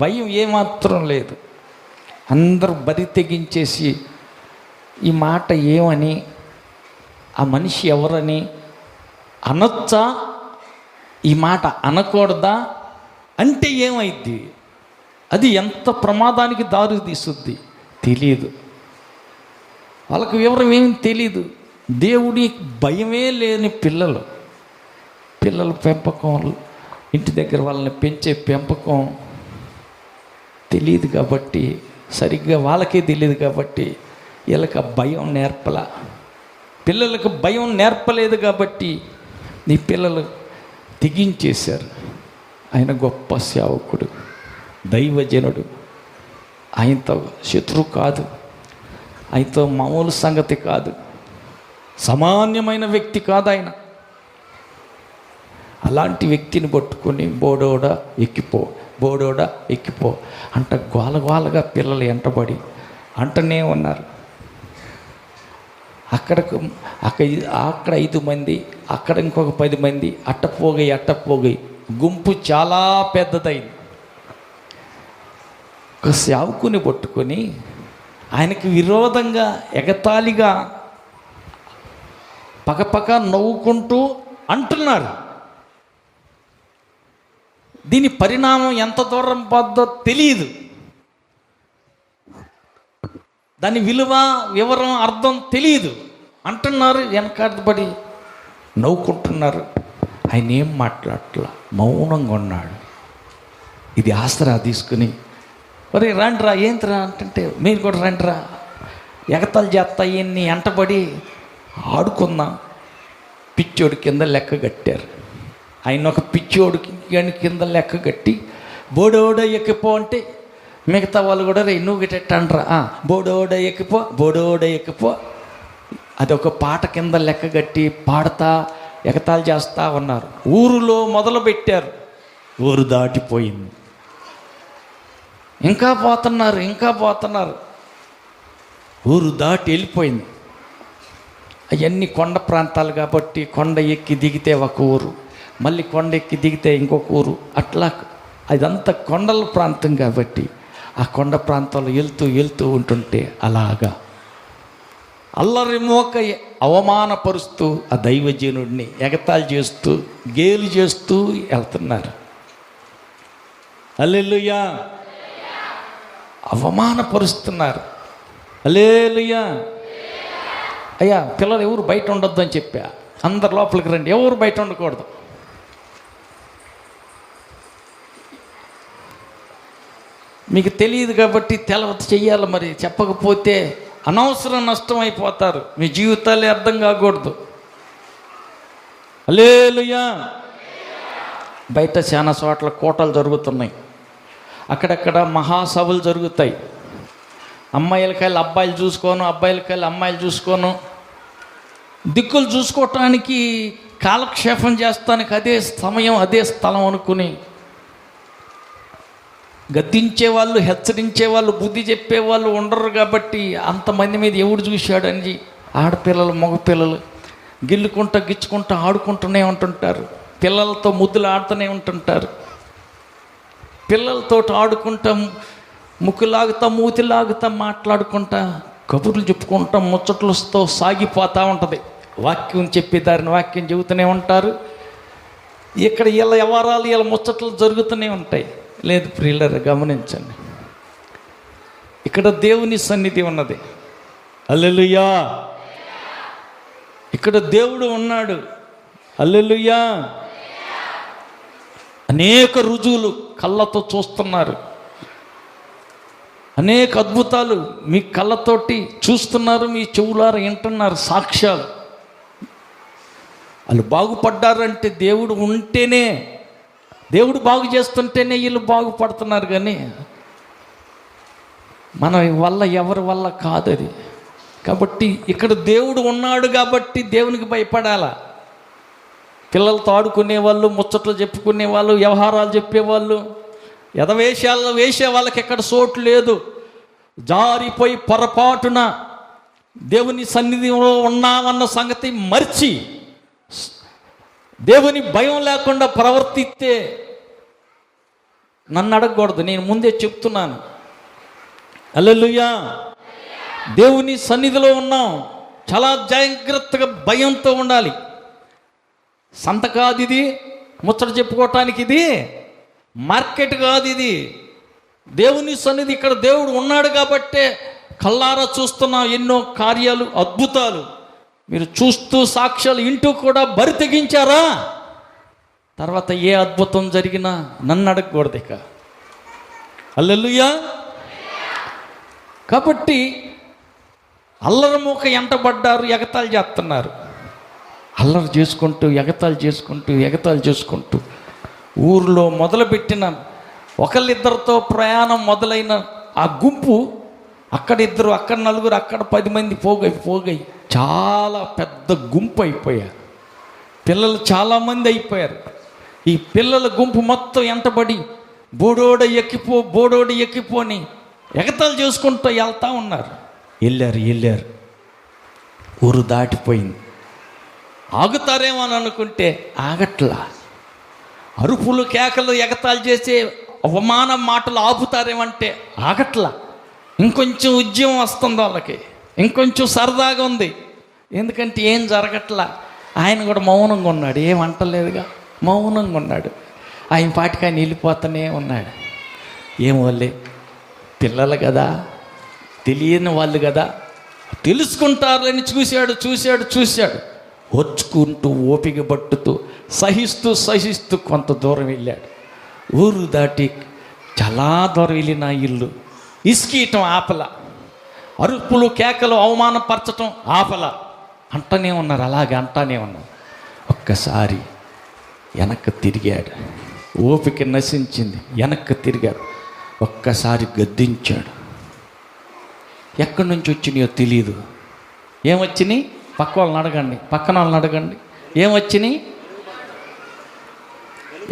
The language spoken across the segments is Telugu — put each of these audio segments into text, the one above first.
భయం ఏమాత్రం లేదు. అందరూ బరి తెగించేసి ఈ మాట ఏమని, ఆ మనిషి ఎవరని అనొచ్చా, ఈ మాట అనకూడదా అంటే ఏమైద్ది, అది ఎంత ప్రమాదానికి దారి తీస్తుంది తెలియదు. వాళ్ళకు వివరం ఏం తెలీదు. దేవుడి భయమే లేని పిల్లలు పెంపకం, ఇంటి దగ్గర వాళ్ళని పెంచే పెంపకం తెలియదు కాబట్టి, సరిగ్గా వాళ్ళకే తెలియదు కాబట్టి వీళ్ళకి భయం నేర్పల. పిల్లలకు భయం నేర్పలేదు కాబట్టి నీ పిల్లలు తెగించేశారు. ఆయన గొప్ప సేవకుడు, దైవజనుడు, ఆయనతో శత్రువు కాదు, ఆయనతో మామూలు సంగతి కాదు, సామాన్యమైన వ్యక్తి కాదు ఆయన. అలాంటి వ్యక్తిని పట్టుకొని బోడోడా ఎక్కిపో అంట గోలగోలగా పిల్లలు ఎంటబడి అంటనే ఉన్నారు. అక్కడ 5 మంది, అక్కడ ఇంకొక 10 మంది, అట్టపోగై గుంపు చాలా పెద్దదైంది. ఒక సేవకుని పట్టుకొని ఆయనకి విరోధంగా ఎగతాళిగా పకపక నవ్వుకుంటూ అంటున్నారు. దీని పరిణామం ఎంత దూరం పోద్దో తెలియదు. దాని విలువ, వివరం, అర్థం తెలియదు. అంటున్నారు, వెనకాడబడి నవ్వుకుంటున్నారు. ఆయన ఏం మాట్లాడట్లా, మౌనంగా ఉన్నాడు. ఇది ఆసరా తీసుకుని, ఒరే రండిరా, ఏంటిరా అంటే మీరు కూడా రండిరా, ఎగతాలు చేస్తాయి ఎన్ని ఎంటబడి ఆడుకుందాం. పిచ్చోడి కింద లెక్క కట్టారు. ఆయన ఒక పిచ్చోడికి కింద లెక్క కట్టి బోడోడ ఎక్కిపో అంటే మిగతా వాళ్ళు కూడా రే నువ్వు గిట్టండ్రా, బోడోడ ఎక్కిపో అదొక పాట కింద లెక్క కట్టి పాడతా ఎగతాలు చేస్తూ ఉన్నారు. ఊరులో మొదలు పెట్టారు, ఊరు దాటిపోయింది. ఇంకా పోతున్నారు, ఊరు దాటి వెళ్ళిపోయింది. అవన్నీ కొండ ప్రాంతాలు కాబట్టి కొండ ఎక్కి దిగితే ఒక ఊరు, మళ్ళీ కొండ ఎక్కి దిగితే ఇంకొక ఊరు, అట్లా అదంతా కొండల ప్రాంతం కాబట్టి ఆ కొండ ప్రాంతాల్లో వెళ్తూ ఉంటుంటే అలాగా అల్లరి మోక అవమానపరుస్తూ ఆ దైవజనుడిని ఎగతాళి చేస్తూ గేలి చేస్తూ వెళ్తున్నారు. హల్లెలూయా, అవమానపరుస్తున్నారు. హల్లెలూయా. అయ్యా పిల్లలు ఎవరు బయట ఉండొద్దు అని చెప్పా, అందరు లోపలికి రండి, ఎవరు బయట ఉండకూడదు. మీకు తెలియదు కాబట్టి తెలవత చెయ్యాలి, మరి చెప్పకపోతే అనవసరం నష్టం అయిపోతారు, మీ జీవితాలే అర్థం కాకూడదు. హల్లెలూయా. బయట చాలా చోట్ల కోటలు జరుగుతున్నాయి, అక్కడక్కడ మహాసభలు జరుగుతాయి. అమ్మాయిలకెళ్ళి అబ్బాయిలు చూసుకోను, అబ్బాయిలకెళ్ళి అమ్మాయిలు చూసుకోను, దిక్కులు చూసుకోవటానికి కాలక్షేపం చేస్తానికి అదే సమయం అదే స్థలం అనుకుని గద్దించేవాళ్ళు, హెచ్చరించేవాళ్ళు, బుద్ధి చెప్పేవాళ్ళు ఉండరు కాబట్టి అంతమంది మీద ఎవడు చూశాడని ఆడపిల్లలు మగపిల్లలు గిచ్చుకుంటూ ఆడుకుంటూనే ఉంటుంటారు. పిల్లలతో ముద్దులు ఆడుతూనే ఉంటుంటారు. పిల్లలతో ఆడుకుంటా ముక్కులాగుతా మూతిలాగుతా మాట్లాడుకుంటా కబుర్లు చెప్పుకుంటా ముచ్చట్లతో సాగిపోతూ ఉంటుంది. వాక్యం చెప్పేదారిని వాక్యం చెబుతూనే ఉంటారు. ఇక్కడ వీళ్ళ వ్యవహారాలు వీళ్ళ ముచ్చట్లు జరుగుతూనే ఉంటాయి. లేదు ప్రియులారా, గమనించండి, ఇక్కడ దేవుని సన్నిధి ఉన్నది. హల్లెలూయా. ఇక్కడ దేవుడు ఉన్నాడు. హల్లెలూయా. అనేక రుజువులు కళ్ళతో చూస్తున్నారు, అనేక అద్భుతాలు మీ కళ్ళతోటి చూస్తున్నారు, మీ చెవులారా వింటున్నారు, సాక్ష్యాలు. వాళ్ళు బాగుపడ్డారంటే దేవుడు ఉంటేనే, దేవుడు బాగు చేస్తుంటేనే వీళ్ళు బాగుపడుతున్నారు. కానీ మన వల్ల ఎవరి వల్ల కాదు అది. కాబట్టి ఇక్కడ దేవుడు ఉన్నాడు కాబట్టి దేవునికి భయపడాలా. పిల్లలతో ఆడుకునేవాళ్ళు, ముచ్చట్లు చెప్పుకునేవాళ్ళు, వ్యవహారాలు చెప్పేవాళ్ళు, యథవేషాల్లో వేసే వాళ్ళకి ఎక్కడ చోటు లేదు. జారిపోయి పొరపాటున దేవుని సన్నిధిలో ఉన్నామన్న సంగతి మర్చి దేవుని భయం లేకుండా ప్రవర్తిస్తే నన్ను అడగకూడదు, నేను ముందే చెప్తున్నాను. హల్లెలూయా. దేవుని సన్నిధిలో ఉన్నాం, చాలా జాగ్రత్తగా భయంతో ఉండాలి. సంత కాదు ఇది, ముచ్చట చెప్పుకోవటానికి ఇది మార్కెట్ కాదు, ఇది దేవుని సన్నిధి. ఇక్కడ దేవుడు ఉన్నాడు కాబట్టే కళ్ళారా చూస్తున్న ఎన్నో కార్యాలు, అద్భుతాలు మీరు చూస్తూ సాక్ష్యాలు ఇంటూ కూడా బరి తెగించారా? తర్వాత ఏ అద్భుతం జరిగినా నన్ను అడగకూడదు ఇక. హల్లెలూయా. కాబట్టి అల్లరి మూక ఎంటబడ్డారు, ఎగతాళి చేస్తున్నారు. అల్లరి చేసుకుంటూ ఎగతాళి చేసుకుంటూ ఊరిలో మొదలుపెట్టిన ఒకళ్ళిద్దరితో ప్రయాణం మొదలైన ఆ గుంపు అక్కడిద్దరు, అక్కడ నలుగురు, అక్కడ 10 మంది పోగై చాలా పెద్ద గుంపు అయిపోయారు. పిల్లలు చాలామంది అయిపోయారు. ఈ పిల్లల గుంపు మొత్తం ఎంటబడి బోడోడ ఎక్కిపోని ఎగతాళి చేసుకుంటూ వెళ్తూ ఉన్నారు. వెళ్ళారు, ఊరు దాటిపోయింది. ఆగుతారేమో అని అనుకుంటే ఆగట్లా. అరుపులు, కేకలు, ఎగతాళి చేసే అవమాన మాటలు ఆపుతారేమంటే ఆగట్లా. ఇంకొంచెం ఉద్యమం వస్తుంది వాళ్ళకి, ఇంకొంచెం సరదాగా ఉంది. ఎందుకంటే ఏం జరగట్లా. ఆయన కూడా మౌనంగా ఉన్నాడు, ఏం అంటలేదుగా, మౌనంగా ఉన్నాడు. ఆయన పాటికి ఆయన వెళ్ళిపోతూనే ఉన్నాడు. ఏం వాళ్ళే పిల్లలు కదా, తెలియని వాళ్ళు కదా, తెలుసుకుంటారని చూశాడు. వచ్చుకుంటూ ఓపిక పట్టుతూ సహిస్తూ కొంత దూరం వెళ్ళాడు. ఊరు దాటి చాలా దూరం వెళ్ళిన ఇల్లు ఇసుకీయటం ఆపల, అరుపులు, కేకలు, అవమానపరచటం ఆపల. అంటనే ఉన్నారు, అలాగే అంటానే ఉన్నారు. ఒక్కసారి వెనక్కి తిరిగాడు, ఓపిక నశించింది. వెనక్కి తిరిగాడు, ఒక్కసారి గద్దించాడు. ఎక్కడి నుంచి వచ్చినాయో తెలియదు. ఏమొచ్చినాయి? పక్కన వాళ్ళని అడగండి.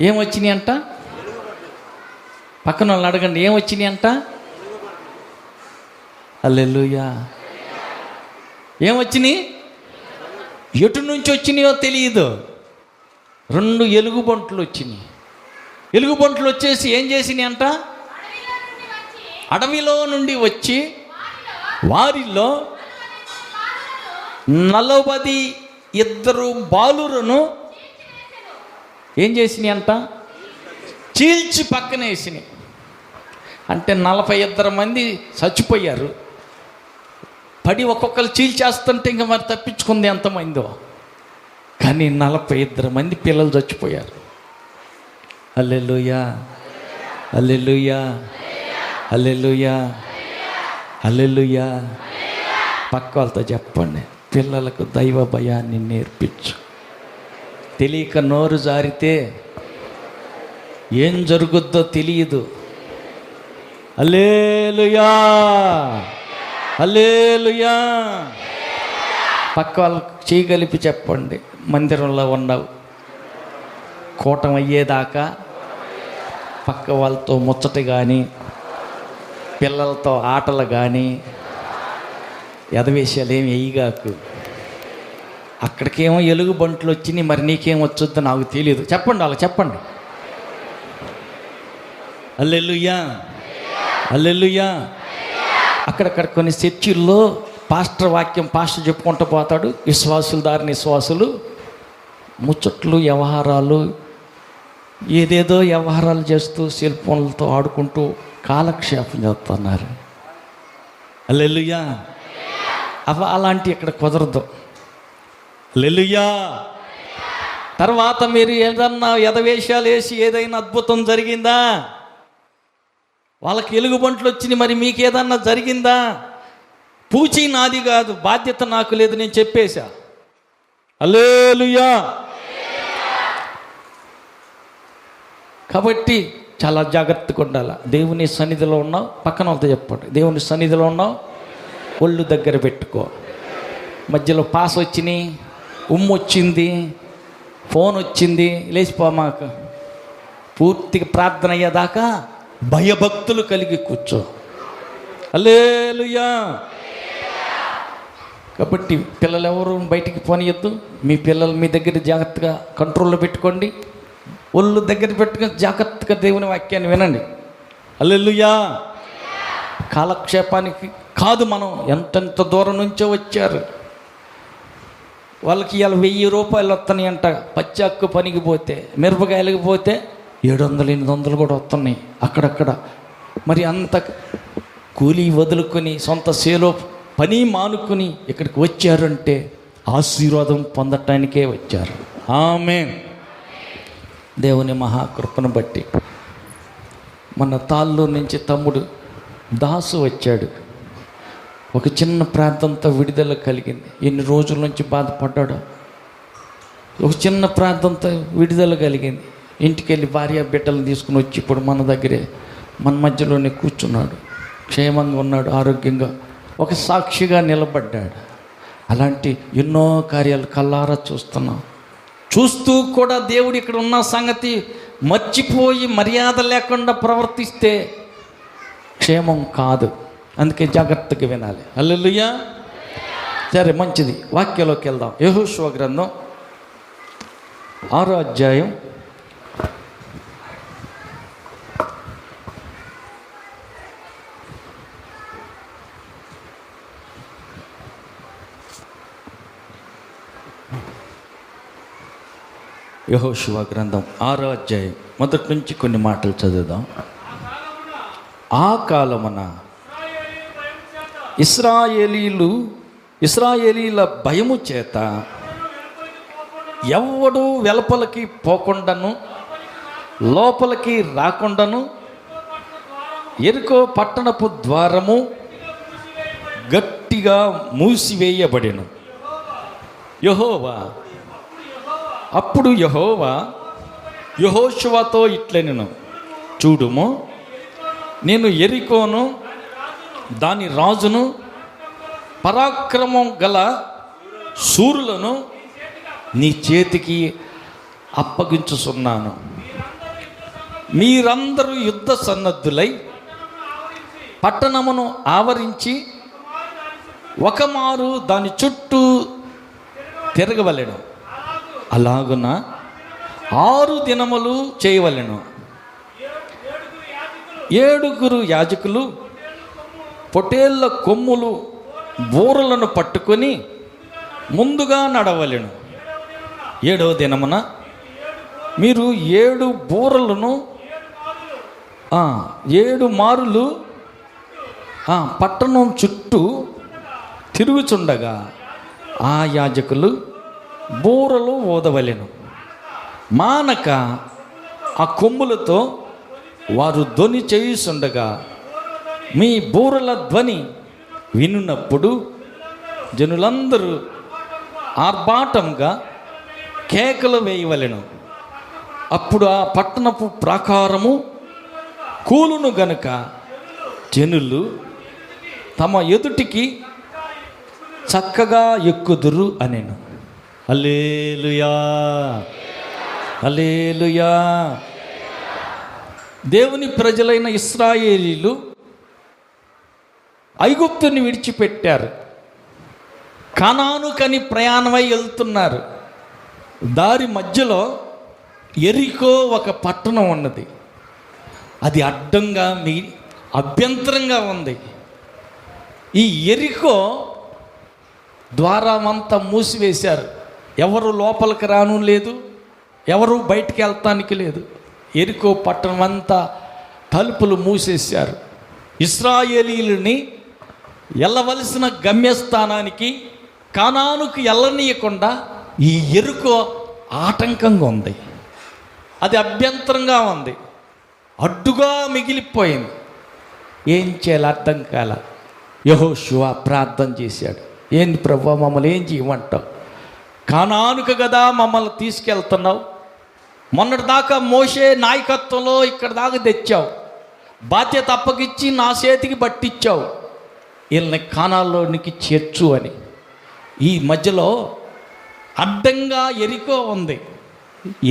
ఏమొచ్చినాయి అంట? పక్కన వాళ్ళని అడగండి, ఏమొచ్చినాయి అంట? హల్లెలూయా. ఏమొచ్చినాయి? ఎటు నుంచి వచ్చినాయో తెలియదు. 2 ఎలుగుబంట్లు వచ్చినాయి. ఎలుగుబంట్లు వచ్చేసి ఏం చేసినాయి అంట? అడవిలో నుండి వచ్చి వారిలో 42 బాలురను ఏం చేసినాయి అంట? చీల్చి పక్కన వేసినాయి. అంటే 42 మంది చచ్చిపోయారు. పడి ఒక్కొక్కరు చీల్చేస్తుంటే ఇంకా మరి తప్పించుకుంది ఎంతమందో. కానీ 42 మంది పిల్లలు చచ్చిపోయారు. హల్లెలూయా, హల్లెలూయా, హల్లెలూయా, హల్లెలూయా. పక్క వాళ్ళతో చెప్పండి, పిల్లలకు దైవ భయాన్ని నేర్పించు. తెలియక నోరు జారితే ఏం జరుగుద్దో తెలియదు. హల్లెలూయా, హల్లెలూయా. పక్క వాళ్ళకి చేయగలిపి చెప్పండి, మందిరంలో ఉన్నావు, కూటం అయ్యేదాకా పక్క వాళ్ళతో ముచ్చట కానీ, పిల్లలతో ఆటలు కానీ, ఎదవేశాలు ఏమి వేయగాకు. అక్కడికేమో ఎలుగుబంట్లు వచ్చినాయి, మరి నీకేం వచ్చొద్దో నాకు తెలియదు. చెప్పండి, అలా చెప్పండి. హల్లెలూయా, హల్లెలూయా. అక్కడక్కడ కొన్ని చర్చిల్లో పాస్టర్ చెప్పుకుంటూ పోతాడు. విశ్వాసులు ముచ్చట్లు, వ్యవహారాలు, ఏదేదో వ్యవహారాలు చేస్తూ సెల్ ఫోన్లతో ఆడుకుంటూ కాలక్షేపం చేస్తున్నారు. హల్లెలూయా. అలాంటి ఇక్కడ కుదరదు. హల్లెలూయా. తర్వాత మీరు ఏదన్నా ఎదవేషాలు వేసి ఏదైనా అద్భుతం జరిగిందా? వాళ్ళకి ఎలుగుబంట్లు వచ్చినాయి, మరి మీకు ఏదన్నా జరిగిందా? పూచి నాది కాదు, బాధ్యత నాకు లేదు, నేను చెప్పేశా. హల్లెలూయా. కాబట్టి చాలా జాగ్రత్తగా ఉండాలి. దేవుని సన్నిధిలో ఉన్నావు, పక్కన వాళ్ళతో చెప్పండి, దేవుని సన్నిధిలో ఉన్నావు, ఒళ్ళు దగ్గర పెట్టుకో. మధ్యలో పాస్ వచ్చినాయి, వచ్చింది, ఫోన్ వచ్చింది, లేచిపో. మాకు పూర్తిగా ప్రార్థన అయ్యేదాకా భయభక్తులు కలిగి కూర్చో. హల్లెలూయా. కాబట్టి పిల్లలు ఎవరు బయటికి పోనీయద్దు. మీ పిల్లలు మీ దగ్గర జాగ్రత్తగా కంట్రోల్లో పెట్టుకోండి. ఒళ్ళు దగ్గర పెట్టుకుని జాగ్రత్తగా దేవుని వాక్యాన్ని వినండి. హల్లెలూయా. కాలక్షేపానికి కాదు, మనం ఎంతెంత దూరం నుంచో వచ్చారు. వాళ్ళకి ఇలా 1000 రూపాయలు వస్తున్నాయి అంట. పచ్చాక్కు పనికి పోతే, మిరపకాయలకు పోతే 700 800 కూడా వస్తున్నాయి అక్కడక్కడ. మరి అంత కూలీ వదులుకొని సొంత సేలో పని మానుకొని ఇక్కడికి వచ్చారంటే ఆశీర్వాదం పొందటానికే వచ్చారు. ఆమేన్. దేవుని మహాకృపను బట్టి మన తాళ్ళూరు నుంచి తమ్ముడు దాసు వచ్చాడు. ఒక చిన్న ప్రాంతంతో విడుదల కలిగింది. ఎన్ని రోజుల నుంచి బాధపడ్డాడు. ఒక చిన్న ప్రాంతంతో విడుదల కలిగింది. ఇంటికి వెళ్ళి భార్య బిడ్డలను తీసుకుని వచ్చి ఇప్పుడు మన దగ్గరే మన మధ్యలోనే కూర్చున్నాడు. క్షేమంగా ఉన్నాడు, ఆరోగ్యంగా ఒక సాక్షిగా నిలబడ్డాడు. అలాంటి ఎన్నో కార్యాలు కల్లారా చూస్తున్నాం. చూస్తూ కూడా దేవుడు ఇక్కడ ఉన్న సంగతి మర్చిపోయి మర్యాద లేకుండా ప్రవర్తిస్తే క్షేమం కాదు. అందుకే జాగ్రత్తగా వినాలి. హల్లెలూయా. సరే, మంచిది. వాక్యంలోకి వెళ్దాం. యెహోషువ గ్రంథం 6వ అధ్యాయం 6వ అధ్యాయం మొదటి నుంచి కొన్ని మాటలు చదువుదాం. ఆ కాలమున ఇశ్రాయేలీల భయము చేత ఎవ్వడూ వెలుపలకి పోకుండాను లోపలికి రాకుండాను యెరికో పట్టణపు ద్వారము గట్టిగా మూసివేయబడెను. అప్పుడు యెహోవా యెహోషువతో ఇట్లనెను, చూడుము, నేను యెరికోను దాని రాజును పరాక్రమం గల శూరులను నీ చేతికి అప్పగించుచున్నాను. మీరందరూ యుద్ధ సన్నద్ధులై పట్టణమును ఆవరించి ఒకమారు దాని చుట్టూ తిరగవలెను. అలాగున 6 దినములు చేయవలెను. 7 యాజకులు పొటేళ్ల కొమ్ములు బూరలను పట్టుకొని ముందుగా నడవలెను. 7వ దినమున మీరు 7 బూరలను 7 మారులు పట్టణం చుట్టూ తిరుగుచుండగా ఆ యాజకులు బూరలు ఊదవలెను. మానక ఆ కొమ్ములతో వారు ధ్వని చేయుచుండగా మీ బూరల ధ్వని వినున్నప్పుడు జనులందరూ ఆర్భాటంగా కేకలు వేయవలెను. అప్పుడు ఆ పట్టణపు ప్రాకారము కూలును గనుక జనులు తమ ఎదుటికి చక్కగా ఎక్కుదురు అనెను. హల్లెలూయా, హల్లెలూయా. దేవుని ప్రజలైన ఇశ్రాయేలీలు ఐగుప్తుని విడిచిపెట్టారు. కనానుకని ప్రయాణమై వెళ్తున్నారు. దారి మధ్యలో యెరికో ఒక పట్టణం ఉన్నది. అది అడ్డంగా అభ్యంతరంగా ఉంది. ఈ యెరికో ద్వారమంతా మూసివేశారు. ఎవరు లోపలికి రాను లేదు, ఎవరు బయటికి వెళ్తానికి లేదు. యెరికో పట్టణం అంతా తలుపులు మూసేశారు. ఇశ్రాయేలీయులని వెళ్ళవలసిన గమ్యస్థానానికి కానానుకు వెళ్ళనీయకుండా ఈ యెరికో ఆటంకంగా ఉంది. అది అభ్యంతరంగా ఉంది, అడ్డుగా మిగిలిపోయింది. ఏం చేయాలి అర్థం కాల. యెహోషువ ప్రార్థన చేశాడు. ఏంది ప్రభువా, మమ్మల్ని ఏం చేయమంటావు? కానానుక కదా మమ్మల్ని తీసుకెళ్తున్నావు. మొన్నటి దాకా మోషే నాయకత్వంలో ఇక్కడ దాకా తెచ్చావు. బాధ్యత అప్పగిచ్చి నా చేతికి పట్టించావు. వీళ్ళని కానాల్లోనికి చేర్చు అని. ఈ మధ్యలో అడ్డంగా యెరికో ఉంది.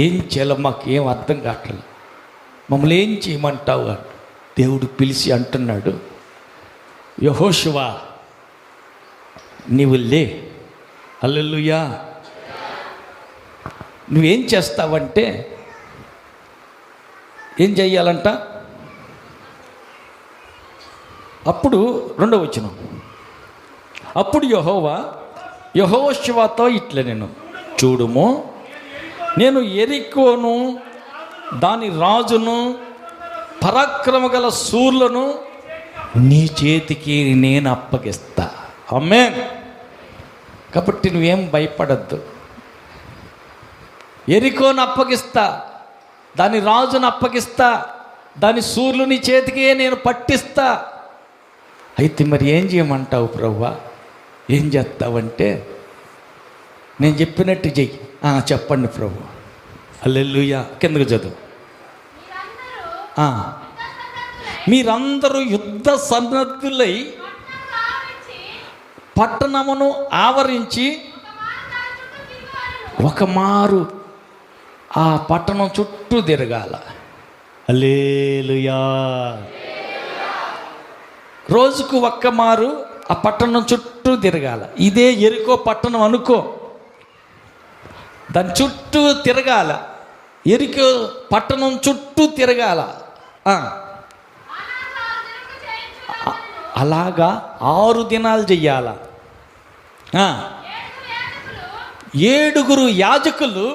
ఏం చేయాలో మాకేం అర్థం కావట్లేదు, మమ్మల్ని ఏం చేయమంటావు అని దేవుడు పిలిచి అంటున్నాడు, యెహోషువ నీవు లే. హల్లెలూయా. నువ్వేం చేస్తావంటే ఏం చెయ్యాలంట? అప్పుడు 2వ వచనం, అప్పుడు యెహోషువతో ఇట్లా నేను చూడుము, నేను యెరికోను దాని రాజును పరాక్రమ గల శూరులను నీ చేతికి నేను అప్పగిస్తా. ఆమేన్. కాబట్టి నువ్వేం భయపడద్దు. యెరికోను అప్పగిస్తా, దాని రాజును అప్పగిస్తా, దాని శూరులు నీ చేతికి నేను పట్టిస్తా. అయితే మరి ఏం చేయమంటావు ప్రభువా? ఏం చేస్తావంటే నేను చెప్పినట్టు చెయ్యి. చెప్పండి ప్రభు. హల్లెలూయా. కిందకు చదువు. మీరందరూ యుద్ధ సన్నద్ధులై పట్టణమును ఆవరించి ఒక మారు ఆ పట్టణం చుట్టూ తిరగాల. హల్లెలూయా. రోజుకు ఒక్క మారు ఆ పట్టణం చుట్టూ తిరగాల. ఇదే యెరికో పట్టణం అనుకో, దాని చుట్టూ తిరగాల. యెరికో పట్టణం చుట్టూ తిరగాల. అలాగా 6 దినాలు చెయ్యాల. 7 యాజకులు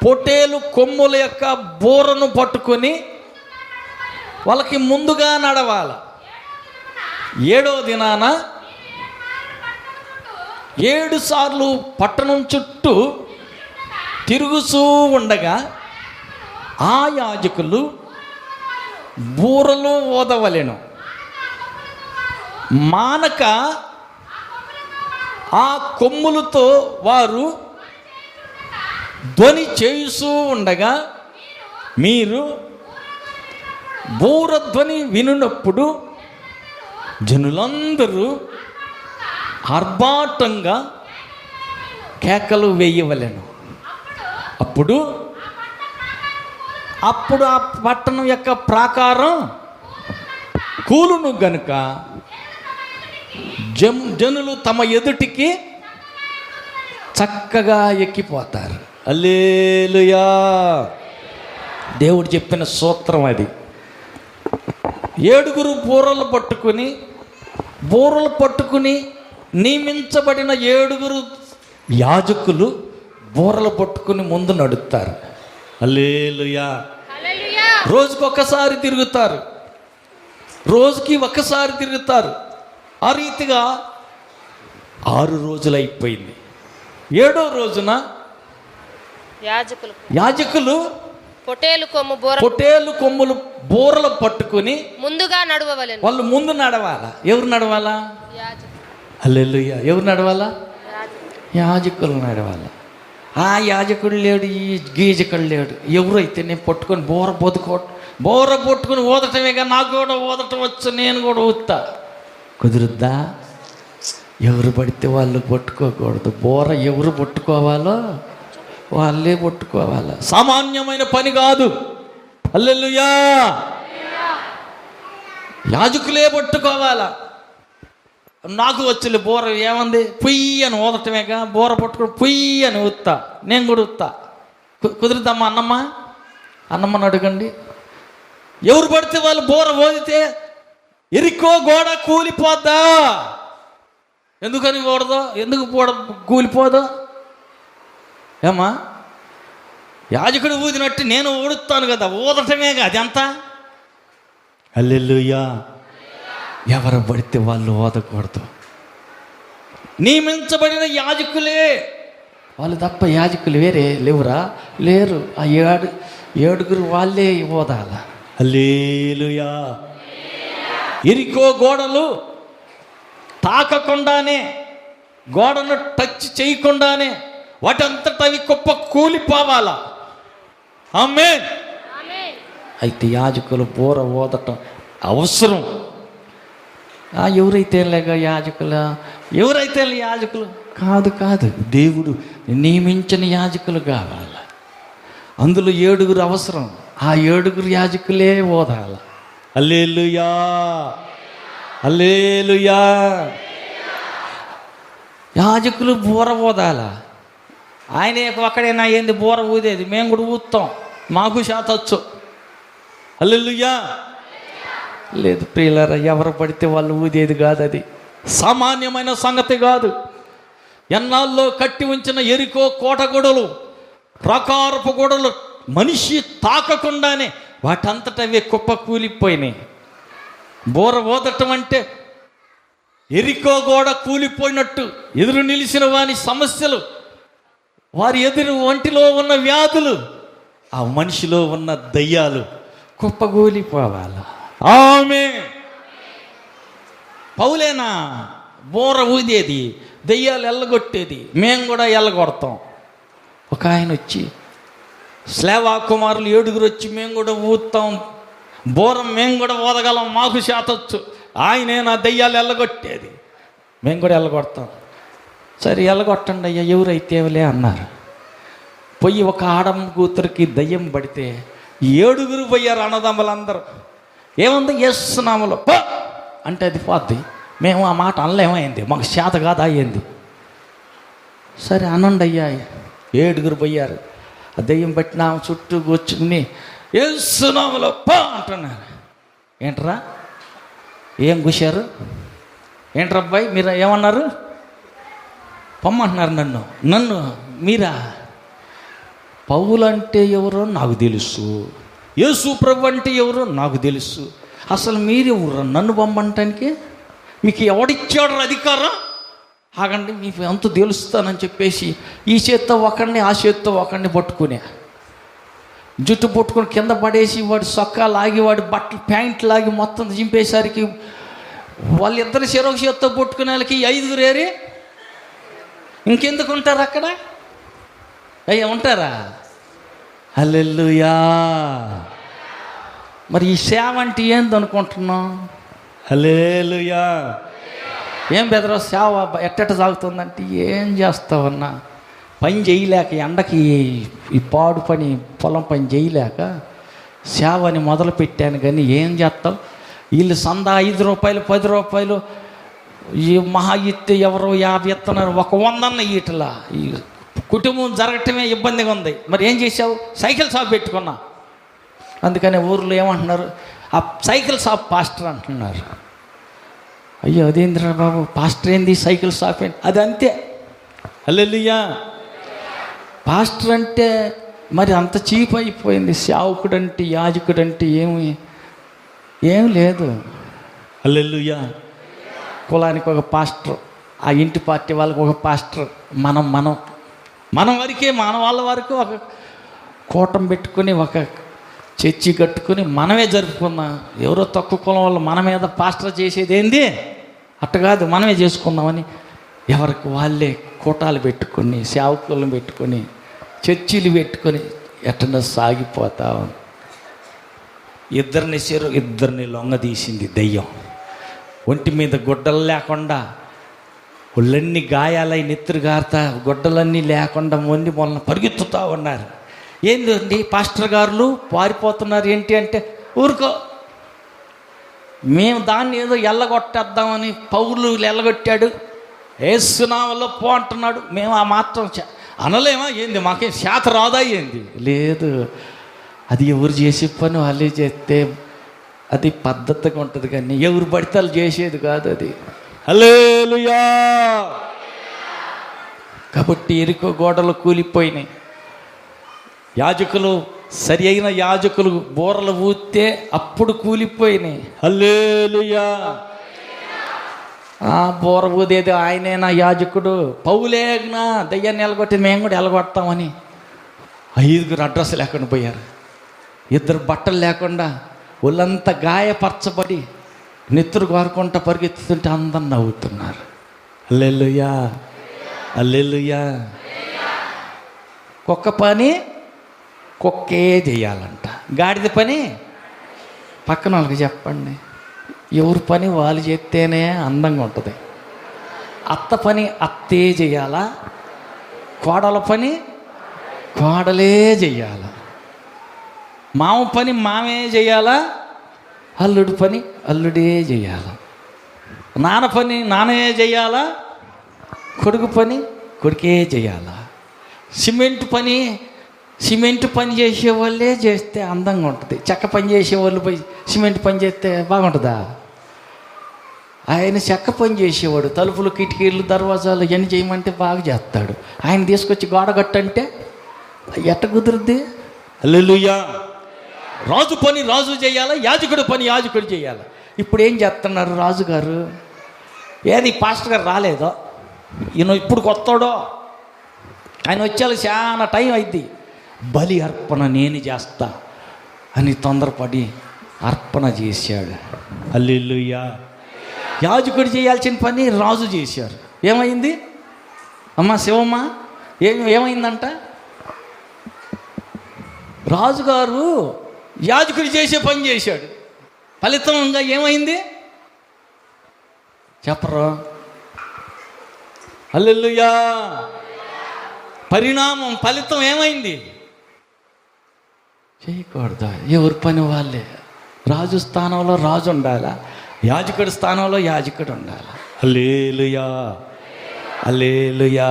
పొటేలు కొమ్ముల యొక్క బోరను పట్టుకొని వాళ్ళకి ముందుగా నడవాల. 7వ దినాన 7 సార్లు పట్టణం చుట్టూ తిరుగుతూ ఉండగా ఆ యాజకులు బూరలు ఊదవలెను. మానక ఆ కొమ్ములతో వారు ధ్వని చేస్తూ ఉండగా మీరు బూరధ్వని వినున్నప్పుడు జనులందరూ ఆర్భాటంగా కేకలు వేయవలెను. అప్పుడు ఆ పట్టణం యొక్క ప్రాకారం కూలును గనుక జనులు తమ ఎదుటికి చక్కగా ఎక్కిపోతారు. హల్లెలూయా. దేవుడు చెప్పిన సూత్రం అది. 7 బూరలు పట్టుకుని నియమించబడిన 7 యాజకులు బూరలు పట్టుకుని ముందు నడుస్తారు. హల్లెలూయా. రోజుకి ఒకసారి తిరుగుతారు. ఆ రీతిగా 6 రోజులు అయిపోయింది. 7వ రోజున యాజకులు పొటేలు కొమ్ములు బూరలు పట్టుకుని ముందుగా నడవవలెను. వాళ్ళు ముందు నడవాలా? ఎవరు నడవాలా? హల్లెలూయా. ఎవరు నడవాలా? యాజకులు నడవాలా. ఆ యాజకుడు లేడు, ఈ గీజకుడు లేడు. ఎవరైతే నేను పట్టుకొని బోర పట్టుకుని ఊదటమేగా, నాకు కూడా ఊదటం వచ్చు, నేను కూడా ఊదుతా. కుదురుద్దా? ఎవరు పడితే వాళ్ళు పట్టుకోకూడదు. బోర ఎవరు పట్టుకోవాలో వాళ్ళే పట్టుకోవాలి. సామాన్యమైన పని కాదు. హల్లెలూయా. యాజకులే పట్టుకోవాలా. నాకు వచ్చి బోర ఏమంది, పొయ్యి అని ఊదటమేగా. బోర పట్టుకుని పొయ్యి అని ఊత్తా, నేను కూడా ఊత్తా. కుదురుద్దమ్మా? అన్నమ్మని అడగండి. ఎవరు పడితే వాళ్ళు బోర ఊదితే ఎరికో గోడ కూలిపోద్దా? ఎందుకని కూడదు? ఎందుకు కూలిపోదు? ఏమా? యాజకుడు ఊదినట్టు నేను ఊడుతాను కదా, ఊదటమేగా అదంతా. హల్లెలూయా. ఎవరు పడితే వాళ్ళు ఊదకూడదు. నియమించబడిన యాజకులే వాళ్ళు తప్ప యాజకులు వేరే లేవురా? లేరు. ఆ 7 వాళ్ళే ఊదాల. హల్లెలూయా. ఎరికో గోడలు తాకకుండానే, గోడను టచ్ చేయకుండానే వాటంతట అవి గొప్ప కూలిపోవాలా. ఆమేన్. అయితే యాజకులు బోర ఊదటం అవసరం. ఎవరైతే యాజకులు కాదు, దేవుడు నియమించిన యాజకులు కావాలి. అందులో 7 అవసరం. ఆ 7 యాజకులే ఓదాల. హల్లెలూయా. హల్లెలూయా. యాజకులు బోర ఊదాల. ఆయన ఒక్కడైనా ఏంది బోర ఊదేది? మేము కూడా ఊదుతాం. మాకు శాతొచ్చు. హల్లెలూయా. లేదు ప్రియులారా, ఎవరు పడితే వాళ్ళు ఊదేది కాదు. అది సామాన్యమైన సంగతి కాదు. ఎన్నాళ్ళలో కట్టి ఉంచిన ఎరికో కోట గొడవలు, ప్రాకారపు గొడవలు మనిషి తాకకుండానే వాటంతటవే కుప్ప కూలిపోయినాయి. బోర ఓదటం అంటే ఎరికో గోడ కూలిపోయినట్టు ఎదురు నిలిచిన వాని సమస్యలు, వారి ఎదురు ఒంటిలో ఉన్న వ్యాధులు, ఆ మనిషిలో ఉన్న దయ్యాలు కుప్పగూలిపోవాలి. ఆమేన్. పౌలేనా బోర ఊదేది, దెయ్యాలు ఎల్లగొట్టేది, మేము కూడా ఎల్లగొడతాం. ఒక ఆయన వచ్చి, స్లేవా కుమారులు 7 వచ్చి మేము కూడా ఊతాం, బోరం మేము కూడా ఊదగలం, మాకు శాతొచ్చు. ఆయనే నా దెయ్యాలు ఎల్లగొట్టేది, మేము కూడా ఎల్లగొడతాం. సరే ఎల్లగొట్టండి అయ్యా, ఎవరైతేలే అన్నారు. పోయి ఒక ఆడమ్మ కూతురికి దయ్యం పడితే 7 పోయారు అన్నదమ్ములందరూ. ఏముంది, యేసునామములో పో అంటే అది పోద్ది. మేము ఆ మాట అనలేమైంది, మాకు శాత కాదా అయ్యింది. సరే అనండి అయ్యా. 7 పోయారు. ఆ దయ్యం పట్టిన ఆమె చుట్టూ కూర్చుని యేసునామములో పో అంటున్నారు. ఏంట్రా, ఏం కూశారు ఏంట్రా అబ్బాయి, మీరు ఏమన్నారు? పొమ్మంటున్నారు నన్ను మీరా? పౌలు అంటే ఎవరో నాకు తెలుసు, యేసు ప్రభు అంటే ఎవరో నాకు తెలుసు, అసలు మీరెవరు నన్ను పొమ్మంటానికి? మీకు ఎవడిచ్చాడు అధికారం? ఆగండి, మీకు ఎంత తెలుస్తానని చెప్పేసి ఈ చేత్తో ఒకడిని ఆ చేత్తో ఒకడిని పట్టుకునే, జుట్టు పట్టుకుని కింద పడేసి వాడి సొక్కా లాగి వాడి బట్టలు ప్యాంట్ లాగి మొత్తం చింపేసరికి వాళ్ళిద్దరు చెరొక చేత్తో పట్టుకునే వాళ్ళకి 5 ఏరి ఇంకెందుకు ఉంటారు అక్కడ? అయ్యా ఉంటారా? హల్లెలూయా. మరి ఈ సేవ అంటే ఏంది అనుకుంటున్నాం? హల్లెలూయా. ఏం బెదరో సేవ ఎట్టెట్ట సాగుతుందంటే, ఏం చేస్తావన్నా పని చేయలేక, ఎండకి ఈ పాడు పని పొలం పని చేయలేక సేవని మొదలు పెట్టాను. కానీ ఏం చేస్తావు, వీళ్ళు సందా 5 రూపాయలు 10 రూపాయలు, ఈ మహా ఎత్తే ఎవరో 50 ఇస్తున్నారు, ఒక 100 ఇట్లా ఈ కుటుంబం జరగటమే ఇబ్బందిగా ఉంది. మరి ఏం చేసావు? సైకిల్ షాప్ పెట్టుకున్నా. అందుకని ఊర్లో ఏమంటున్నారు, ఆ సైకిల్ షాప్ పాస్టర్ అంటున్నారు. అయ్యో అదేంద్ర బాబు, పాస్టర్ ఏంది, సైకిల్ షాప్ ఏంటి? అది అంతే. హల్లెలూయా. పాస్టర్ అంటే మరి అంత చీప్ అయిపోయింది. సేవకుడు అంటే, యాజకుడు అంటే ఏం లేదు. హల్లెలూయా. కులానికి ఒక పాస్టర్, ఆ ఇంటి పార్టీ వాళ్ళకి ఒక పాస్టర్, మనం వరకే, మన వాళ్ళ వరకు ఒక కూటం పెట్టుకుని ఒక చర్చి కట్టుకుని మనమే జరుపుకుందాం. ఎవరో తక్కువ కులం వాళ్ళు మన మీద పాస్టర్ చేసేది ఏంది? అట్ట కాదు, మనమే చేసుకుందామని ఎవరికి వాళ్ళే కూటాలు పెట్టుకుని, సేవకులను పెట్టుకొని, చర్చిలు పెట్టుకొని ఎట్టన సాగిపోతా. ఇద్దరిని లొంగదీసింది దయ్యం. ఒంటి మీద గుడ్డలు లేకుండా, ఒళ్ళన్నీ గాయాలై నెత్తురు గారుతా, గుడ్డలన్నీ లేకుండా మొన్న పరిగెత్తుతూ ఉన్నారు. ఏందండి పాస్టర్ గారులు పారిపోతున్నారు ఏంటి అంటే, ఊరుకో, మేము దాన్ని ఏదో ఎల్లగొట్టేద్దామని, పౌలు ఎల్లగొట్టాడు, యేసునామములో పో అంటున్నాడు, మేము ఆ మాత్రం అనలేమా ఏంది? మాకేం శాత రాదా ఏంది? లేదు, అది ఎవరు చేసే పని వాళ్ళే చేస్తే అది పద్ధతిగా ఉంటుంది. కానీ ఎవరు పడితే వాళ్ళు చేసేది కాదు అది. హల్లెలూయా. కాబట్టి ఎరికో గోడలు కూలిపోయినాయి. యాజకులు, సరి అయిన యాజకులు బోరలు ఊస్తే అప్పుడు కూలిపోయినాయి. హల్లెలూయా. బోర ఊదేది ఆయనేనా యాజకుడు? పౌలేనా దయ్యాన్ని ఎలగొట్టి మేము కూడా ఎలగొడతామని 5 అడ్రస్ లేకుండా పోయారు. 2 బట్టలు లేకుండా ఒళ్ళంతా గాయపరచబడి నెత్తురు కోరుకుంటా పరిగెత్తుతుంటే అందరు నవ్వుతున్నారు. హల్లెలూయా. హల్లెలూయా. కుక్క పని కుక్కే చేయాలంట, గాడిద పని పక్కన వాళ్ళకి చెప్పండి. ఎవరి పని వాళ్ళు చేస్తేనే అందంగా ఉంటుంది. అత్త పని అత్తే చేయాలా, కోడల పని కోడలే చెయ్యాలా, మామ పని మామే చేయాలా, అల్లుడి పని అల్లుడే చేయాలా, నాన్న పని నాన్నే చేయాలా, కొడుకు పని కొడుకే చేయాలా, సిమెంట్ పని సిమెంట్ పని చేసే వాళ్ళే చేస్తే అందంగా ఉంటుంది. చెక్క పని చేసే వాళ్ళు పోయి సిమెంట్ పని చేస్తే బాగుంటుందా? ఆయన చెక్క పని చేసేవాడు. తలుపులు, కిటికీలు, దర్వాజాలు ఇవన్నీ చేయమంటే బాగా చేస్తాడు. ఆయన తీసుకొచ్చి గోడ కట్టంటే ఎట్ట కుదురుద్ది? హల్లెలూయా. రాజు పని రాజు చేయాలా, యాజకుడు పని యాజకుడు చేయాలా. ఇప్పుడు ఏం చేస్తున్నారు రాజుగారు? ఏది పాస్టర్ గారు రాలేదో, ఈయన ఇప్పుడు కొత్తాడో, ఆయన వచ్చేలా చాలా టైం అయింది. బలి అర్పణ నేను చేస్తా అని తొందరపడి అర్పణ చేశాడు. హల్లెలూయా. యాజకుడు చేయాల్సిన పని రాజు చేశారు. ఏమైంది అమ్మా శివమ్మ? ఏమైందంట? రాజుగారు యాజకుడు చేసే పని చేశాడు. ఫలితంగా ఏమైంది చెప్పరు? హల్లెలూయా. పరిణామం, ఫలితం ఏమైంది? చేయకూడదు. ఎవరి పని వాళ్ళే. రాజు స్థానంలో రాజు ఉండాలా, యాజకుడి స్థానంలో యాజకుడు ఉండాలి. హల్లెలూయా, హల్లెలూయా,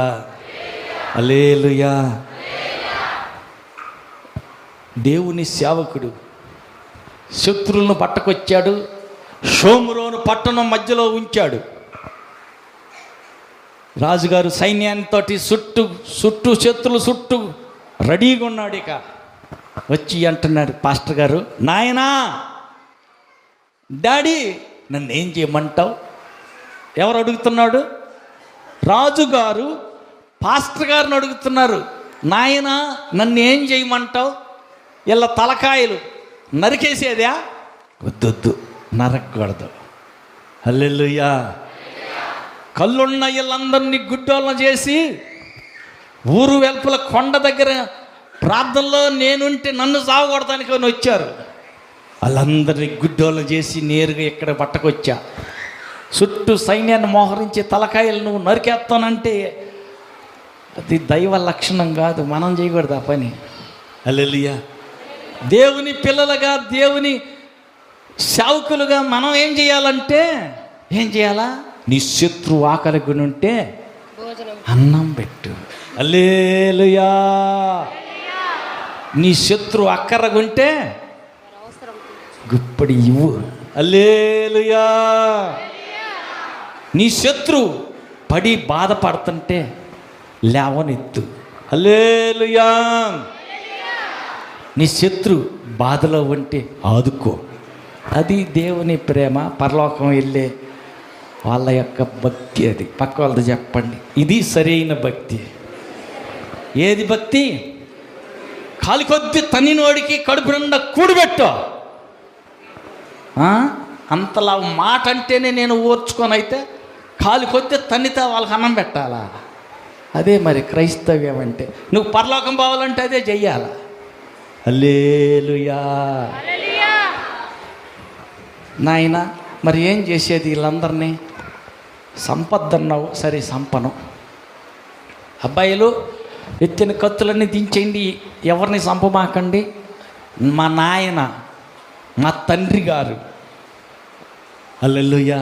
హల్లెలూయా. దేవుని సేవకుడు శత్రువులను పట్టకొచ్చాడు. షోమ్రోను పట్టణం మధ్యలో ఉంచాడు. రాజుగారు సైన్యానితో చుట్టూ శత్రులు చుట్టూ రెడీగా ఉన్నాడు. ఇక వచ్చి అంటున్నాడు పాస్టర్ గారు, నాయనా డాడీ నన్ను ఏం చేయమంటావు? ఎవరు అడుగుతున్నాడు? రాజుగారు పాస్టర్ గారిని అడుగుతున్నారు. నాయన నన్ను ఏం చేయమంటావు? ఇలా తలకాయలు నరికేసేదా? వద్దొద్దు, నరకూడదు. హల్లెలూయా. కళ్ళున్న వీళ్ళందరినీ గుడ్డోళ్ళను చేసి ఊరు వెలుపల కొండ దగ్గర ప్రార్థనలో నేనుంటే నన్ను సాగకూడదానికి వచ్చారు. వాళ్ళందరినీ గుడ్డోళ్ళను చేసి నేరుగా ఇక్కడ పట్టకొచ్చా. చుట్టూ సైన్యాన్ని మోహరించి తలకాయలు నువ్వు నరికేస్తానంటే అది దైవ లక్షణం కాదు. మనం చేయకూడదు ఆ పని. హల్లెలూయా. దేవుని పిల్లలుగా, దేవుని సేవకులుగా మనం ఏం చేయాలంటే, ఏం చేయాలా? నీ శత్రు ఆకలి కొని ఉంటే అన్నం పెట్టు. హల్లెలూయా. నీ శత్రు అక్కరగుంటే గుప్పడి ఇవ్వు. హల్లెలూయా. నీ శత్రు పడి బాధపడుతుంటే లేవనెత్తు. హల్లెలూయా. నీ శత్రు బాధలో ఉంటే ఆదుకో. అది దేవుని ప్రేమ. పరలోకం వెళ్ళే వాళ్ళ యొక్క భక్తి అది. పక్క వాళ్ళతో చెప్పండి, ఇది సరైన భక్తి. ఏది భక్తి? కాలి కొద్ది తన్నినోడికి కడుపు నిండా కూడిపెట్టు. అంతలా మాట అంటేనే నేను ఓర్చుకొని, అయితే కాలి కొద్ది తన్నితే వాళ్ళకి అన్నం పెట్టాలా? అదే మరి క్రైస్తవ్యం అంటే. నువ్వు పరలోకం పోవాలంటే అదే చెయ్యాల. హల్లెలూయా. నాయన మరి ఏం చేసేది? వీళ్ళందరినీ సంపదన్నావు, సరే సంపను. అబ్బాయిలు ఎత్తిన కత్తులన్నీ దించేయండి, ఎవరిని సంపమాకండి. మా నాయన, మా తండ్రి గారు, హల్లెలూయా,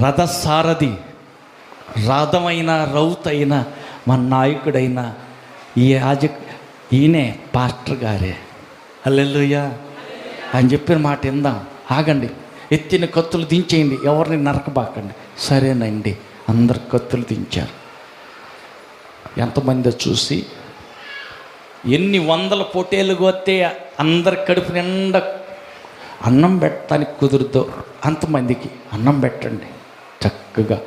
రథసారథి, రథమైన రౌతైన మా నాయకుడైన ఈయనే పాస్టర్ గారే. హల్లెలూయా అని చెప్పిన మాట విందాం. ఆగండి, ఎత్తిన కత్తులు దించేయండి, ఎవరిని నరకబాకండి. సరేనండి, అందరు కత్తులు దించారు. ఎంతమంది చూసి ఎన్ని వందల పొటేలు కొత్తే అందరి కడుపు నిండా అన్నం పెట్టడానికి కుదురుతో అంతమందికి అన్నం పెట్టండి. చక్కగా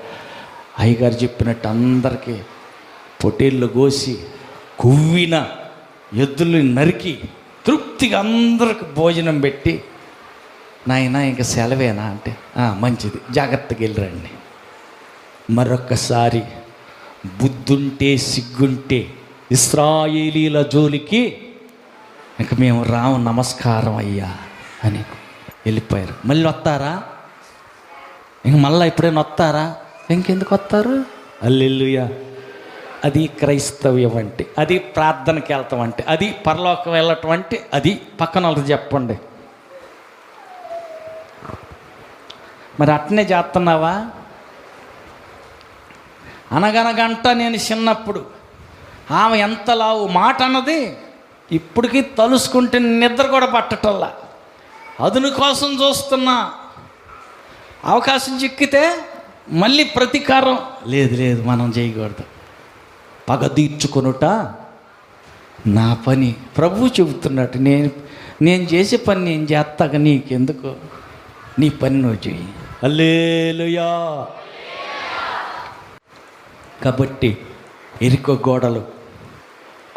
అయ్యగారు చెప్పినట్టు అందరికీ పొటేళ్ళు కోసి కొవ్విన ఎద్దుల్ని నరికి తృప్తిగా అందరికి భోజనం పెట్టి, నాయన ఇంకా సెలవేనా అంటే మంచిది, జాగ్రత్తగా వెళ్ళిరండి. మరొక్కసారి బుద్ధుంటే సిగ్గుంటే ఇశ్రాయేలీల జోలికి ఇంక మేము రాము, నమస్కారం అయ్యా అని వెళ్ళిపోయారు. మళ్ళీ వస్తారా? ఇంక మళ్ళీ ఎప్పుడైనా వస్తారా? ఇంకెందుకు వస్తారు? హల్లెలూయా. అది క్రైస్తవ్యం అంటే, అది ప్రార్థనకి వెళ్తాం అంటే, అది పరలోకం వెళ్ళటం అంటే, అది పక్కన వాళ్ళకి చెప్పండి. మరి అట్నే చేస్తున్నావా? అనగనగంట నేను చిన్నప్పుడు ఆమె ఎంత లావు మాట అన్నది ఇప్పటికీ తలుసుకుంటే నిద్ర కూడా పట్టటల్లా. అదును కోసం చూస్తున్నా, అవకాశం చిక్కితే మళ్ళీ ప్రతీకారం లేదు మనం చేయకూడదు. పగ తీర్చుకొనుట నా పని. ప్రభువు చెబుతున్నట్టు నేను చేసే పని నేను చేస్తాక నీకెందుకు, నీ పని నువ్వు చెయ్యి. హల్లెలూయా. కాబట్టి ఎరికో గోడలు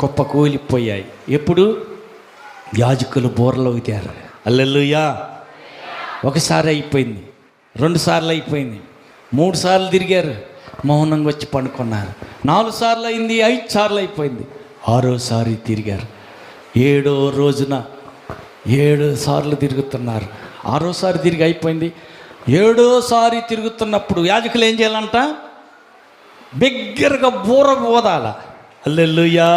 కుప్ప కూలిపోయాయి. ఎప్పుడు? యాజకులు బోర్లో ఊదారు. హల్లెలూయా. ఒకసారి అయిపోయింది, 2 సార్లు అయిపోయింది, 3 సార్లు తిరిగారు, మౌనంగా వచ్చి పండుకున్నారు. 4 సార్లు అయింది, 5 సార్లు అయిపోయింది, 6సారి తిరిగారు. 7వ రోజున 7 సార్లు తిరుగుతున్నారు. 6సారి తిరిగి అయిపోయింది. 7సారి తిరుగుతున్నప్పుడు యాజకులు ఏం చేయాలంట? బిగ్గరగా బూర ఊదాల. హల్లెలూయా.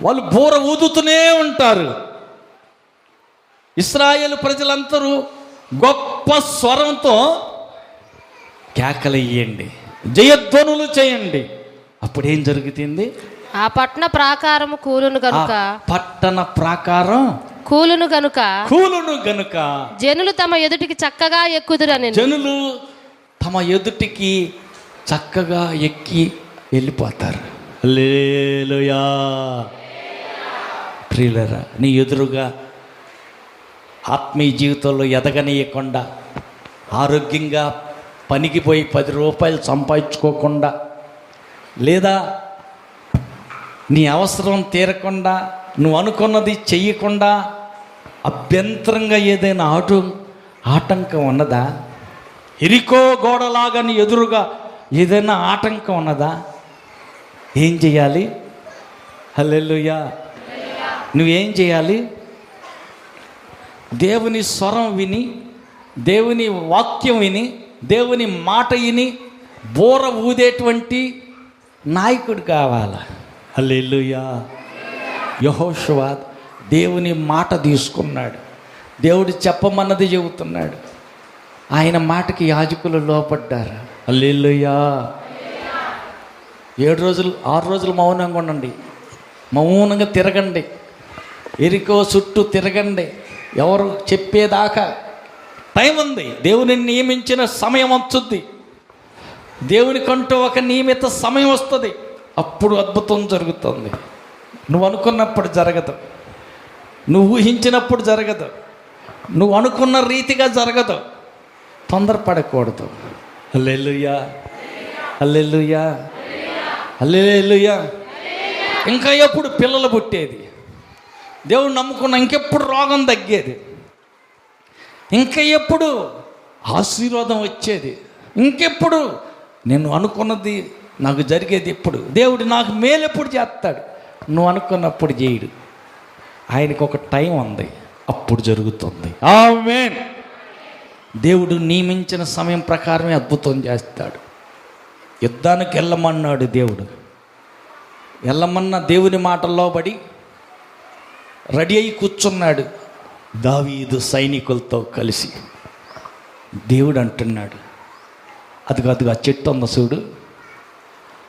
వాళ్ళు బూర ఊదుతూనే ఉంటారు. ఇశ్రాయేలు ప్రజలందరూ గొప్ప స్వరంతో కేకలయ్యండి, జయధ్వనులు చేయండి. అప్పుడేం జరుగుతుంది? ఆ పట్టణ ప్రాకారము కూలును గనుక, పట్టణ ప్రాకారం కూలును గనుక జనులు తమ ఎదుటికి చక్కగా ఎక్కుదురని. జనులు తమ ఎదుటికి చక్కగా ఎక్కి వెళ్ళిపోతారు. హల్లెలూయా. ప్రియులరా, నీ ఎదురుగా ఆత్మీయ జీవితంలో ఎదగనీయకుండా, ఆరోగ్యంగా పనికి పోయి 10 రూపాయలు సంపాదించుకోకుండా, లేదా నీ అవసరం తీరకుండా, నువ్వు అనుకున్నది చెయ్యకుండా అభ్యంతరంగా ఏదైనా ఆటంకం ఉన్నదా? ఎరికో గోడలాగా నీ ఎదురుగా ఏదైనా ఆటంకం ఉన్నదా? ఏం చేయాలి? హల్లెలూయా. నువ్వేం చేయాలి? దేవుని స్వరం విని, దేవుని వాక్యం విని, దేవుని మాట విని బోర ఊదేటువంటి నాయకుడు కావాలా. హల్లెలూయా. యెహోషువ దేవుని మాట తీసుకున్నాడు, దేవుడు చెప్పమన్నది చెబుతున్నాడు. ఆయన మాటకి యాజకులు లోపడ్డారు. హల్లెలూయా. 6 రోజులు మౌనంగా ఉండండి, మౌనంగా తిరగండి, ఎరికో చుట్టూ తిరగండి. ఎవరు చెప్పేదాకా టైం ఉంది. దేవుని నియమించిన సమయం వచ్చుద్ది. దేవునికంటూ ఒక నియమిత సమయం వస్తుంది. అప్పుడు అద్భుతం జరుగుతుంది. నువ్వు అనుకున్నప్పుడు జరగదు, నువ్వు ఊహించినప్పుడు జరగదు, నువ్వు అనుకున్న రీతిగా జరగదు. తొందరపడకూడదు. హల్లెలూయా. హల్లెలూయా. హల్లెలూయా. ఇంకా ఎప్పుడు పిల్లలు పుట్టేది, దేవుడు నమ్ముకున్న ఇంకెప్పుడు రోగం తగ్గేది, ఇంకా ఎప్పుడు ఆశీర్వాదం వచ్చేది, ఇంకెప్పుడు నేను అనుకున్నది నాకు జరిగేది ఎప్పుడు, దేవుడు నాకు మేలు ఎప్పుడు చేస్తాడు. నువ్వు అనుకున్నప్పుడు చేయడు. ఆయనకు ఒక టైం ఉంది, అప్పుడు జరుగుతుంది. ఆమేన్. దేవుడు నియమించిన సమయం ప్రకారమే అద్భుతం చేస్తాడు. యుద్ధానికి వెళ్ళమన్నాడు దేవుడు. వెళ్ళమన్న దేవుని మాటల్లో పడి రెడీ అయి కూర్చున్నాడు దావీదు సైనికులతో కలిసి. దేవుడు అంటున్నాడు, అదిగో ఆ చెట్టు ఉంది చూడు,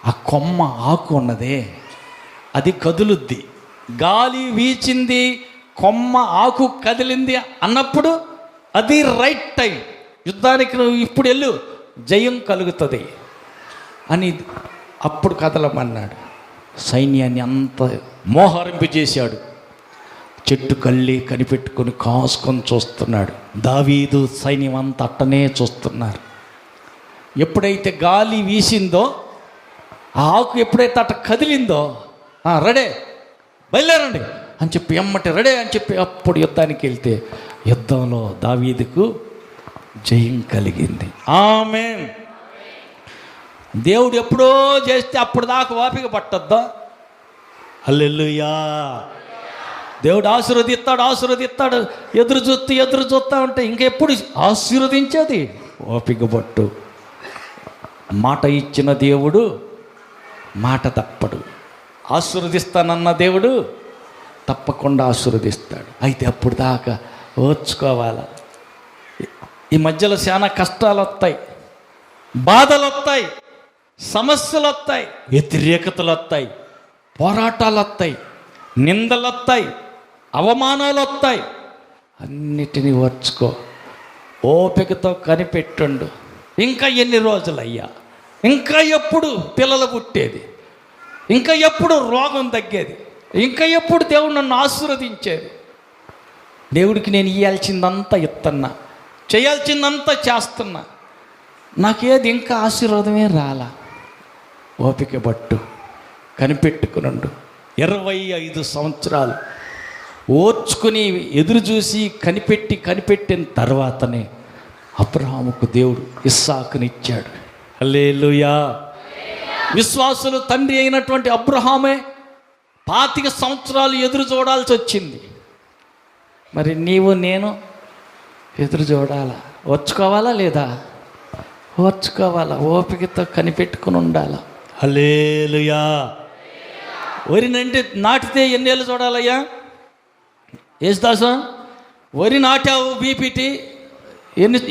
ఆ కొమ్మ ఆకు ఉన్నదే అది కదులుద్ది. గాలి వీచింది, కొమ్మ ఆకు కదిలింది అన్నప్పుడు అది రైట్ టైం, యుద్ధానికి నువ్వు ఇప్పుడు వెళ్ళు, జయం కలుగుతుంది అని అప్పుడు కదలమన్నాడు. సైన్యాన్ని అంత మోహరింపు చేశాడు. చెట్టు కళ్ళి కనిపెట్టుకొని కాసుకొని చూస్తున్నాడు. దావీదు సైన్యం అంతా అట్టనే చూస్తున్నారు. ఎప్పుడైతే గాలి వీసిందో, ఆ ఆకు ఎప్పుడైతే అట్ట కదిలిందో, రెడీ బయలుదేరండి అని చెప్పి ఎమ్మటి రెడీ అని చెప్పి అప్పుడు యుద్ధానికి వెళ్తే యుద్ధంలో దావీదుకు జయం కలిగింది. ఆమేన్. దేవుడు ఎప్పుడో చేస్తే అప్పుడు దాకా ఓపిక పట్టొద్దా? హల్లెలూయా. దేవుడు ఆశీర్వదిస్తాడు. ఎదురు చూస్తా ఉంటే ఇంకెప్పుడు ఆశీర్వదించేది? ఓపిక పట్టు. మాట ఇచ్చిన దేవుడు మాట తప్పడు. ఆశీర్వదిస్తానన్న దేవుడు తప్పకుండా ఆశీర్వదిస్తాడు. అయితే అప్పుడు దాకా ఓర్చుకోవాలి. ఈ మధ్యలో చాలా కష్టాలు వస్తాయి, బాధలు వస్తాయి, సమస్యలు వస్తాయి, వ్యతిరేకతలు వస్తాయి, పోరాటాలు వస్తాయి, నిందలు వస్తాయి, అవమానాలు వస్తాయి. అన్నిటినీ ఓర్చుకో, ఓపికతో కనిపెట్టుండు. ఇంకా ఎన్ని రోజులయ్యా, ఇంకా ఎప్పుడు పిల్లలు పుట్టేది, ఇంకా ఎప్పుడు రోగం తగ్గేది, ఇంకా ఎప్పుడు దేవుడు నన్ను ఆశీర్వదించేది? దేవుడికి నేను ఇవ్వాల్సిందంతా ఇస్తున్నా, చేయాల్సిందంతా చేస్తున్నా, నాకేది ఇంకా ఆశీర్వాదమే రాలా. ఓపిక పట్టు, కనిపెట్టుకునుండు. 25 సంవత్సరాలు ఓర్చుకుని ఎదురు చూసి కనిపెట్టిన తర్వాతనే అబ్రహాముకు దేవుడు ఇస్సాకునిచ్చాడు. హల్లెలూయా. విశ్వాసులు తండ్రి అయినటువంటి అబ్రహామే 25 సంవత్సరాలు ఎదురు చూడాల్సి వచ్చింది. మరి నీవు నేను ఎదురు చూడాలా? ఓర్చుకోవాలా లేదా? ఓర్చుకోవాలా, ఓపికతో కనిపెట్టుకుని ఉండాలా. హల్లెలూయా. వరినంటే నాటితే ఎన్నేళ్ళు చూడాలయ్యా? యేసుదాసు, వరి నాటావు బీపీటీ,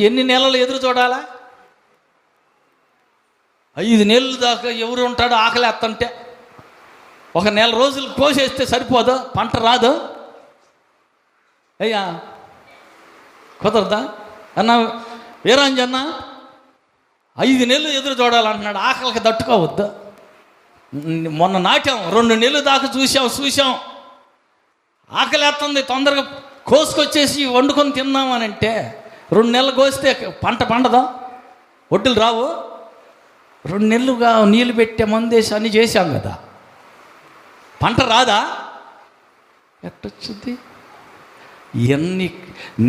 ఎన్ని నెలలు ఎదురు చూడాలా? 5 నెలలు దాకా ఎవరు ఉంటాడో ఆకలి ఎత్తంటే? 1 నెల రోజులు కోసేస్తే సరిపోదు, పంట రాదు అయ్యా, కుదరదా అన్న? వీరాంజన్న 5 నెలలు ఎదురు చూడాలంటున్నాడు, ఆకలికి తట్టుకోవద్దు. మొన్న నాటాం, 2 నెలలు దాకా చూసాం, ఆకలి ఎత్తుంది, తొందరగా కోసుకొచ్చేసి వండుకొని తిందామని అంటే 2 నెలలు కోస్తే పంట పండదా? ఒడ్డులు రావు. 2 నెలలుగా నీళ్ళు పెట్టే మందేసి అన్నీ చేశాం కదా, పంట రాదా? ఎట్టొచ్చుద్ది? ఎన్ని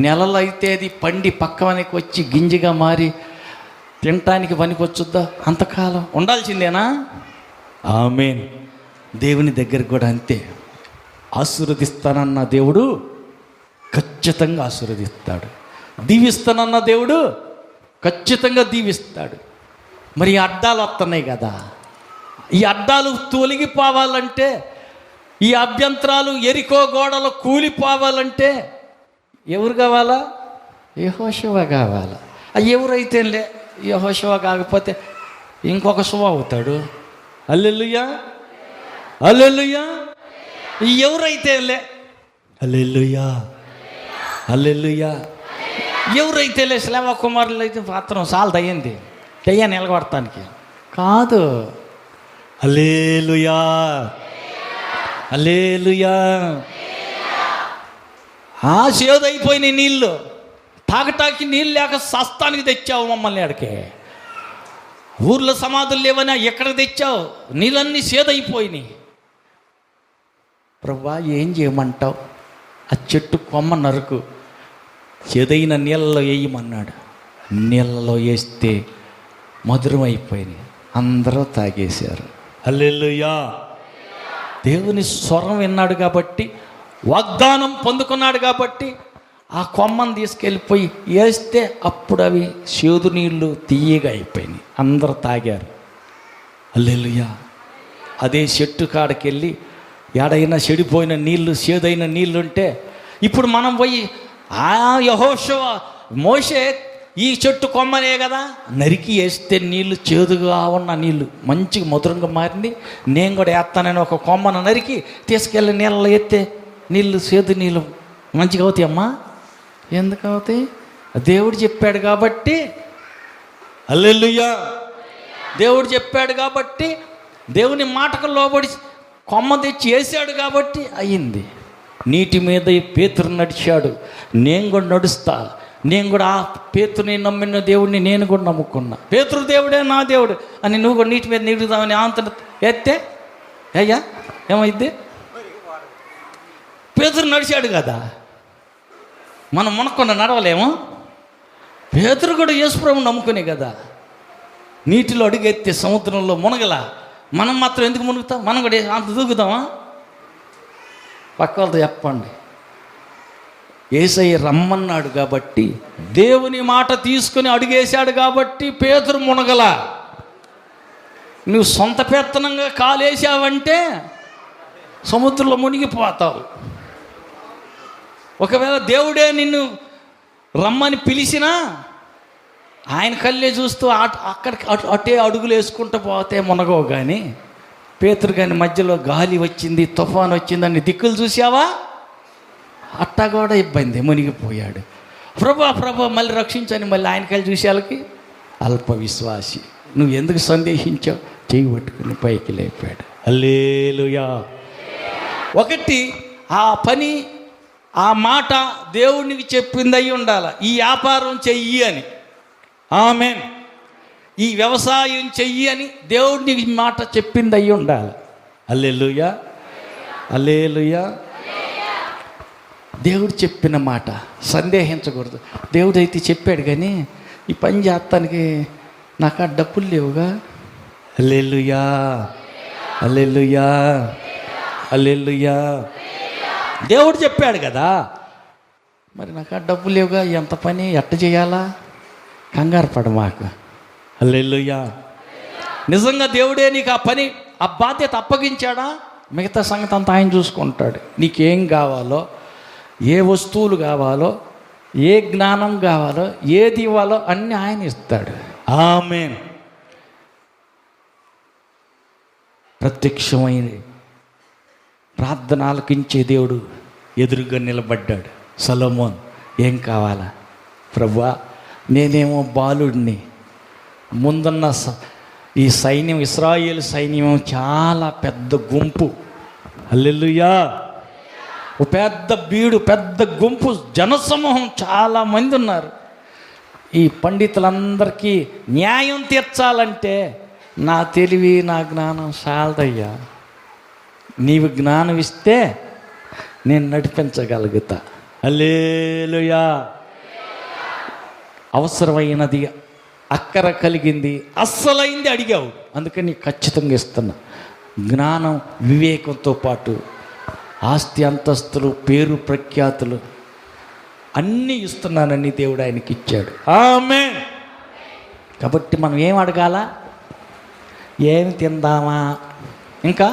నెలలైతే అది పండి పక్కవనికి వచ్చి గింజగా మారి తినటానికి పనికొచ్చుద్దా? అంతకాలం ఉండాల్సిందేనా? ఆమేన్. దేవుని దగ్గరికి కూడా అంతే. ఆశీర్వదిస్తానన్న దేవుడు ఖచ్చితంగా ఆశీర్వదిస్తాడు, దీవిస్తానన్న దేవుడు ఖచ్చితంగా దీవిస్తాడు. మరి ఈ అడ్డాలు వస్తున్నాయి కదా, ఈ అడ్డాలు తొలగిపోవాలంటే, ఈ అభ్యంతరాలు ఎరికో గోడలు కూలిపోవాలంటే ఎవరు కావాలా? యెహోషువ కావాలా. ఎవరైతేలే, యెహోషువ కాకపోతే ఇంకొక శువ అవుతాడు. హల్లెలూయా, హల్లెలూయా. ఎవరైతేలే, హల్లెలూయా, హల్లెలూయా. ఎవరైతేలే, శ్లేవ కుమారులు అయితే మాత్రం చాలా దయ్యింది, దయ్యా నిలబడటానికి కాదు. హల్లెలూయా, హల్లెలూయా. సేదైపోయిన నీళ్ళు తాగటానికి నీళ్ళు లేక సస్తానికి తెచ్చావు మమ్మల్ని అడికే. ఊర్లో సమాధులు లేవని ఎక్కడికి తెచ్చావు? నీళ్ళన్నీ సేదైపోయినాయి. ప్రభువా, ఏం చేయమంటావు? ఆ చెట్టు కొమ్మ నరుకు, చేదైన నీళ్ళలో వేయమన్నాడు. నీళ్ళలో వేస్తే మధురం అయిపోయినాయి, అందరూ తాగేశారు. హల్లెలూయా. దేవుని స్వరం విన్నాడు కాబట్టి, వాగ్దానం పొందుకున్నాడు కాబట్టి ఆ కొమ్మను తీసుకెళ్ళిపోయి వేస్తే అప్పుడు అవి చేదు నీళ్ళు తీయగా అయిపోయినాయి, అందరూ తాగారు. హల్లెలూయా. అదే చెట్టు కాడకెళ్ళి ఏడైనా చెడిపోయిన నీళ్ళు, చేదైన నీళ్ళు ఉంటే ఇప్పుడు మనం పోయి యెహోషువ, మోషే ఈ చెట్టు కొమ్మనే కదా నరికి వేస్తే నీళ్ళు చేదుగా ఉన్న నీళ్ళు మంచిగా మధురంగా మారింది, నేను కూడా వేస్తానని ఒక కొమ్మను నరికి తీసుకెళ్ళి నీళ్ళలో ఎత్తే నీళ్ళు చేదు నీళ్ళు మంచిగా అవుతాయి అమ్మా. ఎందుకు అవుతాయి? దేవుడు చెప్పాడు కాబట్టి. హల్లెలూయా. దేవుడు చెప్పాడు కాబట్టి, దేవుని మాటకు లోబడి కొమ్మ తెచ్చి వేసాడు కాబట్టి అయ్యింది. నీటి మీద పేతురు నడిచాడు, నేను కూడా నడుస్తా. నేను కూడా ఆ పేతుని నమ్మిన దేవుడిని నేను కూడా నమ్ముకున్నా. పేతురు దేవుడే నా దేవుడు అని నువ్వు కూడా నీటి మీద నీడుదామని ఆంతర ఎత్తే అయ్యా ఏమైద్ది? పేతురు నడిచాడు కదా, మనం మునక్కుండా నడవలేము. పేతురు కూడా యేసుప్రభుని నమ్ముకునే కదా నీటిలో అడుగెత్తే సముద్రంలో మునగలా. మనం మాత్రం ఎందుకు మునుగుతాం? మనం కూడా అంత దూకుతామా? పక్క వాళ్ళతో చెప్పండి. యేసయ్య రమ్మన్నాడు కాబట్టి, దేవుని మాట తీసుకుని అడుగేశాడు కాబట్టి పేతురు మునగలా. నువ్వు సొంత పెత్తనంగా కాలేసావంటే సముద్రంలో మునిగిపోతావు. ఒకవేళ దేవుడే నిన్ను రమ్మని పిలిచినా ఆయన కళ్ళే చూస్తూ అక్కడికి అటే అడుగులు వేసుకుంటూ పోతే మునగవు. కానీ పేతురు కానీ మధ్యలో గాలి వచ్చింది, తుఫాన్ వచ్చిందని దిక్కులు చూసావా, అట్టా కూడా ఇబ్బంది, మునిగిపోయాడు. ప్రభా మళ్ళీ రక్షించని మళ్ళీ ఆయన కళ్ళు చూసేళ్ళకి అల్ప విశ్వాసి, నువ్వు ఎందుకు సందేహించావు, చెయ్యి పట్టుకుని పైకి లేపాడు. హల్లెలూయా. ఒకటి ఆ పని, ఆ మాట దేవునికి చెప్పింది అయి ఉండాలి. ఈ వ్యాపారం చెయ్యి అని, ఆమేన్, ఈ వ్యవసాయం చెయ్యి అని దేవుడికి మాట చెప్పింది అయి ఉండాలి. హల్లెలూయా, హల్లెలూయా. దేవుడు చెప్పిన మాట సందేహించకూడదు. దేవుడు అయితే చెప్పాడు, కానీ ఈ పని చేస్తానికి నాకు ఆ డబ్బులు లేవుగా. హల్లెలూయా, హల్లెలూయా, హల్లెలూయా. దేవుడు చెప్పాడు కదా, మరి నాకు ఆ డబ్బులు లేవుగా, ఎంత పని ఎట్ట చేయాలా, కంగారు పడ మాకు. హల్లెలూయా. నిజంగా దేవుడే నీకు ఆ పని, ఆ బాధ్యత అప్పగించాడా, మిగతా సంగతి అంతా ఆయన చూసుకుంటాడు. నీకేం కావాలో, ఏ వస్తువులు కావాలో, ఏ జ్ఞానం కావాలో, ఏది ఇవ్వాలో అన్నీ ఆయన ఇస్తాడు. ఆమేన్. ప్రత్యక్షమైన ప్రార్థన ఆలకించే దేవుడు ఎదురుగా నిలబడ్డాడు. సొలొమోన్, ఏం కావాలా ప్రభువా, నేనేమో బాలుడిని, ముందున్న ఈ సైన్యం, ఇశ్రాయేలు సైన్యం చాలా పెద్ద గుంపు. హల్లెలూయా. ఓ పెద్ద బీడు, పెద్ద గుంపు, జనసమూహం చాలామంది ఉన్నారు. ఈ పండితులందరికీ న్యాయం తీర్చాలంటే నా తెలివి, నా జ్ఞానం చాలదయ్యా, నీవు జ్ఞానం ఇస్తే నేను నడిపించగలుగుతా. హల్లెలూయా. అవసరమైనది, అక్కర కలిగింది, అస్సలైంది అడిగావు, అందుకని ఖచ్చితంగా ఇస్తున్నా. జ్ఞానం, వివేకంతో పాటు ఆస్తి, అంతస్తులు, పేరు, ప్రఖ్యాతులు అన్నీ ఇస్తున్నానని దేవుడు ఆయనకి ఇచ్చాడు. ఆమేన్. కాబట్టి మనం ఏం అడగాల, ఏం తిందామా, ఇంకా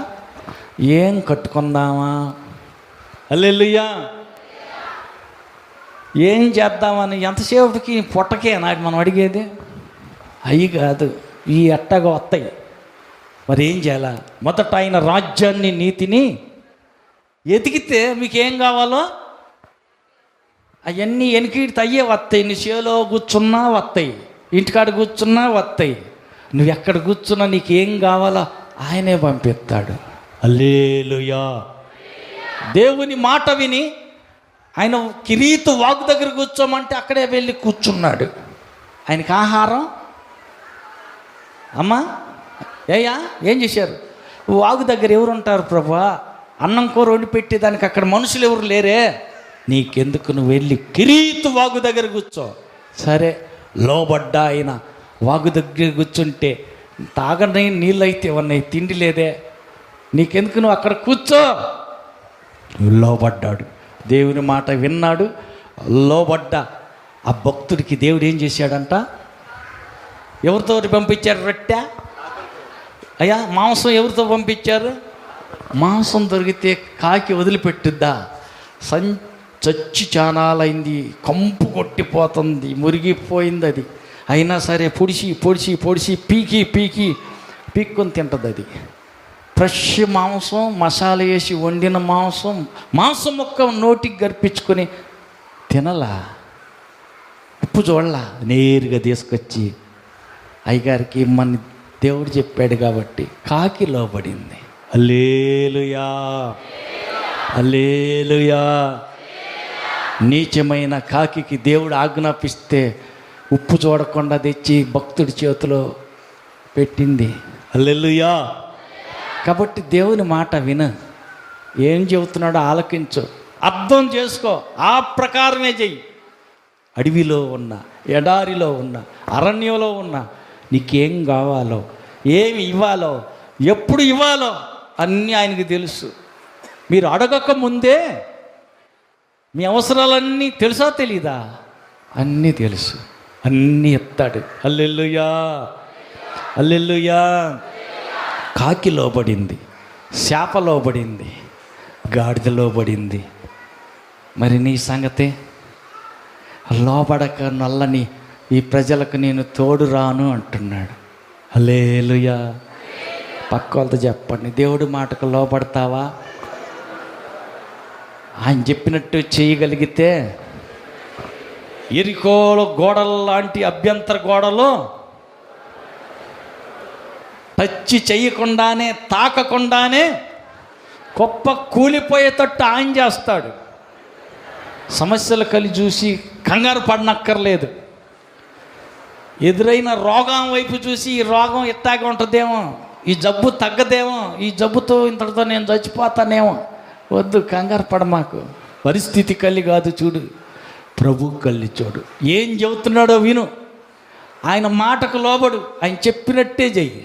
ఏం కట్టుకుందామా, హల్లెలూయా, ఏం చేద్దామని ఎంతసేపటికి పొట్టకే నాటి మనం అడిగేది, అవి కాదు, ఈ ఎట్టగా వస్తాయి. మరి ఏం చేయాలా, మొదట ఆయన రాజ్యాన్ని, నీతిని ఎతికితే మీకేం కావాలో అవన్నీ వెనకీడితే అయ్యే వస్తాయి. నీ చేలో కూర్చున్నా వస్తాయి, ఇంటికాడ కూర్చున్నా వస్తాయి. నువ్వు ఎక్కడ కూర్చున్నా నీకేం కావాలో ఆయనే పంపిస్తాడు. హల్లెలూయా. దేవుని మాట విని ఆయన కిరీతు వాగు దగ్గర కూర్చోమంటే అక్కడే వెళ్ళి కూర్చున్నాడు. ఆయనకి ఆహారం, అమ్మా ఏయ్యా ఏం చేశారు, వాగు దగ్గర ఎవరు ఉంటారు ప్రభా, అన్నం కూర వండి పెట్టేదానికి అక్కడ మనుషులు ఎవరు లేరే, నీకెందుకు, నువ్వు వెళ్ళి కిరీతు వాగు దగ్గర కూర్చో. సరే, లోబడ్డా ఆయన. వాగు దగ్గర కూర్చుంటే తాగని నీళ్ళు అయితే ఉన్నాయి, తిండి లేదే, నీకెందుకు, నువ్వు అక్కడ కూర్చో. లోబడ్డాడు, దేవుని మాట విన్నాడు, లోబడ్డా. ఆ భక్తుడికి దేవుడు ఏం చేశాడంట, ఎవరితో పంపించారు, రొట్టె అయ్యా, మాంసం ఎవరితో పంపించారు, మాంసం దొరికితే కాకి వదిలిపెట్టుద్దా, చచ్చి చానాలైంది, కంపు కొట్టిపోతుంది, మురిగిపోయింది అది, అయినా సరే పొడిచి పొడిచి పొడిచి పీక్కొని తింటుంది అది. ఫ్రెష్ మాంసం, మసాలా వేసి వండిన మాంసం మొక్క నోటికి గర్పించుకొని తినలా, ఉప్పు చూడలా, నేరుగా తీసుకొచ్చి అయ్యగారికి మన దేవుడు చెప్పాడు కాబట్టి కాకి లోబడింది. హల్లెలూయా, హల్లెలూయా. నీచమైన కాకి దేవుడు ఆజ్ఞాపిస్తే ఉప్పు చూడకుండా తెచ్చి భక్తుడి చేతిలో పెట్టింది. హల్లెలూయా. కాబట్టి దేవుని మాట విను, ఏం చెబుతున్నాడో ఆలకించు, అర్థం చేసుకో, ఆ ప్రకారమే చెయ్యి. అడవిలో ఉన్న, ఎడారిలో ఉన్న, అరణ్యంలో ఉన్న, నీకేం కావాలో, ఏమి ఇవ్వాలో, ఎప్పుడు ఇవ్వాలో అన్నీ ఆయనకి తెలుసు. మీరు అడగక ముందే మీ అవసరాలన్నీ తెలుసా తెలీదా, అన్నీ తెలుసు, అన్నీ ఎత్తాడు. హల్లెలూయా, హల్లెలూయా. కాకి లోబడింది, శాప లోబడింది, గాడిద లోబడింది. మరి నీ సంగతే, లోబడక నల్లని ఈ ప్రజలకు నేను తోడు రాను అంటున్నాడు. హల్లెలూయా. పక్క వాళ్ళతో చెప్పండి, దేవుడి మాటకు లోబడతావా? ఆయన చెప్పినట్టు చేయగలిగితే ఎరికోలో గోడల లాంటి అభ్యంతర గోడలు టచ్ చేయకుండానే, తాకకుండానే గొప్ప కూలిపోయేటట్టు ఆయన చేస్తాడు. సమస్యలు కలిసి చూసి కంగారు పడనక్కర్లేదు. ఎదురైన రోగం వైపు చూసి ఈ రోగం ఇట్టాగే ఉంటుందేమో, ఈ జబ్బు తగ్గదేమో, ఈ జబ్బుతో ఇంతటితో నేను చచ్చిపోతానేమో, వద్దు, కంగారు పడ. మాకు పరిస్థితి కల్లి కాదు చూడు, ప్రభు కల్లి చూడు. ఏం చెబుతున్నాడో విను, ఆయన మాటకు లోబడు, ఆయన చెప్పినట్టే చెయ్యి.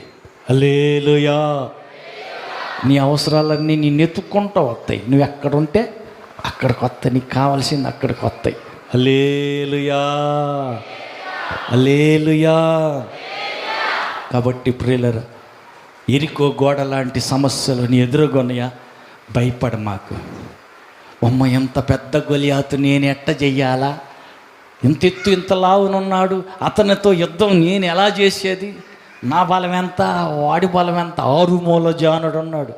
హల్లెలూయా. నీ అవసరాలన్నీ నిన్ను ఎత్తుక్కుంటూ వస్తాయి. నువ్వు ఎక్కడుంటే అక్కడికి వస్తాయి, నీకు కావాల్సింది అక్కడికి వస్తాయి. హల్లెలూయా, హల్లెలూయా. కాబట్టి ప్రియులారా, ఎరికో గోడ లాంటి సమస్యలు నీ ఎదురుగొనయా, భయపడ మాకు. అమ్మ, ఎంత పెద్ద గొలియాతు నేను ఎట్ట చెయ్యాలా? ఇంత ఎత్తు ఇంత లావునున్నాడు, అతనితో యుద్ధం నేను ఎలా చేసేది? నా బలం ఎంత, వాడి బలం ఎంత, 6 మూల జానుడు ఉన్నాడు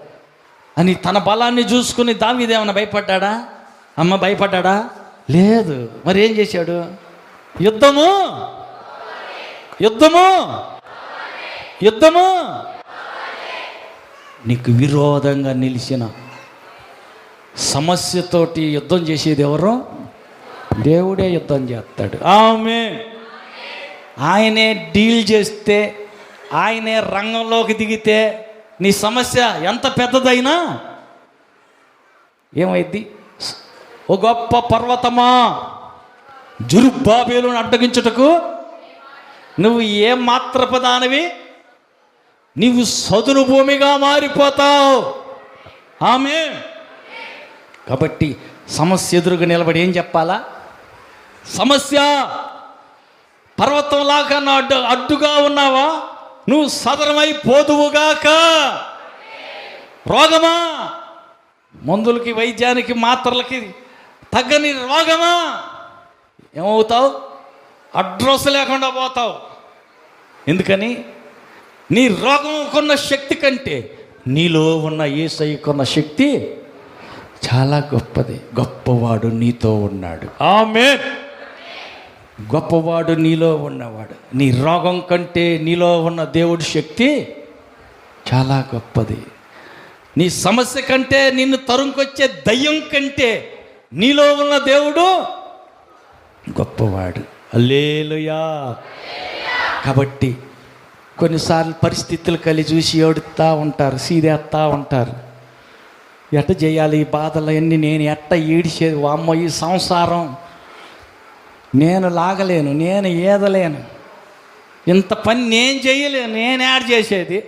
అని తన బలాన్ని చూసుకుని దావీదేమన్నా భయపడ్డాడా? అమ్మ భయపడ్డాడా? లేదు. మరి ఏం చేశాడు? యుద్ధము యుద్ధము యుద్ధము. నీకు విరోధంగా నిలిచిన సమస్యతోటి యుద్ధం చేసేది ఎవరో? దేవుడే యుద్ధం చేస్తాడు. ఆమేన్. ఆయనే డీల్ చేస్తే, ఆయనే రంగంలోకి దిగితే నీ సమస్య ఎంత పెద్దదైనా ఏమైద్ది? ఓ గొప్ప పర్వతమా, జెరుబ్బాబెలును అడ్డగించుటకు నువ్వు ఏం మాత్రపు దానివి? నీవు సదును భూమిగా మారిపోతావు. ఆమేన్. కాబట్టి సమస్య ఎదురుగా నిలబడి ఏం చెప్పాలా? సమస్య పర్వతంలాగా నా అడ్డుగా ఉన్నావా? నువ్వు సదరమైపోదువుగాక. రోగమా, మందులకి, వైద్యానికి, మాత్రలకి తగ్గని రోగమా, ఏమవుతావు? అడ్రస్ లేకుండా పోతావు. ఎందుకని? నీ రోగంకున్న శక్తి కంటే నీలో ఉన్న యేసయ్యకున్న శక్తి చాలా గొప్పది. గొప్పవాడు నీతో ఉన్నాడు. ఆమేన్. గొప్పవాడు నీలో ఉన్నవాడు. నీ రోగం కంటే నీలో ఉన్న దేవుడి శక్తి చాలా గొప్పది. నీ సమస్య కంటే, నిన్ను తరుముకొచ్చే దయ్యం కంటే నీలో ఉన్న దేవుడు గొప్పవాడు. హల్లెలూయా. కాబట్టి కొన్నిసార్లు పరిస్థితులు కలిసి చూసి ఏడుస్తూ ఉంటారు, సీదేస్తూ ఉంటారు. ఎట్ట చేయాలి? ఈ బాధలన్నీ నేను ఎట్ట ఈడిచేది? వామ్మో, ఈ సంసారం నేను లాగలేను, నేను ఏదలేను, ఇంత పని నేను చేయలేను, నేను యాడ్ చేసేది.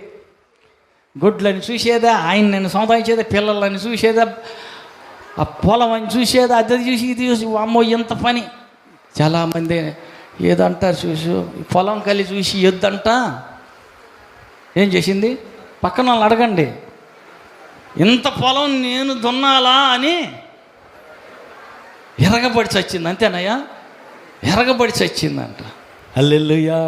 గుడ్లని చూసేదా, ఆయన నేను సంపాదించేదా, పిల్లలని చూసేదా, ఆ పొలం అని చూసేదా, అది చూసి ఇది చూసి, వామ్మో ఇంత పని. చాలామంది ఏదంటారు, చూసి పొలం కలిసి చూసి ఎద్దంట ఏం చేసింది? పక్కన వాళ్ళు అడగండి, ఇంత పొలం నేను దున్నాలా అని ఎరగబడి చచ్చింది. అంతేనయ్యా? ఎరగబడి చచ్చిందంట. హల్లెలూయా.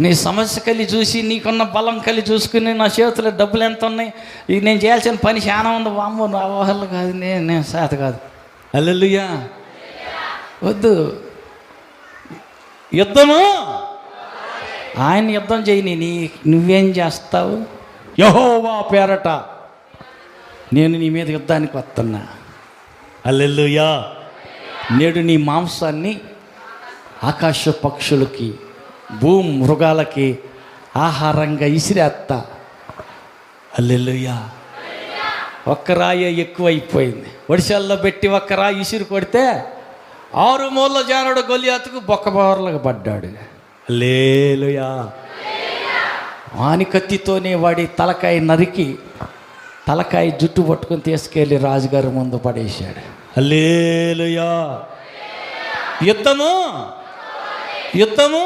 నీ సమస్య కలిసి చూసి, నీకున్న బలం కలిసి చూసుకుని, నా చేతిలో డబ్బులు ఎంత ఉన్నాయి, ఇది నేను చేయాల్సిన పని చాలా ఉంది, వామ్మో నా వల్ల కాదు, నేను శాత కాదు. హల్లెలూయా. వద్దు. యుద్ధము, ఆయన యుద్ధం చేయని నువ్వేం చేస్తావు? యెహోవా పేరట నేను నీ మీద యుద్ధానికి వస్తున్నా. హల్లెలూయా. నేడు నీ మాంసాన్ని ఆకాశ పక్షులకి, భూమి మృగాలకి ఆహారంగా ఇసిరేస్తా. హల్లెలూయా. ఒక్క రాయి ఎక్కువైపోయింది. ఒడిశాల్లో పెట్టి ఒక్క రాయి ఇసిరి కొడితే 6 మూల జానుడు గొలియాతుకు బొక్కబోర్లకు పడ్డాడు. హల్లెలూయా. వాని కత్తితోనే వాడి తలకాయ నరికి, తలకాయ జుట్టు పట్టుకొని తీసుకెళ్ళి రాజుగారి ముందు పడేశాడు. హల్లెలూయా. యుద్ధము యుద్ధము.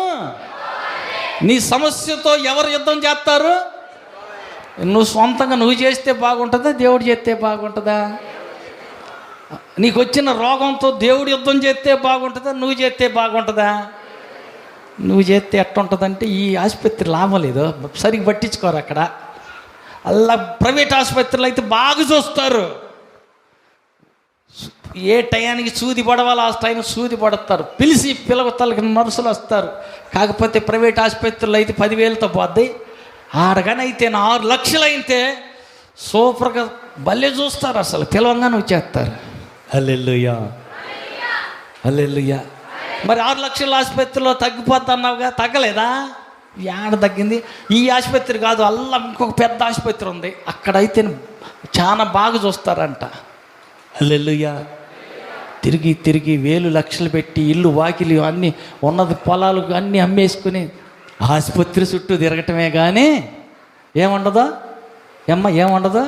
నీ సమస్యతో ఎవరు యుద్ధం చేస్తారు? నువ్వు సొంతంగా నువ్వు చేస్తే బాగుంటుందా, దేవుడు చేస్తే బాగుంటుందా? నీకు వచ్చిన రోగంతో దేవుడు యుద్ధం చేస్తే బాగుంటుందా, నువ్వు చేస్తే బాగుంటుందా? నువ్వు చేస్తే ఎట్టుంటుందంటే ఈ ఆసుపత్రి లాభం లేదు, సరిగ్గా పట్టించుకోరు అక్కడ. అలా ప్రైవేట్ ఆసుపత్రులు అయితే బాగా చూస్తారు. ఏ టయానికి సూది పడవాలో ఆ టైం సూది పడతారు, పిలిచి పిలవతలకి నర్సులు వస్తారు. కాకపోతే ప్రైవేట్ ఆసుపత్రులు అయితే 10,000తో పోద్ది. ఆడగానైతే 6 లక్షలు అయితే సూపర్గా భలే చూస్తారు, అసలు పిలవంగానే వచ్చేస్తారు. హల్లెలూయా, హల్లెలూయా. మరి 6 లక్షల ఆసుపత్రిలో తగ్గిపోతున్నావుగా, తగ్గలేదా? ఏడ తగ్గింది? ఈ ఆసుపత్రి కాదు, అల్లా ఇంకొక పెద్ద ఆసుపత్రి ఉంది, అక్కడైతే చాలా బాగా చూస్తారంట. హల్లెలూయా. తిరిగి తిరిగి 1,000 లక్షలు పెట్టి ఇల్లు వాకిలి అన్నీ ఉన్నది పొలాలు అన్నీ అమ్మేసుకుని ఆసుపత్రి చుట్టూ తిరగటమే కానీ ఏముండదో ఏముండదో.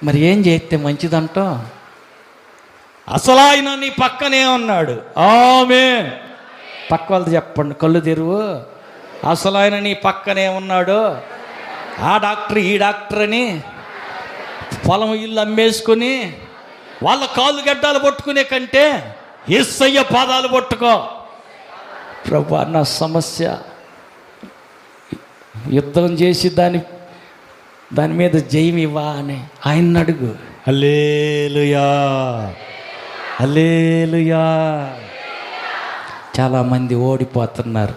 మరి ఏం చేస్తే మంచిదంటో? అసలు ఆయన నీ పక్కనే ఉన్నాడు. ఆమేన్. పక్క వాళ్ళతో చెప్పండి, కళ్ళు తెరువు. అసలు ఆయన నీ పక్కనే ఉన్నాడు. ఆ డాక్టర్ ఈ డాక్టర్ అని పొలం ఇల్లు అమ్మేసుకొని వాళ్ళ కాళ్ళు గడ్డాలు పట్టుకునే కంటే యేసయ్య పాదాలు పట్టుకో. ప్రభు, నా సమస్య యుద్ధం చేసి దాని మీద జయం ఇవ్వా అని ఆయన అడుగు. హల్లెలూయా, హల్లెలూయా. చాలామంది ఓడిపోతున్నారు,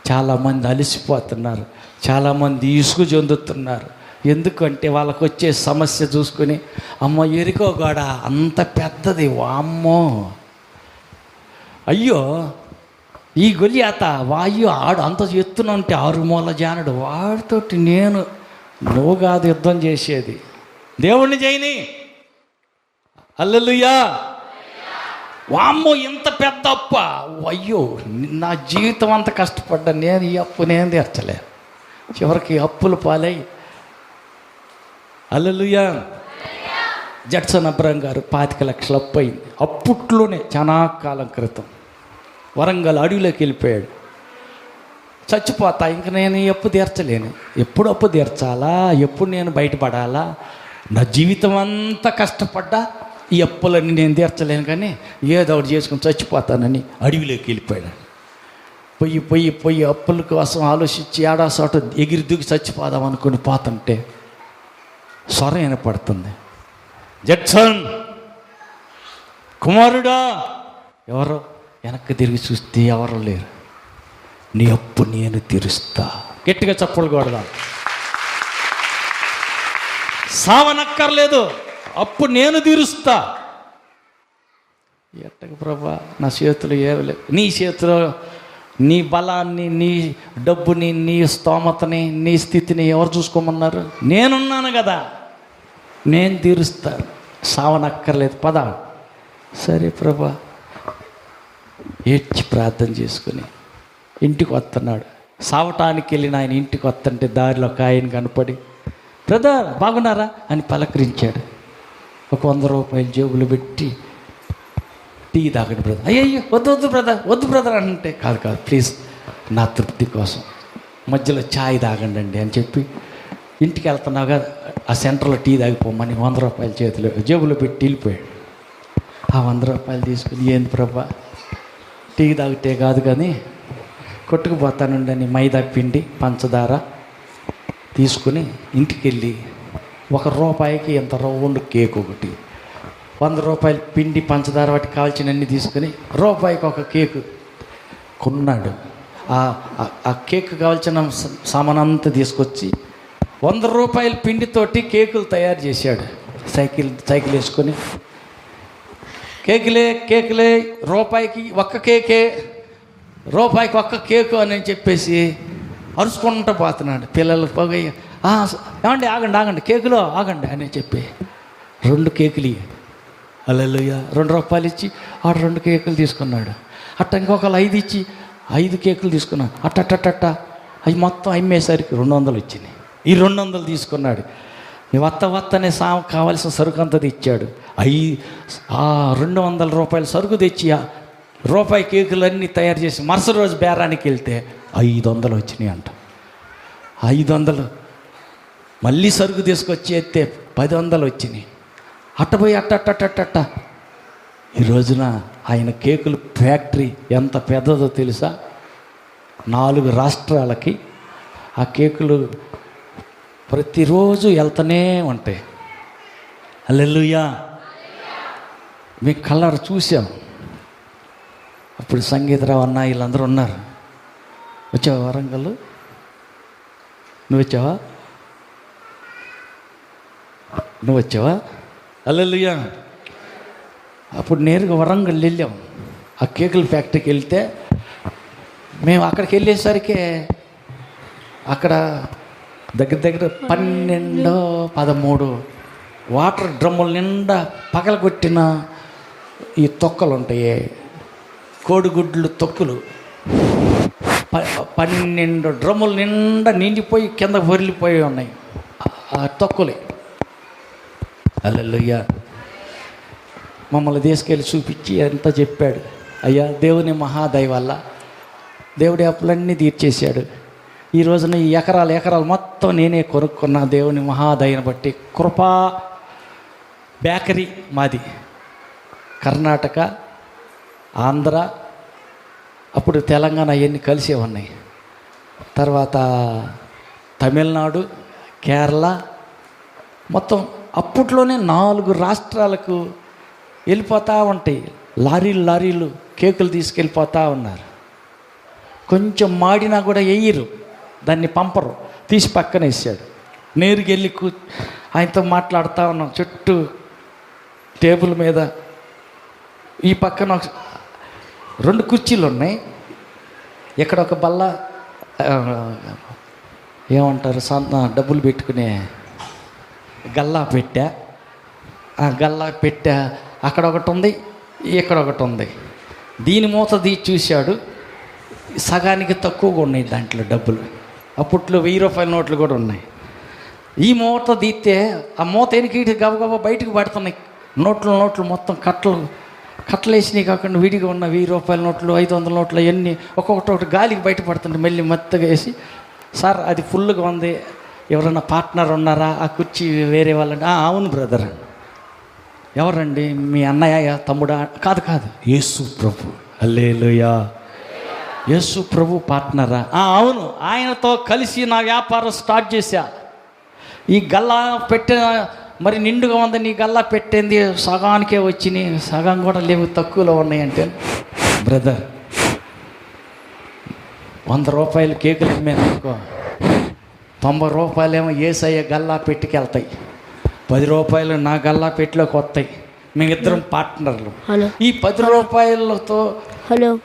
చాలామంది అలసిపోతున్నారు, చాలామంది ఇసుగు చెందుతున్నారు. ఎందుకంటే వాళ్ళకు వచ్చే సమస్య చూసుకొని, అమ్మ ఎరికో గోడ అంత పెద్దది, వామ్మో, అయ్యో ఈ గొలియాత వాయు ఆడు అంత ఎత్తున ఉంటే 6 మూల జానుడు, వాడితోటి నువ్వు కాదు యుద్ధం చేసేది, దేవుణ్ణి చేయని. హల్లెలూయా. వామ్మో ఇంత పెద్ద అప్ప, అయ్యో నా జీవితం అంతా కష్టపడ్డా, నేను ఈ అప్పు నేను తీర్చలే, చివరికి అప్పులు పాలై. హల్లెలూయా. జడ్సన్ అబ్రహం గారు 25 లక్షలు అప్పు అయింది. అప్పట్లోనే చాలా కాలం క్రితం వరంగల్ అడవిలోకి వెళ్ళిపోయాడు. చచ్చిపోతా, ఇంక నేను ఈ అప్పు తీర్చలేను, ఎప్పుడు అప్పు తీర్చాలా, ఎప్పుడు నేను బయటపడాలా, నా జీవితం అంతా కష్టపడ్డా ఈ అప్పులన్నీ నేను తీర్చలేను, కానీ ఏదో ఒకటి చేసుకుని చచ్చిపోతానని అడవిలోకి వెళ్ళిపోయాడు. పోయి అప్పుల కోసం ఆలోచించి ఏడాసోట ఎగిరి దిగి చచ్చిపోదాం అనుకుని పోతుంటే స్వరం వినపడుతుంది, జడ్సన్ కుమారుడా. ఎవరో వెనక్కి తిరిగి చూస్తే ఎవరు లేరు. నీ అప్పు నేను తీరుస్తా. గట్టిగా చప్పలు కొడదాం. సావనక్కర్లేదు, అప్పు నేను తీరుస్తా. ఎట్టక ప్రభా, నా చేతులు ఏవలేవు. నీ చేతిలో నీ బలాన్ని, నీ డబ్బుని, నీ స్తోమతని, నీ స్థితిని ఎవరు చూసుకోమన్నారు? నేనున్నాను కదా, నేను తీరుస్తాను, సావనక్కర్లేదు, పద. సరే ప్రభా, ఏడ్చి ప్రార్థన చేసుకుని ఇంటికి వస్తున్నాడు. సావటానికి వెళ్ళిన ఆయన ఇంటికి వస్తుంటే దారిలో ఒక ఆయన కనపడి, బ్రదర్ బాగున్నారా అని పలకరించాడు. ఒక 100 రూపాయలు జేబులు పెట్టి, టీ తాగండి బ్రదర్. అయ్యయ్యో వద్దు బ్రదర్ అంటే, కాదు ప్లీజ్, నా తృప్తి కోసం మధ్యలో ఛాయ్ తాగండి అండి అని చెప్పి, ఇంటికి వెళ్తున్నావుగా ఆ సెంటర్లో టీ తాగిపోమని 100 రూపాయలు చేతిలో జేబులో పెట్టి వెళ్ళిపోయాడు. ఆ 100 రూపాయలు తీసుకుని, ఏంది ప్రభా, టీ తాగితే కాదు కానీ కొట్టుకుపోతానుండని మైదా పిండి పంచదార తీసుకుని ఇంటికి వెళ్ళి 1 రూపాయికి ఎంత రౌండ్ కేక్ ఒకటి, 100 రూపాయలు పిండి పంచదార వాటికి కావాల్సినన్ని తీసుకుని రూపాయికి ఒక కేకు కొన్నాడు. ఆ కేక్ కావాల్సిన సామాన్ అంతా తీసుకొచ్చి 100 రూపాయల పిండితోటి కేకులు తయారు చేశాడు. సైకిల్ వేసుకొని కేకులే రూపాయికి ఒక్క కేకే, రూపాయికి ఒక్క కేకు అని చెప్పేసి అరుచుకుంటూ పోతున్నాడు. పిల్లలు పోయి, ఏమండి ఆగండి కేకులో ఆగండి అని చెప్పి 2 కేకులు. హల్లెలూయా. 2 రూపాయలు ఇచ్చి ఆడు 2 కేకులు తీసుకున్నాడు. అట్ట ఇంకొకరు 5 ఇచ్చి 5 కేకులు తీసుకున్నాడు. అట్ట అవి మొత్తం అమ్మేసరికి 200 వచ్చినాయి. ఈ 200 తీసుకున్నాడు. వత్తనే కావాల్సిన సరుకు అంతా తెచ్చాడు. 200 రూపాయల సరుకు తెచ్చి రూపాయి కేకులన్నీ తయారు చేసి మరుసటి రోజు బేరానికి వెళ్తే 500 వచ్చినాయి అంట. 500 మళ్ళీ సరుకు తీసుకొచ్చి ఎత్తే 1000 వచ్చినాయి. అట్టపోయి అట్ట ఈ రోజున ఆయన కేకుల ఫ్యాక్టరీ ఎంత పెద్దదో తెలుసా? 4 రాష్ట్రాలకి ఆ కేకులు ప్రతిరోజు వెళ్తూనే ఉంటాయి. హల్లెలూయా. మీ కలర్ చూసాం. అప్పుడు సంగీతరావు అన్న వీళ్ళందరూ ఉన్నారు. వచ్చావా వరంగల్? నువ్వు వచ్చావా? హల్లెలూయా. అప్పుడు నేరుగా వరంగల్ వెళ్ళాం. ఆ కేకుల ఫ్యాక్టరీకి వెళ్తే మేము అక్కడికి వెళ్ళేసరికి అక్కడ దగ్గర 12-13 వాటర్ డ్రమ్ముల నిండా పగలగొట్టిన ఈ తొక్కలు ఉంటాయి, కోడిగుడ్లు తొక్కులు 12 డ్రమ్ముల నిండా నిండిపోయి కింద వరిలిపోయి ఉన్నాయి ఆ తొక్కులే. హల్లెలూయా. మమ్మల్ని తీసుకెళ్ళి చూపించి ఎంత చెప్పాడు. అయ్యా, దేవుని మహాదయ వల్ల దేవుడి అప్పులన్నీ తీర్చేశాడు. ఈ రోజున ఈ ఎకరాలు మొత్తం నేనే కొనుక్కున్నా. దేవుని మహాదయను బట్టి కృపా బేకరీ మాది. కర్ణాటక, ఆంధ్ర, అప్పుడు తెలంగాణ అవన్నీ కలిసే ఉన్నాయి. తర్వాత తమిళనాడు, కేరళ, మొత్తం అప్పట్లోనే 4 రాష్ట్రాలకు వెళ్ళిపోతూ ఉంటాయి. లారీలు కేకులు తీసుకెళ్ళిపోతూ ఉన్నారు. కొంచెం మాడినా కూడా వేయరు, దాన్ని పంపరు, తీసి పక్కన వేసాడు. నేరుగా వెళ్ళి ఆయనతో మాట్లాడుతూ ఉన్నాం. చుట్టూ టేబుల్ మీద ఈ పక్కన 2 కుర్చీలు ఉన్నాయి. ఇక్కడ ఒక బల్ల, ఏమంటారు, డబ్బులు పెట్టుకునే గల్లా పెట్టా. ఆ గల్లా పెట్టా అక్కడ ఒకటి ఉంది, ఇక్కడ ఒకటి ఉంది. దీని మూత తీసి చూశాడు, సగానికి తక్కువగా ఉన్నాయి దాంట్లో డబ్బులు. అప్పట్లో 1000 రూపాయల నోట్లు కూడా ఉన్నాయి. ఈ మూత తీస్తే ఆ మూత ఎనికి గబగబా బయటకు పడుతున్నాయి. నోట్లు మొత్తం కట్టలు వేసినాయి కాకుండా విడిగా ఉన్న 1000 రూపాయల నోట్లు, 500 నోట్లు అవన్నీ ఒక్కొక్కటి గాలికి బయట పడుతుంటే మళ్ళీ మెత్తగా వేసి, సార్ అది ఫుల్గా ఉంది, ఎవరైనా పార్ట్నర్ ఉన్నారా ఆ కుర్చీ వేరే వాళ్ళంటే? అవును బ్రదర్. ఎవరండి? మీ అన్నయ్య, తమ్ముడా? కాదు, యేసు ప్రభు. హల్లెలూయా. యేసు ప్రభు పార్ట్నరా? అవును, ఆయనతో కలిసి నా వ్యాపారం స్టార్ట్ చేశా. ఈ గల్లా పెట్టిన మరి నిండుగా ఉంది, నీ గల్లా పెట్టింది సగానికే వచ్చినాయి, సగం కూడా లేవు, తక్కువలో ఉన్నాయంటే, బ్రదర్ 100 రూపాయలు కేకులు అమ్మేనుకో, 90 రూపాయలేమో యేసయ్య గల్లా పెట్టికెళ్తాయి, 10 రూపాయలు నా గల్లా పెట్టిలోకి వస్తాయి. మేమిద్దరం పార్ట్నర్లు. ఈ 10 రూపాయలతో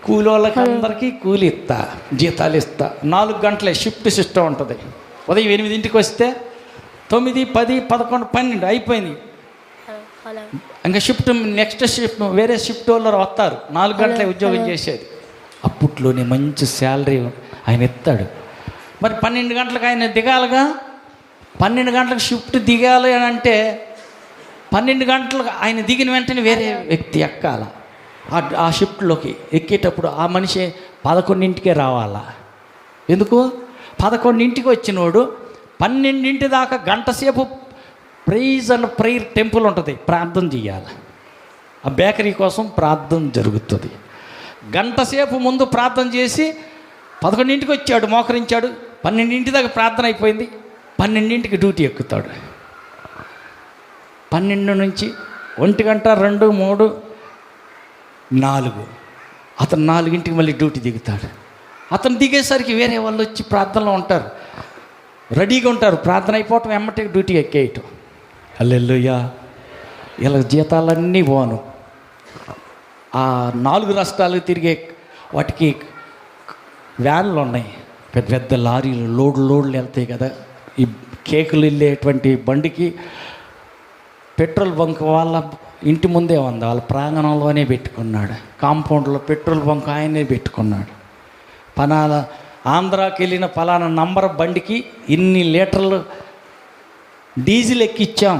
కూలోళ్ళకి అందరికీ కూలి ఇస్తా, జీతాలు ఇస్తా. 4 గంటలే షిఫ్ట్ సిస్టమ్ ఉంటుంది. ఉదయం 8ంటికి వస్తే 9, 10, 11, 12 అయిపోయింది. ఇంకా షిఫ్ట్ నెక్స్ట్ షిఫ్ట్ వేరే షిఫ్ట్ వాళ్ళు వస్తారు. 4 గంటలే ఉద్యోగం చేసేది. అప్పట్లోనే మంచి శాలరీ ఆయన ఇస్తాడు. మరి 12 గంటలకు ఆయన దిగాలిగా. 12 గంటలకు షిఫ్ట్ దిగాలి అని అంటే 12 గంటలకు ఆయన దిగిన వెంటనే వేరే వ్యక్తి ఎక్కాల ఆ షిఫ్ట్లోకి. ఎక్కేటప్పుడు ఆ మనిషి 11ంటికే రావాలా. ఎందుకు? 11ంటికి వచ్చినోడు 12 దాకా గంట సేపు ప్రైజ్ అండ్ ప్రేయర్ టెంపుల్ ఉంటుంది, ప్రార్థన చేయాలి. ఆ బేకరీ కోసం ప్రార్థన జరుగుతుంది. గంట సేపు ముందు ప్రార్థన చేసి 11ంటికి వచ్చాడు, మోకరించాడు. 12 దాకా ప్రార్థన అయిపోయింది. 12ంటికి డ్యూటీ ఎక్కుతాడు. 12 నుంచి 1 గంట, 2, 3, 4 అతను 4ంటికి మళ్ళీ డ్యూటీ దిగుతాడు. అతను దిగేసరికి వేరే వాళ్ళు వచ్చి ప్రార్థనలో ఉంటారు, రెడీగా ఉంటారు. ప్రార్థన అయిపోవటం వెమ్మటే డ్యూటీ ఎక్కేయటం. హల్లెలూయా. ఇలా జీతాలన్నీ పోను. ఆ 4 రాష్ట్రాలకు తిరిగే వాటికి వ్యాన్లు ఉన్నాయి, పెద్ద పెద్ద లారీలు, లోడ్లు వెళ్తాయి కదా. ఈ కేకులు వెళ్ళేటువంటి బండికి పెట్రోల్ బంక్ వాళ్ళ ఇంటి ముందే ఉంది, వాళ్ళ ప్రాంగణంలోనే పెట్టుకున్నాడు. కాంపౌండ్లో పెట్రోల్ బంక్ ఆయనే పెట్టుకున్నాడు. పలానా ఆంధ్రాకి వెళ్ళిన పలానా నంబర్ బండికి ఇన్ని లీటర్లు డీజిల్ ఎక్కిచ్చాం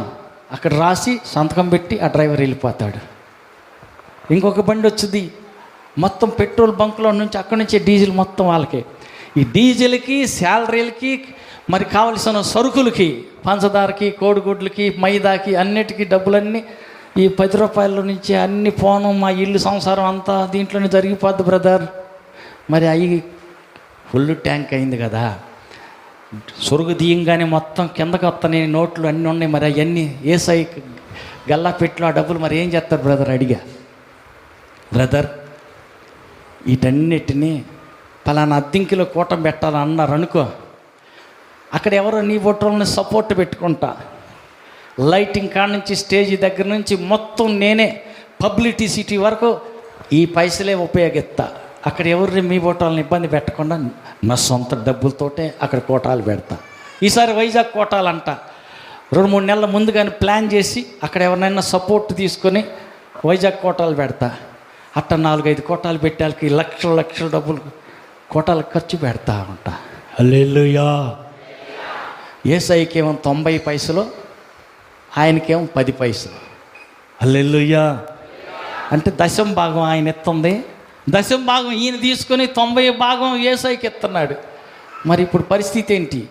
అక్కడ రాసి సంతకం పెట్టి ఆ డ్రైవర్ వెళ్ళిపోతాడు. ఇంకొక బండి వచ్చింది, మొత్తం పెట్రోల్ బంక్లో నుంచి అక్కడి నుంచి డీజిల్ మొత్తం వాళ్ళకే. ఈ డీజిల్కి, శాలరీలకి, మరి కావలసిన సరుకులకి, పంచదారకి, కోడిగుడ్లకి, మైదాకి, అన్నిటికీ డబ్బులన్నీ ఈ 10 రూపాయల నుంచి అన్ని పోను. మా ఇల్లు సంసారం అంతా దీంట్లోనే జరిగిపోద్ది బ్రదర్. మరి అవి ఫుల్ ట్యాంక్ అయింది కదా, సొరుగు తీయంగానే మొత్తం కిందకి వస్తున్నాయి, నోట్లు అన్నీ ఉన్నాయి. మరి అవన్నీ ఏసై గల్లా పెట్లో ఆ డబ్బులు మరి ఏం చేస్తారు బ్రదర్ అడిగా. బ్రదర్ వీటన్నిటినీ పలానా అద్దెంకిలో కూటం పెట్టాలన్నారు అనుకో, అక్కడ ఎవరో నీ ఫోటోలని సపోర్ట్ పెట్టుకుంటా, లైటింగ్ కాడ నుంచి స్టేజ్ దగ్గర నుంచి మొత్తం నేనే, పబ్లిసిటీ వరకు ఈ పైసలే ఉపయోగిస్తా. అక్కడ ఎవరిని మీ ఫోటోలను ఇబ్బంది పెట్టకుండా నా సొంత డబ్బులతోటే అక్కడ కోటాలు పెడతా. ఈసారి వైజాగ్ కోటాలంట 2-3 నెలల ముందుగానే ప్లాన్ చేసి అక్కడ ఎవరినైనా సపోర్ట్ తీసుకొని వైజాగ్ కోటాలు పెడతా. అట్ట 4-5 కోటాలు పెట్టాలకి లక్షల డబ్బులు కోటాలకు ఖర్చు పెడతా ఉంటా. హల్లెలూయా. యేసయ్యకేమో 90 పైసలు, ఆయనకేమో 10 పైసలు. హల్లెలూయా. అంటే దశం భాగం ఆయన ఎత్తుంది, దశం భాగం ఈయన తీసుకొని 90 భాగం యేసయ్యకి ఎత్తున్నాడు. మరి ఇప్పుడు పరిస్థితి ఏంటి?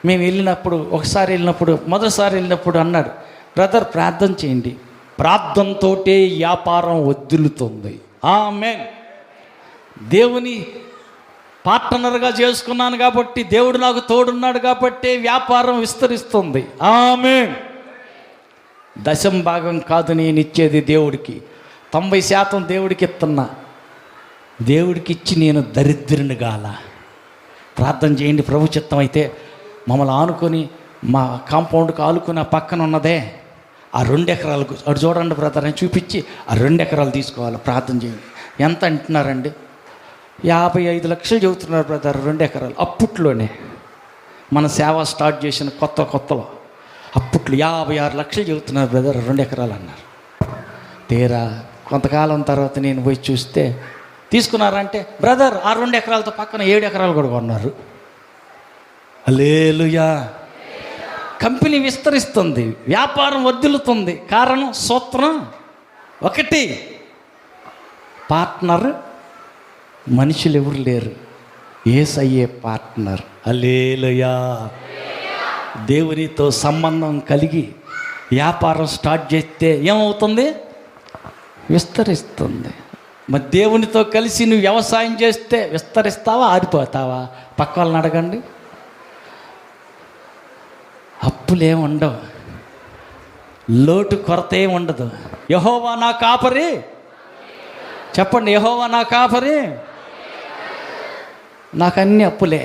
మేము వెళ్ళినప్పుడు మొదటిసారి వెళ్ళినప్పుడు అన్నాడు, బ్రదర్ ప్రార్థన చేయండి, ప్రార్థనతోటే వ్యాపారం వద్దులుతుంది. ఆమేన్. దేవుని పార్ట్నర్గా చేసుకున్నాను కాబట్టి, దేవుడు నాకు తోడున్నాడు కాబట్టి వ్యాపారం విస్తరిస్తుంది. ఆమేన్. దశం భాగం కాదు నేను ఇచ్చేది దేవుడికి, 90% దేవుడికి ఇస్తున్నా. దేవుడికి ఇచ్చి నేను దరిద్రుని గాల. ప్రార్థన చేయండి, ప్రభు చిత్తం అయితే మమ్మల్ని ఆనుకొని మా కాంపౌండ్కి ఆనుకొని ఆ పక్కన ఉన్నదే ఆ 2 ఎకరాలకు అటు చూడండి బ్రదర్ అని చూపించి ఆ 2 ఎకరాలు తీసుకోవాలి. ప్రార్థన చేయండి. ఎంత అంటున్నారండి? 55 లక్షలు చెబుతున్నారు బ్రదర్ 2 ఎకరాలు. అప్పట్లోనే మన సేవ స్టార్ట్ చేసిన కొత్తలో అప్పట్లో 56 లక్షలు చెబుతున్నారు బ్రదర్ 2 ఎకరాలు అన్నారు. తీరా కొంతకాలం తర్వాత నేను పోయి చూస్తే తీసుకున్నారంటే బ్రదర్ ఆ 2 ఎకరాలతో పక్కన 7 ఎకరాలు కూడా కొన్నారు. హల్లెలూయా. కంపెనీ విస్తరిస్తుంది, వ్యాపారం వర్ధిల్లుతుంది. కారణం సూత్రం ఒకటి, పార్ట్నర్. మనుషులు ఎవరు లేరు, యేసయ్యే పార్ట్నర్. హల్లెలూయా. దేవునితో సంబంధం కలిగి వ్యాపారం స్టార్ట్ చేస్తే ఏమవుతుంది? విస్తరిస్తుంది. మరి దేవునితో కలిసి నువ్వు వ్యవసాయం చేస్తే విస్తరిస్తావా, ఆరిపోతావా? పక్క వాళ్ళని అడగండి. అప్పులేం ఉండవు, లోటు కొరత ఏం ఉండదు. యెహోవా నా కాపరి. చెప్పండి, యెహోవా నా కాపరి, నాకు అన్ని అప్పులే.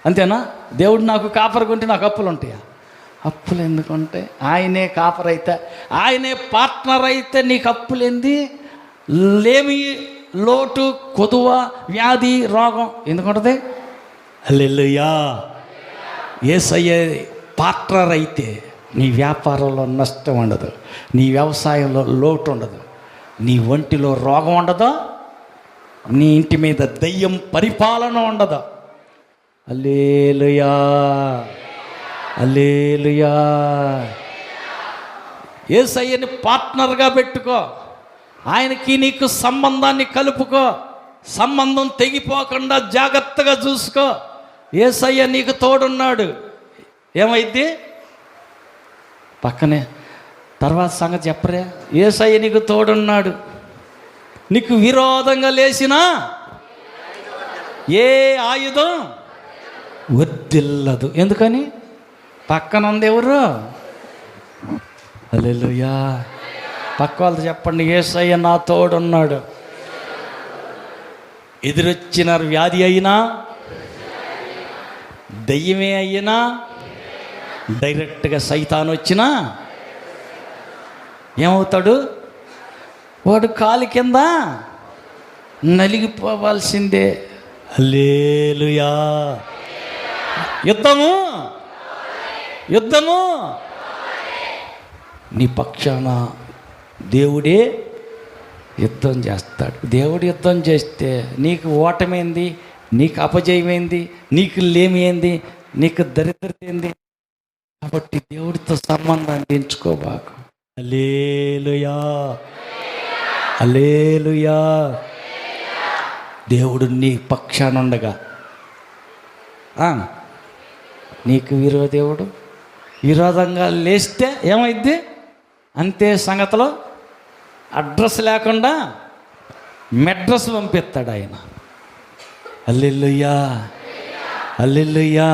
అంతేనా? దేవుడు నాకు కాపరి ఉంటే నాకు అప్పులు ఉంటాయా? అప్పులు ఎందుకుంటే ఆయనే కాపర్ అయితే, ఆయనే పార్ట్నర్ అయితే నీకు అప్పులు ఏంది? లేమి, లోటు, కొదువ, వ్యాధి, రోగం ఎందుకుంటుంది? హల్లెలూయా. యేసయ్య పార్ట్నర్ అయితే నీ వ్యాపారంలో నష్టం ఉండదు, నీ వ్యవసాయంలో లోటు ఉండదు, నీ ఒంటిలో రోగం ఉండదు, నీ ఇంటి మీద దయ్యం పరిపాలన ఉండదు. హల్లెలూయా. హల్లెలూయా. యేసయ్యని పార్ట్నర్గా పెట్టుకో, ఆయనకి నీకు సంబంధాన్ని కలుపుకో, సంబంధం తెగిపోకుండా జాగ్రత్తగా చూసుకో. యేసయ్య నీకు తోడున్నాడు. ఏమైంది? పక్కనే తర్వాత సంగతి చెప్పరే. యేసయ్య నీకు తోడున్నాడు. నీకు విరోధంగా లేచినా ఏ ఆయుధం వర్ధిల్లదు. ఎందుకని? పక్కన ఉంది ఎవరు? హల్లెలూయా. పక్క వాళ్ళతో చెప్పండి, యేసయ్య నా తోడున్నాడు. ఎదురొచ్చిన వ్యాధి అయినా, దయ్యమే అయినా, డైరెక్ట్గా సైతాను వచ్చినా ఏమవుతాడు? వాడు కాలి కింద నలిగిపోవాల్సిందే. హల్లెలూయా. యుద్ధము నీ పక్షాన దేవుడే యుద్ధం చేస్తాడు. దేవుడు యుద్ధం చేస్తే నీకు ఓటమైంది, నీకు అపజయమైంది, నీకు లేమి ఏంది, నీకు దరిద్రత ఏంది? కాబట్టి దేవుడితో సంబంధాన్ని ఎంచుకోబాకు. హల్లెలూయా. హల్లెలూయా. దేవుడు నీ పక్షాన ఉండగా నీకు దేవుడు విరోధంగా లేస్తే ఏమైద్ది? అంతే సంగతిలో అడ్రస్ లేకుండా మెడ్రస్ పంపిస్తాడు ఆయన. హల్లెలూయా, హల్లెలూయా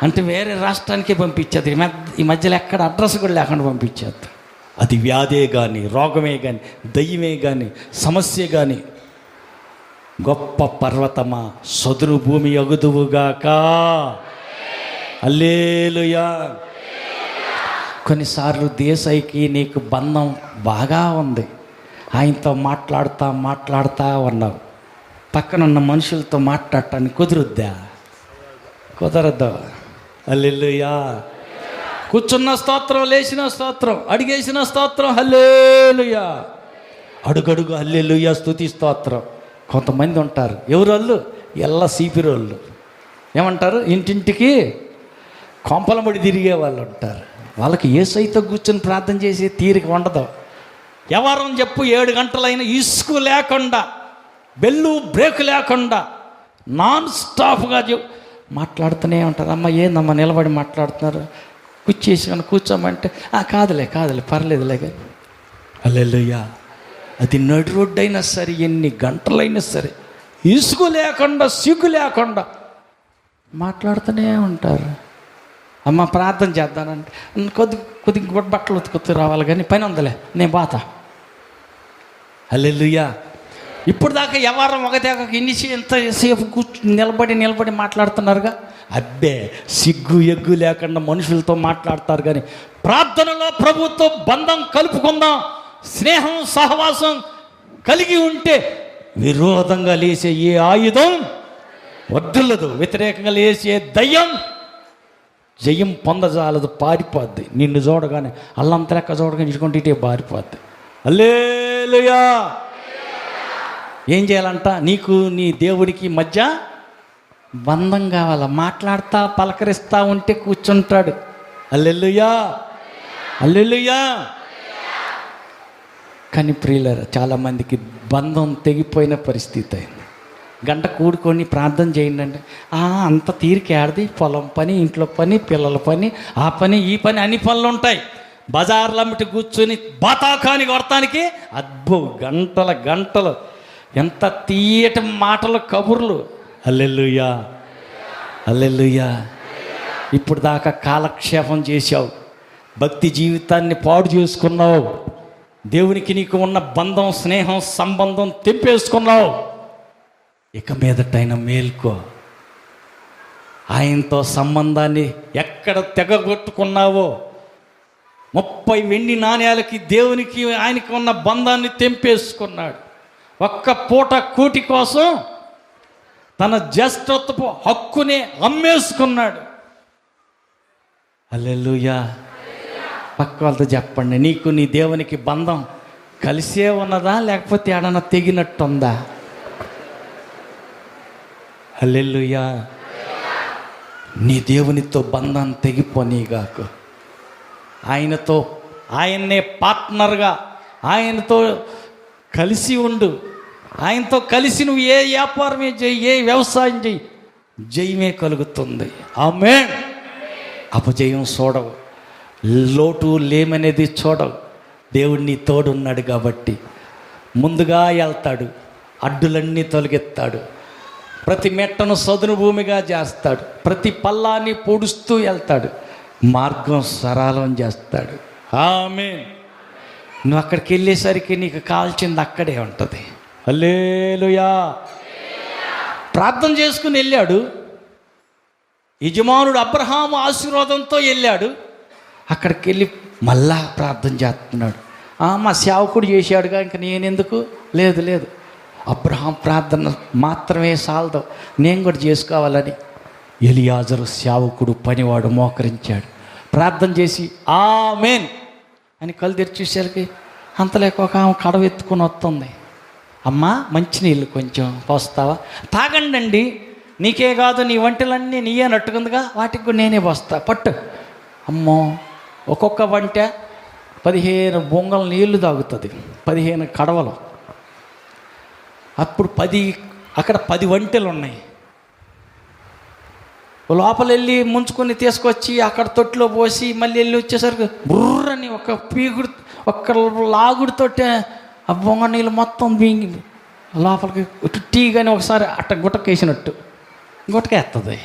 అంటే వేరే రాష్ట్రానికే పంపించేది. ఈ మధ్యలో ఎక్కడ అడ్రస్ కూడా లేకుండా పంపించేది. అది వ్యాధే కానీ, రోగమే కానీ, దయ్యమే కానీ, సమస్య కానీ. గొప్ప పర్వతమా సదురు భూమి అగుదువుగాక. హల్లెలూయా. కొన్నిసార్లు దేశాయికి నీకు బంధం బాగా ఉంది, ఆయనతో మాట్లాడుతా ఉన్నావు. పక్కనున్న మనుషులతో మాట్లాడటానికి కుదురుద్దా? కుదరద్దు. హల్లెలూయా. కూర్చున్న స్తోత్రం, లేచిన స్తోత్రం, అడిగేసిన స్తోత్రం, హల్లెలూయా. అడుగడుగు హల్లెలూయా స్తుతి స్తోత్రం. కొంతమంది ఉంటారు, ఎవరు వాళ్ళు? ఎల్ల సీపిరోళ్ళు. ఏమంటారు? ఇంటింటికి కొంపలమడి తిరిగే వాళ్ళు ఉంటారు. వాళ్ళకి యేసయ్యతో కూర్చొని ప్రార్థన చేసి తీరిక ఉండదు. ఎవరం చెప్పు 7 గంటలైనా ఇసుకు లేకుండా, బెల్లు బ్రేక్ లేకుండా నాన్ స్టాప్గా మాట్లాడుతూనే ఉంటారు. అమ్మ ఏందమ్మా నిలబడి మాట్లాడుతున్నారు, కూర్చేసుకొని కూర్చోమంటే కాదులే పర్లేదులే కానీ. హల్లెలూయా. అది నడి రోడ్డు అయినా సరే, ఎన్ని గంటలైనా సరే ఇసుకు లేకుండా, సిగ్గు లేకుండా మాట్లాడుతూనే ఉంటారు. అమ్మ ప్రార్థన చేద్దానంటే కొద్ది బట్టలు ఉతుకుతూ రావాలి కానీ పని ఉందిలే నేను బాత. హల్లెలూయా. ఇప్పుడు దాకా ఎవరం ఒకదాకా ఎంతసేపు నిలబడి మాట్లాడుతున్నారుగా. అబ్బే సిగ్గు ఎగ్గు లేకుండా మనుషులతో మాట్లాడతారు కానీ ప్రార్థనలో ప్రభుతో బంధం కలుపుకుందాం. స్నేహం సహవాసం కలిగి ఉంటే విరోధంగా లేసే ఏ ఆయుధం వద్దులదు, వ్యతిరేకంగా లేసే దయ్యం జయం పొందజాలదు, పారిపోద్ది. నిన్ను చూడగానే అల్లంత లెక్క చూడగానే ఇటుకుంటే ఇటే పారిపోద్ది. హల్లెలూయా. ఏం చేయాలంట? నీకు నీ దేవుడికి మధ్య బంధం కావాల. మాట్లాడుతా పలకరిస్తూ ఉంటే కూర్చుంటాడు. హల్లెలూయా, హల్లెలూయా. కానీ ప్రియులారా, చాలామందికి బంధం తెగిపోయిన పరిస్థితి అయింది. గంట కూడుకొని ప్రార్థన చేయండి అంటే అంత తీరిక ఆడది. పొలం పని, ఇంట్లో పని, పిల్లల పని, ఆ పని ఈ పని, అన్ని పనులు ఉంటాయి. బజార్లమ్మటి కూర్చొని బాతాకాని కొడతానికి గంటలు ఎంత తీయటి మాటలు, కబుర్లు. హల్లెలూయా, హల్లెలూయా. ఇప్పుడు దాకా కాలక్షేపం చేశావు, భక్తి జీవితాన్ని పాడు చేసుకున్నావు, దేవునికి నీకు ఉన్న బంధం, స్నేహం, సంబంధం తెంపేసుకున్నావు. ఇక మీదటైనా మేల్కో. ఆయనతో సంబంధాన్ని ఎక్కడ తెగగొట్టుకున్నావో, 30 వెండి నాణ్యాలకి దేవునికి ఆయనకి ఉన్న బంధాన్ని తెంపేసుకున్నాడు. ఒక్క పూట కూటి కోసం తన జ్యేష్ఠత్వపు హక్కునే అమ్మేసుకున్నాడు. హల్లెలూయా. పక్క వాళ్ళతో చెప్పండి, నీకు నీ దేవునికి బంధం కలిసే ఉన్నదా లేకపోతే ఏడన్నా తెగినట్టుందా? హల్లెలూయా. నీ దేవునితో బంధం తెగిపోనీగాక. ఆయనతో, ఆయన్నే పార్ట్నర్గా ఆయనతో కలిసి ఉండు. ఆయనతో కలిసి నువ్వు ఏ వ్యాపారమే చేయి, ఏ వ్యవసాయం చేయి, జయమే కలుగుతుంది. ఆమేన్. అపజయం చూడవు, లోటు లేమనేది చూడవు. దేవుడు నీ తోడున్నాడు కాబట్టి ముందుగా వెళ్తాడు, అడ్డులన్నీ తొలగెత్తాడు, ప్రతి మెట్టను సదును భూమిగా చేస్తాడు, ప్రతి పల్లాన్ని పొడుస్తూ వెళ్తాడు, మార్గం సరళం చేస్తాడు. ఆమేన్. నువ్వు అక్కడికి వెళ్ళేసరికి నీకు కావాల్సింది అక్కడే ఉంటుంది. హల్లెలూయా. ప్రార్థన చేసుకుని వెళ్ళాడు. యజమానుడు అబ్రహాము ఆశీర్వాదంతో వెళ్ళాడు. అక్కడికి వెళ్ళి మళ్ళా ప్రార్థన చేస్తున్నాడు. మా సేవకుడు చేశాడుగా, ఇంక నేనెందుకు? లేదు, అబ్రహాం ప్రార్థన మాత్రమే సాలదు, నేను కూడా చేసుకోవాలని ఎలియాజరు సేవకుడు పనివాడు మోకరించాడు. ప్రార్థన చేసి ఆమేన్ అని కళ్ళు తెరిచి చూసేసరికి అంతలేక ఒక ఆమె కడవ ఎత్తుకొని వస్తుంది. అమ్మా మంచినీళ్ళు కొంచెం పోస్తావా? తాగండి, నీకే కాదు నీ వంటలన్నీ నీయే నట్టుకుందిగా, వాటికి కూడా నేనే పోస్తా, పట్టు. అమ్మో, ఒక్కొక్క వంట 15 బొంగల నీళ్లు తాగుతుంది, 15 కడవలు. అప్పుడు అక్కడ 10 వంటలు ఉన్నాయి. లోపల వెళ్ళి ముంచుకొని తీసుకొచ్చి అక్కడ తొట్టులో పోసి మళ్ళీ వెళ్ళి వచ్చేసరికి బుర్రని ఒక లాగుడితోటే ఆ బొంగ నీళ్ళు మొత్తం లోపలికి టీగానే ఒకసారి అట్ట గుట్టకేసినట్టు గుట్టకేస్తుంది.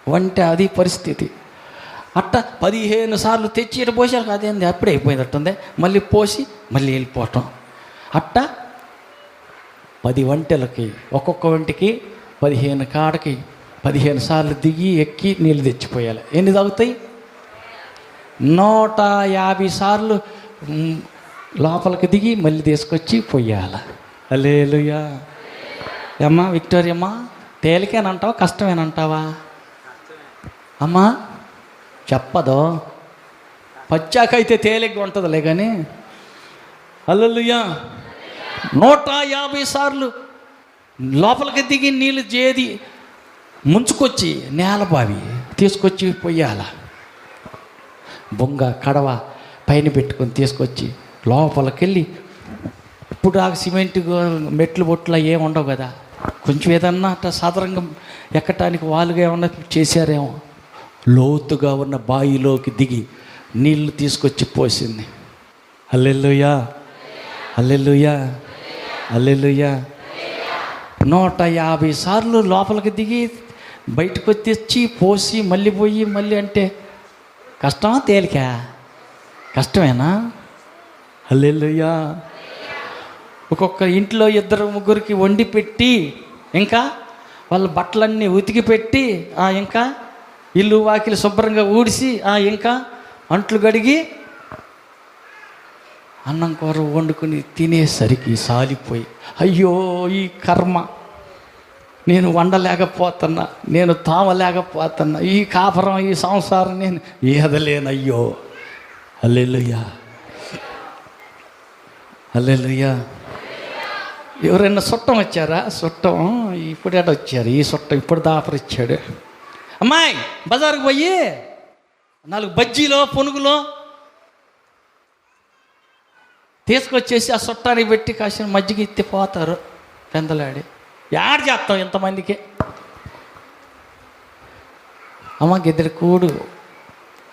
వంట అది పరిస్థితి. అట్ట 15 సార్లు తెచ్చి ఇటు పోసారు కాదేంది, అప్పుడే అయిపోయినట్టుంది. మళ్ళీ పోసి మళ్ళీ వెళ్ళిపోవటం. అట్ట 10 వంటలకి ఒక్కొక్క వంటికి 15 కాడకి 15 సార్లు దిగి ఎక్కి నీళ్ళు తెచ్చిపోయాలి. ఎన్ని తాగుతాయి? 150 సార్లు లోపలికి దిగి మళ్ళీ తీసుకొచ్చి పొయ్యాలి. హల్లెలూయా. అమ్మా విక్టోరియమ్మా, తేలికేనంటావా కష్టమేనంటావా? అమ్మా చెప్పదో. పచ్చాకైతే తేలిగ్గా ఉంటుందిలే కానీ. హల్లెలూయా. 150 సార్లు లోపలికి దిగి నీళ్ళు చేది ముంచుకొచ్చి నేలబావి తీసుకొచ్చి పొయ్యాల. బొంగ కడవ పైన పెట్టుకొని తీసుకొచ్చి లోపలికి వెళ్ళి, ఇప్పుడు ఆ సిమెంట్ మెట్లు బొట్లు ఏమి ఉండవు కదా, కొంచెం ఏదన్నా అట్లా సాధారణంగా ఎక్కటానికి వాళ్ళుగా ఏమన్నా చేశారేమో. లోతుగా ఉన్న బావిలోకి దిగి నీళ్లు తీసుకొచ్చి పోసింది. హల్లెలూయా, హల్లెలూయా, హల్లెలూయా. 150 సార్లు లోపలికి దిగి బయటకు తెచ్చి పోసి మళ్ళీ పోయి మళ్ళీ అంటే కష్టమా తేలికా? కష్టమేనా? హల్లెలూయా. ఒక్కొక్క ఇంట్లో 2-3 వండి పెట్టి, ఇంకా వాళ్ళ బట్టలన్నీ ఉతికి పెట్టి, ఇంకా ఇల్లు వాకిలి శుభ్రంగా ఊడిసి, ఇంకా అంట్లు కడిగి అన్నం కూర వండుకొని తినేసరికి సాలిపోయి, అయ్యో ఈ కర్మ, నేను వండలేకపోతున్నా, నేను తామలేకపోతున్నా, ఈ కాపురం ఈ సంసారం నేను ఏదలేనయ్యో. హల్లెలూయా, హల్లెలూయా. ఎవరైనా చుట్టం వచ్చారా? చుట్టం ఇప్పుడేట వచ్చారు. ఈ చుట్టం ఇప్పుడు దాపరిచ్చాడు. అమ్మాయి బజారుకు పోయి 4 బజ్జీలో పునుగులో తీసుకొచ్చేసి ఆ చుట్టానికి పెట్టి కాసిన మజ్జిగ ఎత్తి పోతారు పెందలాడి. యాడ్ చేస్తాం ఇంతమందికి. అమ్మ గిద్దెడి కూడు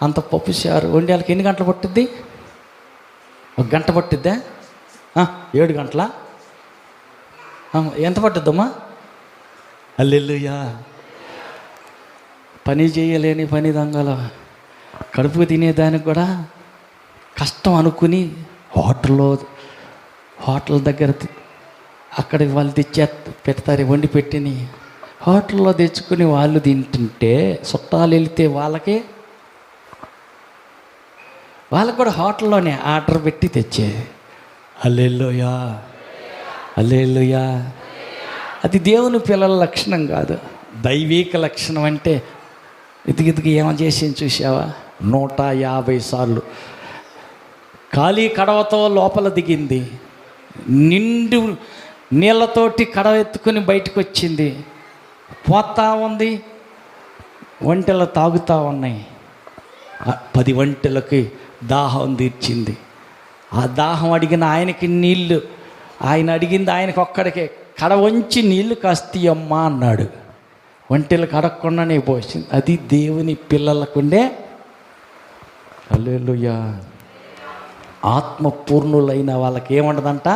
అంత పప్పు చారు వండి వాళ్ళకి ఎన్ని గంటలు పట్టుద్ది? 1 గంట పట్టుద్దా? 7 గంటల ఎంత పట్టుద్దమ్మా? హల్లెలూయా. పని చేయలేని పని దొంగల కడుపు తినేదానికి కూడా కష్టం అనుకుని హోటల్ దగ్గర అక్కడికి వాళ్ళు తెచ్చే పెడతారు, వండి పెట్టిని హోటల్లో తెచ్చుకుని వాళ్ళు తింటుంటే చుట్టాలు వెళితే వాళ్ళకి కూడా హోటల్లోనే ఆర్డర్ పెట్టి తెచ్చే. హల్లెలూయా, హల్లెలూయా. అది దేవుని పిల్లల లక్షణం కాదు, దైవిక లక్షణం. అంటే ఇదిగిదికి ఏమో చేసి చూసావా? 150 సార్లు ఖాళీ కడవతో లోపల దిగింది, నిండు నీళ్ళతోటి కడవ ఎత్తుకొని బయటకు వచ్చింది, పోతా ఉంది, వంటలు తాగుతూ ఉన్నాయి. 10 వంటలకి దాహం తీర్చింది. ఆ దాహం అడిగిన ఆయనకి నీళ్ళు, ఆయన అడిగింది ఆయనకి ఒక్కడికే, కడ వంచి నీళ్ళు కాస్తీయమ్మా అన్నాడు. వంటలు కడగకుండానే పోసింది. అది దేవుని పిల్లలకుండే. హల్లెలూయా. ఆత్మపూర్ణులైన వాళ్ళకి ఏముండదంట?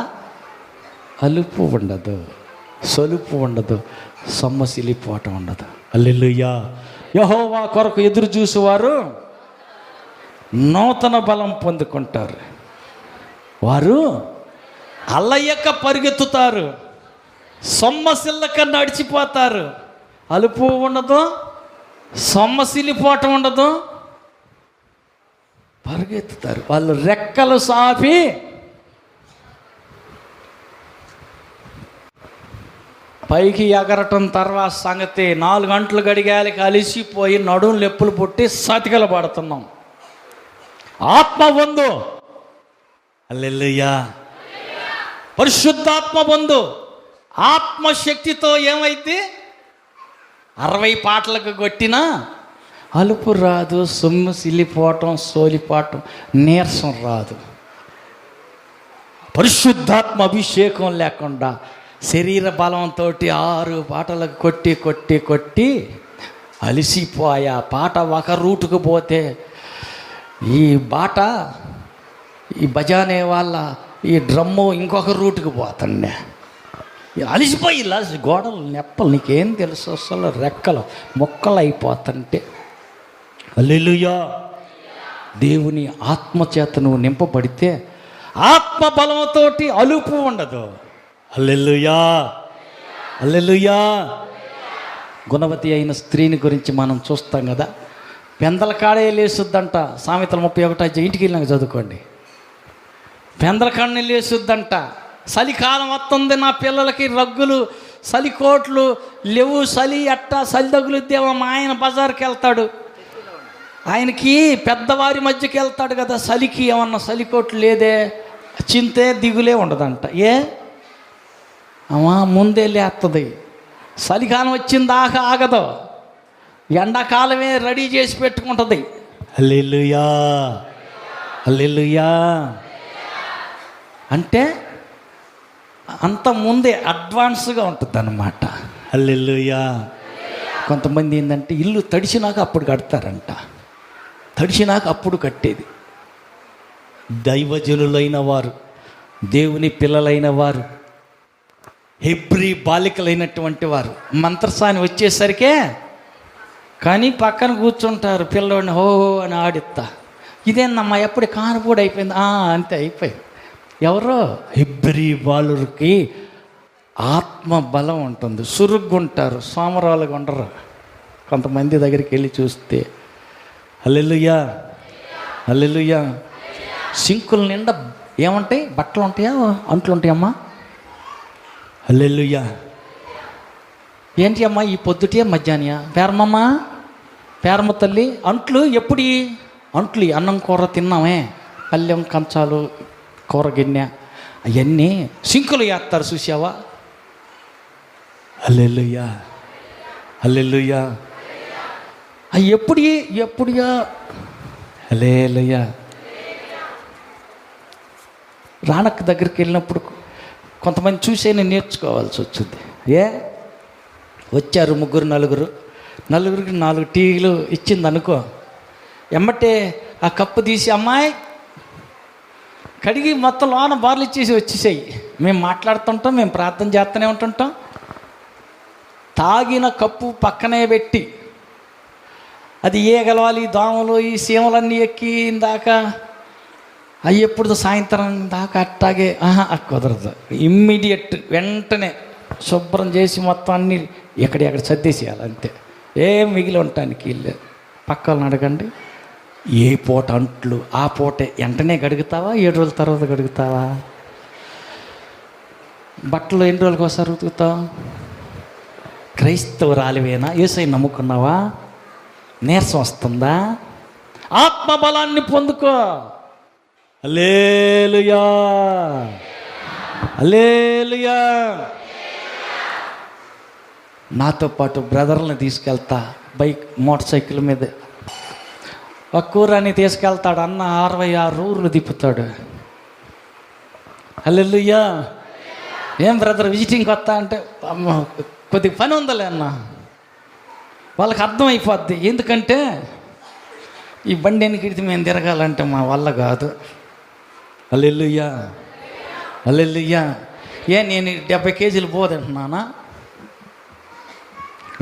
అలుపు ఉండదు, సలుపు ఉండదు, సొమ్మసిలిపోవటం ఉండదు. హల్లెలూయా. యెహోవా కొరకు ఎదురు చూసేవారు నూతన బలం పొందుకుంటారు. వారు అల్లయ్యక పరిగెత్తుతారు, సొమ్మసిల్లక నడిచిపోతారు. అలుపు ఉండదు, సొమ్మసిలిపోవటం ఉండదు, పరిగెత్తుతారు. వాళ్ళు రెక్కలు సాపి పైకి ఎగరటం తర్వాత సంగతి. 4 గంటలు గడిగాలి, కలిసిపోయి నడుం లెప్పులు పుట్టి సతికలు పడుతున్నాం. ఆత్మ బంధు. హల్లెలూయా. పరిశుద్ధాత్మ బంధు. ఆత్మశక్తితో ఏమైతే 60 పాటలకు కొట్టినా అలుపు రాదు, సొమ్ము సిల్లిపోవటం, సోలిపోవటం, నీరసం రాదు. పరిశుద్ధాత్మ అభిషేకం లేకుండా శరీర బలంతో 6 పాటలకు కొట్టి కొట్టి కొట్టి అలిసిపోయా. పాట ఒక రూటుకు పోతే ఈ బాట, ఈ బజానే వాళ్ళ ఈ డ్రమ్ము ఇంకొక రూటుకు పోతుండే. అలిసిపోయి ఇలా గోడలు నెప్పలు నీకేం తెలుసు, అసలు రెక్కలు మొక్కలు అయిపోతుంటే. హల్లెలూయా. దేవుని ఆత్మచేత నువ్వు నింపబడితే ఆత్మ బలంతోటి అలుపు ఉండదు. హల్లెలూయా, హల్లెలూయా. గుణవతి అయిన స్త్రీని గురించి మనం చూస్తాం కదా, పెందల కాడే లేసుద్దంట. సామెతలు 31 ఇంటికి వెళ్ళినాక చదువుకోండి. పెందల కాడని లేసుద్దంట. చలికాలం వస్తుంది, నా పిల్లలకి రగ్గులు చలికోట్లు లేవు, చలి అట్టా చలి తగులుద్దేమో. మా ఆయన బజార్కి వెళ్తాడు, ఆయనకి పెద్దవారి మధ్యకి వెళ్తాడు కదా, చలికి ఏమన్నా చలికోట్లు లేదే, చింతే దిగులే ఉండదంట. అమ్మా ముందే లేస్తుంది. చలికాలం వచ్చిందాకా ఆగదు, ఎండాకాలమే రెడీ చేసి పెట్టుకుంటుంది. హల్లెలూయా, హల్లెలూయా. అంటే అంత ముందే అడ్వాన్స్గా ఉంటుంది అన్నమాట. హల్లెలూయా. కొంతమంది ఏంటంటే ఇల్లు తడిసినాక అప్పుడు కడతారంట, తడిసినాక అప్పుడు కట్టేది. దైవజనులైన వారు, దేవుని పిల్లలైన వారు, హెబ్రీ బాలికలైనటువంటి వారు మంత్రసాని వచ్చేసరికే కానీ పక్కన కూర్చుంటారు పిల్లోడిని హో అని ఆడిస్తా. ఇదేందమ్మా ఎప్పుడు కానుపూడి అయిపోయింది, అంతే అయిపోయింది. ఎవరో హెబ్రీ బాలురికి ఆత్మ బలం ఉంటుంది, సురుగ్గుంటారు, సోమరాలుగా ఉండరు. కొంతమంది దగ్గరికి వెళ్ళి చూస్తే హల్లెలూయా, హల్లెలూయా. సింకుల నిండా ఏముంటాయి, బట్టలు ఉంటాయా, అంట్లు ఉంటాయమ్మా. హల్లెలూయా. ఏంటి అమ్మా ఈ పొద్దుటే మధ్యాహ్నం పేరమ్మమ్మా, పేరమ్మ తల్లి అంట్లు ఎప్పుడు, అంట్లు అన్నం కూర తిన్నామే, పల్లెం కంచాలు కూర గిన్నె అవన్నీ సింకులు వేస్తారు చూసావా. హల్లెలూయా, హల్లెలూయా. అవి ఎప్పుడుగా హల్లెలూయా. రాణక్క దగ్గరికి వెళ్ళినప్పుడు కొంతమంది చూసే నేను నేర్చుకోవాల్సి వచ్చింది. వచ్చారు నలుగురికి 4 టీలు ఇచ్చింది అనుకో, ఎమ్మటే ఆ కప్పు తీసి అమ్మాయి కడిగి మొత్తం లోన బార్లు ఇచ్చేసి వచ్చేసాయి. మేము మాట్లాడుతుంటాం, మేము ప్రార్థన చేస్తూనే ఉంటుంటాం. తాగిన కప్పు పక్కనే పెట్టి అది ఏగలవాలి, దోమలు ఈ సీమలన్నీ ఎక్కి దాకా అవి ఎప్పుడు సాయంత్రం దాకా అట్టాగే కుదరదు. ఇమ్మీడియట్ వెంటనే శుభ్రం చేసి మొత్తం అన్నీ ఎక్కడెక్కడ సర్దేసేయాలి, అంతే. ఏం మిగిలి ఉండటానికి వీళ్ళు. పక్క వాళ్ళని అడగండి, ఏ పూట అంట్లు ఆ పూటే వెంటనే గడుగుతావా, 7 రోజుల తర్వాత గడుగుతావా? బట్టలు ఎన్ని రోజులకు ఒకసారి ఉతుకుతావు? క్రైస్తవురాలివేనా? యేసయ్యని నమ్ముకున్నావా? నీరసం వస్తుందా? ఆత్మబలాన్ని పొందుకో. హల్లెలూయా, హల్లెలూయా. నాతో పాటు బ్రదర్ని తీసుకెళ్తా, బైక్ మోటార్ సైకిల్ మీద. ఒక కూరని తీసుకెళ్తాడు అన్న, 66 ఊర్లు తిప్పుతాడు. హల్లెలూయా. ఏం బ్రదర్ విజిటింగ్కి వస్తా అంటే, అమ్మ కొద్దిగా పని ఉందలే అన్న. వాళ్ళకి అర్థమైపోద్ది, ఎందుకంటే ఈ బండి ఎన్నికిడితే మేము తిరగాలంటే మా వల్ల కాదు. హల్లెలూయా, హల్లెలూయా. నేను 70 కేజీలు పోదంటున్నానా?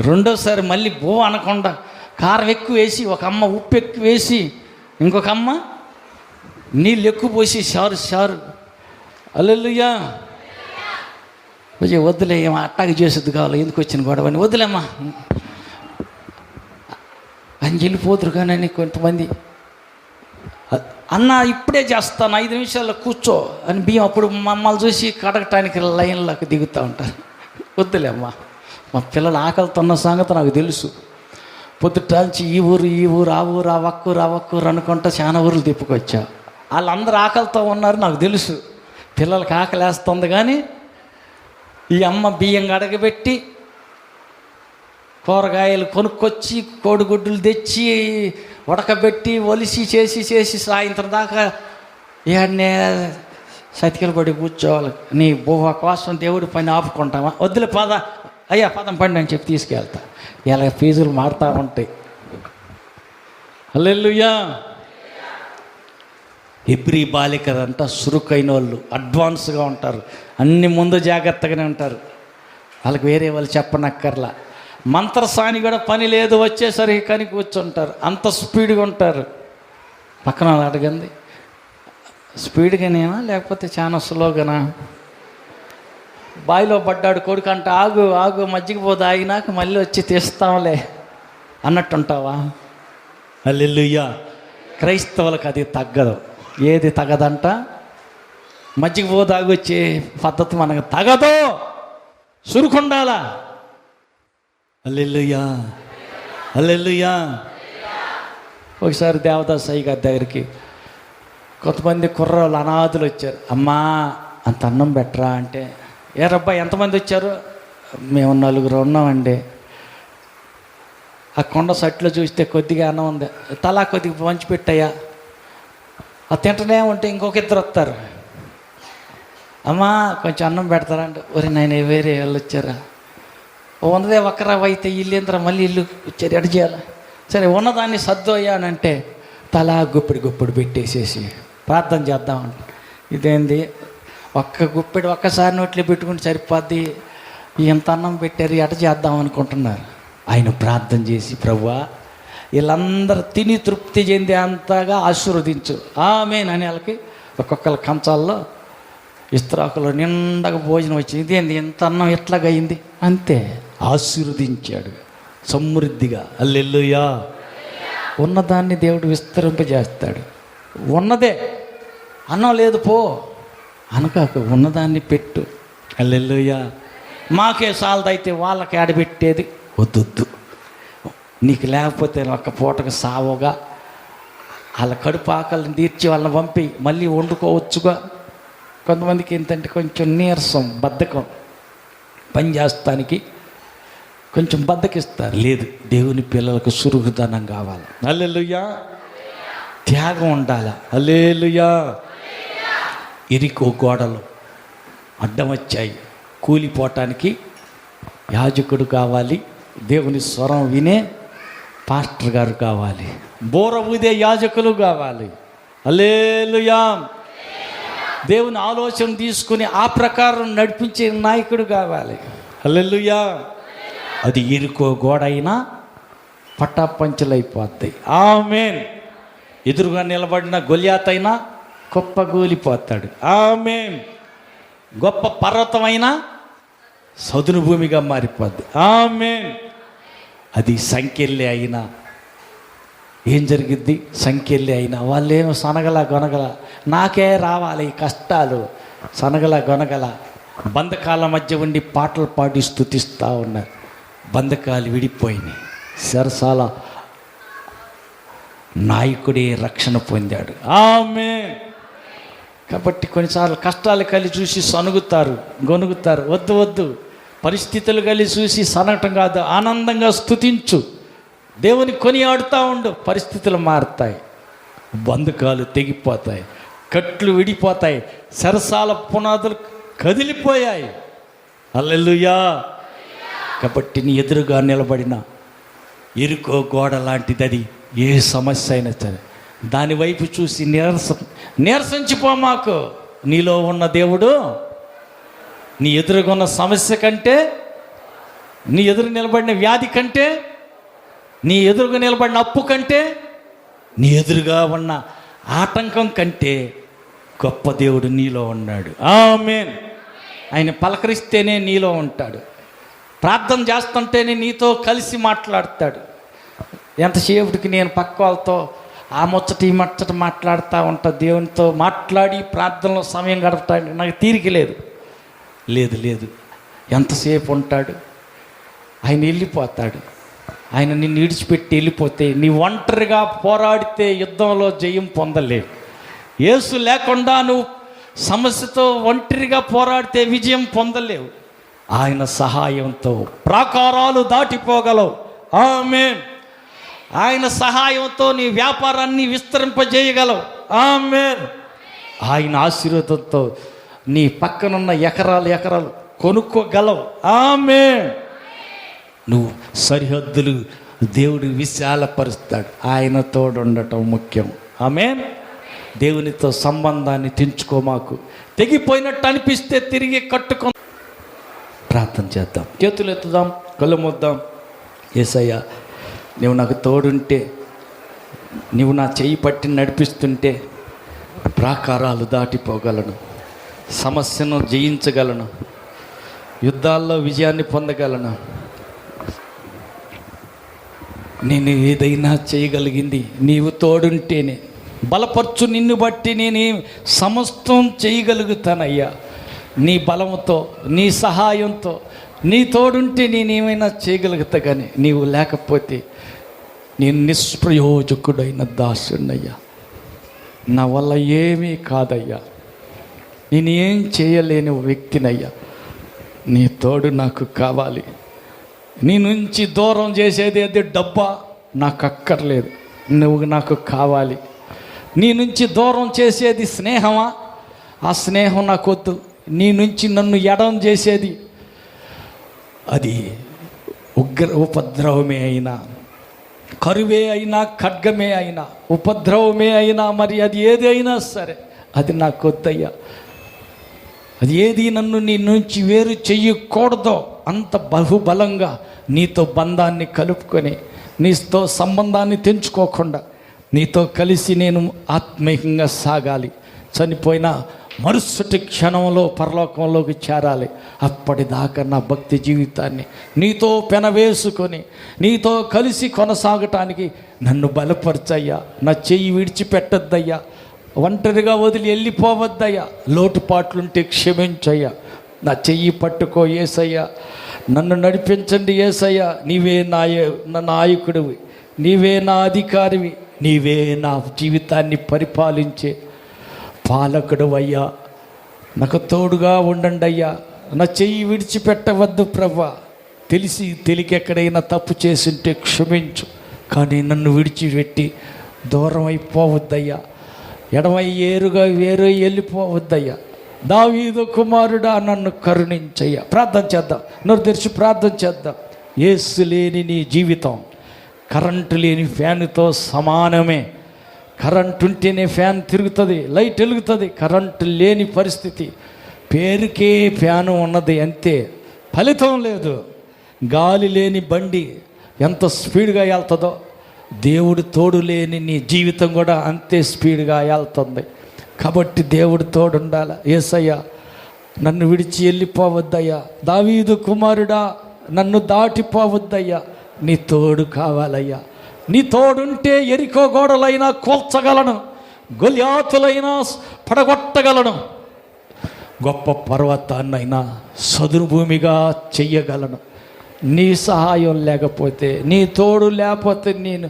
రెండోసారి మళ్ళీ బో అనకుండా కారం ఎక్కువ వేసి, ఒక అమ్మ ఉప్పు ఎక్కువ వేసి, ఇంకొక అమ్మ నీళ్ళు ఎక్కువ పోసి షారు. హల్లెలూయా. వద్దులే, ఏమో అట్టాగి చేసేది కావాలి, ఎందుకు వచ్చిన గొడవని వద్దులేమ్మా అని వెళ్ళిపోతురు. కానీ కొంతమంది అన్న ఇప్పుడే చేస్తాను, 5 నిమిషాల్లో కూర్చో అని బియ్యం అప్పుడు మమ్మల్ని చూసి కడగటానికి లైన్లోకి దిగుతూ ఉంటారు. వద్దులేమ్మా, మా పిల్లలు ఆకలితో ఉన్న సంగతి నాకు తెలుసు. పొద్దుటాంచి ఈ ఊరు ఆ వక్కూరు అనుకుంటా చాలా ఊర్లు తిప్పుకొచ్చా. వాళ్ళందరూ ఆకలితో ఉన్నారు నాకు తెలుసు. పిల్లలకి ఆకలేస్తుంది, కానీ ఈ అమ్మ బియ్యం గడగబెట్టి, కూరగాయలు కొనుక్కొచ్చి, కోడిగుడ్డులు తెచ్చి ఉడకబెట్టి, ఒలిసి చేసి సాయంత్రం దాకా ఏడనే సతికిల పడి కూర్చోవాలి. నీ బోహ కోసం దేవుడి పని ఆపుకుంటామా? వద్దులే పద అయ్యా, పదం పండి అని చెప్పి తీసుకెళ్తా. ఇలా ఫీజులు మారుతూ ఉంటాయి. హల్లెలూయా. హెబ్రీ బాలికలంతా చురుకైన వాళ్ళు, అడ్వాన్స్గా ఉంటారు, అన్ని ముందు జాగ్రత్తగానే ఉంటారు. వాళ్ళకి వేరే వాళ్ళు చెప్పనక్కర్లా. మంత్రసాని కూడా పని లేదు, వచ్చేసరికి కని కూర్చుంటారు. అంత స్పీడ్గా ఉంటారు. పక్కన వాళ్ళు అడగండి, స్పీడ్గానేనా లేకపోతే చాలా స్లోగానా? బావిలో పడ్డాడు కొడుకు అంట, ఆగు ఆగు మజ్జిగ పోదు, ఆగినాక మళ్ళీ వచ్చి తీస్తాంలే అన్నట్టుంటావా? హల్లెలూయా. క్రైస్తవులకు అది తగ్గదు. ఏది తగదంట? మజ్జిగ పోదు ఆగి వచ్చే పద్ధతి మనకు తగదు. సురుకుండాలా. హల్లెలూయా హల్లెలూయా. ఒకసారి దేవదాస్ అయ్య గారి దగ్గరికి కొంతమంది కుర్రోళ్ళు అనాథులు వచ్చారు. అమ్మా అంత అన్నం పెట్టరా అంటే, ఏ రబ్బా ఎంతమంది వచ్చారు? మేము 4 ఉన్నామండి. ఆ కొండ సట్లో చూస్తే కొద్దిగా అన్నం ఉంది, తలా కొద్దిగా పంచిపెట్టయ్యా. అది తింటనే ఉంటే ఇంకొక 2 వస్తారు. అమ్మా కొంచెం అన్నం పెడతారా అంటే, ఒరి నాయన వేరే వాళ్ళు వచ్చారా? ఉన్నదే ఒక్కరావు అయితే ఇల్లు ఏంటరా మళ్ళీ ఇల్లు వచ్చారు, ఎడ చేయాలి? సరే ఉన్నదాన్ని సర్దోయ్యా అని అంటే తలా గుప్పిడి పెట్టేసేసి ప్రార్థన చేద్దామంట. ఇదేంది ఒక్క గుప్పిడి ఒక్కసారి నోట్లో పెట్టుకుంటే సరిపోద్ది, ఎంత అన్నం పెట్టారు ఎట చేద్దాం అనుకుంటున్నారు. ఆయన ప్రార్థన చేసి, ప్రభువా వీళ్ళందరూ తిని తృప్తి చెందే అంతగా ఆశీర్వదించు ఆమేన్ అని వాళ్ళకి ఒక్కొక్కరి కంచాల్లో ఇస్త్రాకులో నిండగా భోజనం వచ్చింది. ఇదేంది ఎంత అన్నం ఎట్లాగయింది? అంతే, ఆశీర్వదించాడు సమృద్ధిగా. హల్లెలూయా. ఉన్నదాన్ని దేవుడు విస్తరింపజేస్తాడు. ఉన్నదే అన్నం లేదు పో అనకాక ఉన్నదాన్ని పెట్టు. హల్లెలూయా. మాకే సాలదైతే వాళ్ళకి ఆడబెట్టేది వద్దు. నీకు లేకపోతే ఒక్క పూటకు సావుగా వాళ్ళ కడుపు ఆకలిని తీర్చి వాళ్ళని పంపి మళ్ళీ వండుకోవచ్చుగా. కొంతమందికి ఏంటంటే కొంచెం నీరసం, బద్ధకం, పని చేస్తానికి కొంచెం బద్ధకిస్తారు. లేదు, దేవుని పిల్లలకు సురుగుదనం కావాలి. హల్లెలూయా. త్యాగం ఉండాలి. హల్లెలూయా. ఎరికో గోడలు అడ్డం వచ్చాయి, కూలిపోవటానికి యాజకుడు కావాలి, దేవుని స్వరం వినే పాస్టర్ గారు కావాలి, బోర ఊదే యాజకులు కావాలి. హల్లెలూయా. దేవుని ఆలోచన తీసుకుని ఆ ప్రకారం నడిపించే నాయకుడు కావాలి. హల్లెలూయా. అది ఎరుకో గోడ అయినా పటాపంచలైపోతాయి. ఆమేన్. ఎదురుగా నిలబడిన గొల్యాత్ అయినా కుప్పగూలిపోతాడు. ఆమేన్. గొప్ప పర్వతమైనా సదును భూమిగా మారిపోద్ది. ఆమేన్. అది సంకెళ్ళి అయినా ఏం జరిగిద్ది? సంకెళ్ళి అయినా వాళ్ళేమో సనగల గొనగల, నాకే రావాలి ఈ కష్టాలు, సనగల గొనగల బంధకాల మధ్య ఉండి పాటలు పాడి స్తుతిస్తూ ఉన్నారు. బంధకాలు విడిపోయినాయి. సరసాల నాయకుడే రక్షణ పొందాడు. ఆమేన్. కాబట్టి కొన్నిసార్లు కష్టాలు కలిసి చూసి సనుగుతారు, గొనుగుతారు. వద్దు. పరిస్థితులు కలిసి చూసి సనగటం కాదు, ఆనందంగా స్తుతించు, దేవుని కొనియాడుతూ ఉండు. పరిస్థితులు మారుతాయి, బంధకాలు తెగిపోతాయి, కట్లు విడిపోతాయి, సరసాల పునాదులు కదిలిపోయాయి. హల్లెలూయా. కాబట్టి నీ ఎదురుగా నిలబడిన ఎరుకో గోడ లాంటిది అది. ఏ సమస్య అయినా సరే దానివైపు చూసి నీరసించిపో మాకు. నీలో ఉన్న దేవుడు నీ ఎదురుగా ఉన్న సమస్య కంటే, నీ ఎదురు నిలబడిన వ్యాధి కంటే, నీ ఎదురుగా నిలబడిన అప్పు కంటే, నీ ఎదురుగా ఉన్న ఆటంకం కంటే గొప్ప దేవుడు నీలో ఉన్నాడు. ఆమేన్. ఆయన పలకరిస్తేనే నీలో ఉంటాడు. ప్రార్థన చేస్తుంటేనే నీతో కలిసి మాట్లాడతాడు. ఎంతసేపటికి నేను పక్క వాళ్ళతో ఆ ముచ్చట ఈ ముచ్చట మాట్లాడుతూ ఉంటా, దేవునితో మాట్లాడి ప్రార్థనలో సమయం గడపటానికి నాకు తీరిక లేదు. ఎంతసేపు ఉంటాడు? ఆయన వెళ్ళిపోతాడు. ఆయన నిన్ను విడిచిపెట్టి వెళ్ళిపోతే నీ ఒంటరిగా పోరాడితే యుద్ధంలో జయం పొందలేవు. యేసు లేకుండా నువ్వు సమస్యతో ఒంటరిగా పోరాడితే విజయం పొందలేవు. ఆయన సహాయంతో ప్రాకారాలు దాటిపోగలవు. ఆమేన్. ఆయన సహాయంతో నీ వ్యాపారాన్ని విస్తరింపజేయగలవు. ఆమేన్. ఆయన ఆశీర్వాదంతో నీ పక్కనున్న ఎకరాలు కొనుక్కోగలవు. ఆమేన్. నువ్వు సరిహద్దులు దేవుడు విశాలపరుస్తాడు. ఆయన తోడు ఉండటం ముఖ్యం. ఆమేన్. దేవునితో సంబంధాన్ని తెంచుకో. మాకు తెగిపోయినట్టు అనిపిస్తే తిరిగి కట్టుకో. ప్రార్థన చేద్దాం, చేతులు ఎత్తుదాం, కళ్ళు మూద్దాం. యేసయ్యా, నువ్వు నాకు తోడుంటే, నువ్వు నా చెయ్యి పట్టి నడిపిస్తుంటే ప్రాకారాలు దాటిపోగలను, సమస్యను జయించగలను, యుద్ధాల్లో విజయాన్ని పొందగలను. నేను ఏదైనా చేయగలిగింది నీవు తోడుంటేనే. బలపరచు, నిన్ను బట్టి నేను సమస్తం చేయగలుగుతానయ్యా. నీ బలంతో, నీ సహాయంతో, నీ తోడుంటే నేనేమైనా చేయగలుగుతా. కానీ నీవు లేకపోతే నేను నిష్ప్రయోజకుడైన దాసున్నయ్యా. నా వల్ల ఏమీ కాదయ్యా. నేను ఏం చేయలేని వ్యక్తినయ్యా. నీ తోడు నాకు కావాలి. నీ నుంచి దూరం చేసేది అది డబ్బా, నాకు అక్కర్లేదు. నువ్వు నాకు కావాలి. నీ నుంచి దూరం చేసేది స్నేహమా, ఆ స్నేహం నాకు వద్దు. నీ నుంచి నన్ను ఎడం చేసేది అది ఉపద్రవమే అయినా, కరువే అయినా, ఖడ్గమే అయినా, ఉపద్రవమే అయినా, మరి అది ఏది అయినా సరే అది నాకు వద్దయ్యా. అది ఏది నన్ను నీ నుంచి వేరు చెయ్యకూడదో అంత బహుబలంగా నీతో బంధాన్ని కలుపుకొని, నీతో సంబంధాన్ని తెంచుకోకుండా నీతో కలిసి నేను ఆత్మీయంగా సాగాలి. చనిపోయిన మరుసటి క్షణంలో పరలోకంలోకి చేరాలి. అప్పటిదాకా నా భక్తి జీవితాన్ని నీతో పెనవేసుకొని నీతో కలిసి కొనసాగటానికి నన్ను బలపరచయ్యా. నా చెయ్యి విడిచిపెట్టద్దయ్యా. ఒంటరిగా వదిలి వెళ్ళిపోవద్దయ్యా. లోటుపాట్లుంటే క్షమించయ్యా. నా చెయ్యి పట్టుకో యేసయ్యా. నన్ను నడిపించండి యేసయ్యా. నీవే నా నాయకుడివి, నీవే నా అధికారివి, నీవే నా జీవితాన్ని పరిపాలించే పాలకుడు అయ్యా. నాకు తోడుగా ఉండండి అయ్యా. నా చెయ్యి విడిచిపెట్టవద్దు ప్రభా. తెలిసి ఎక్కడైనా తప్పు చేసింటే క్షమించు. కానీ నన్ను విడిచిపెట్టి దూరం అయిపోవద్దయ్యా. ఎడమై ఏరుగా వేరే వెళ్ళిపోవద్దయ్యా. దావీదు కుమారుడా, నన్ను కరుణించయ్యా. ప్రార్థన చేద్దాం, నోరు తెరిచి ప్రార్థన చేద్దాం. యేసు లేని నీ జీవితం కరెంటు లేని ఫ్యాన్తో సమానమే. కరెంటు ఉంటేనే ఫ్యాన్ తిరుగుతుంది, లైట్ వెలుగుతుంది. కరెంటు లేని పరిస్థితి. పేరుకే ఫ్యాను ఉన్నది అంతే, ఫలితం లేదు. గాలి లేని బండి ఎంత స్పీడ్గా వెళ్తుందో, దేవుడు తోడు లేని నీ జీవితం కూడా అంతే స్పీడ్గా వెళ్తుంది. కాబట్టి దేవుడు తోడు ఉండాలి. యేసయ్యా, నన్ను విడిచి వెళ్ళిపోవద్దయ్యా. దావీదు కుమారుడా, నన్ను దాటిపోవద్దయ్యా. నీ తోడు కావాలయ్యా. నీ తోడుంటే ఎరికో గోడలైనా కూల్చగలను, గొల్యాతులైనా పడగొట్టగలను, గొప్ప పర్వతాన్నైనా సదును భూమిగా చెయ్యగలను. నీ సహాయం లేకపోతే, నీ తోడు లేకపోతే నేను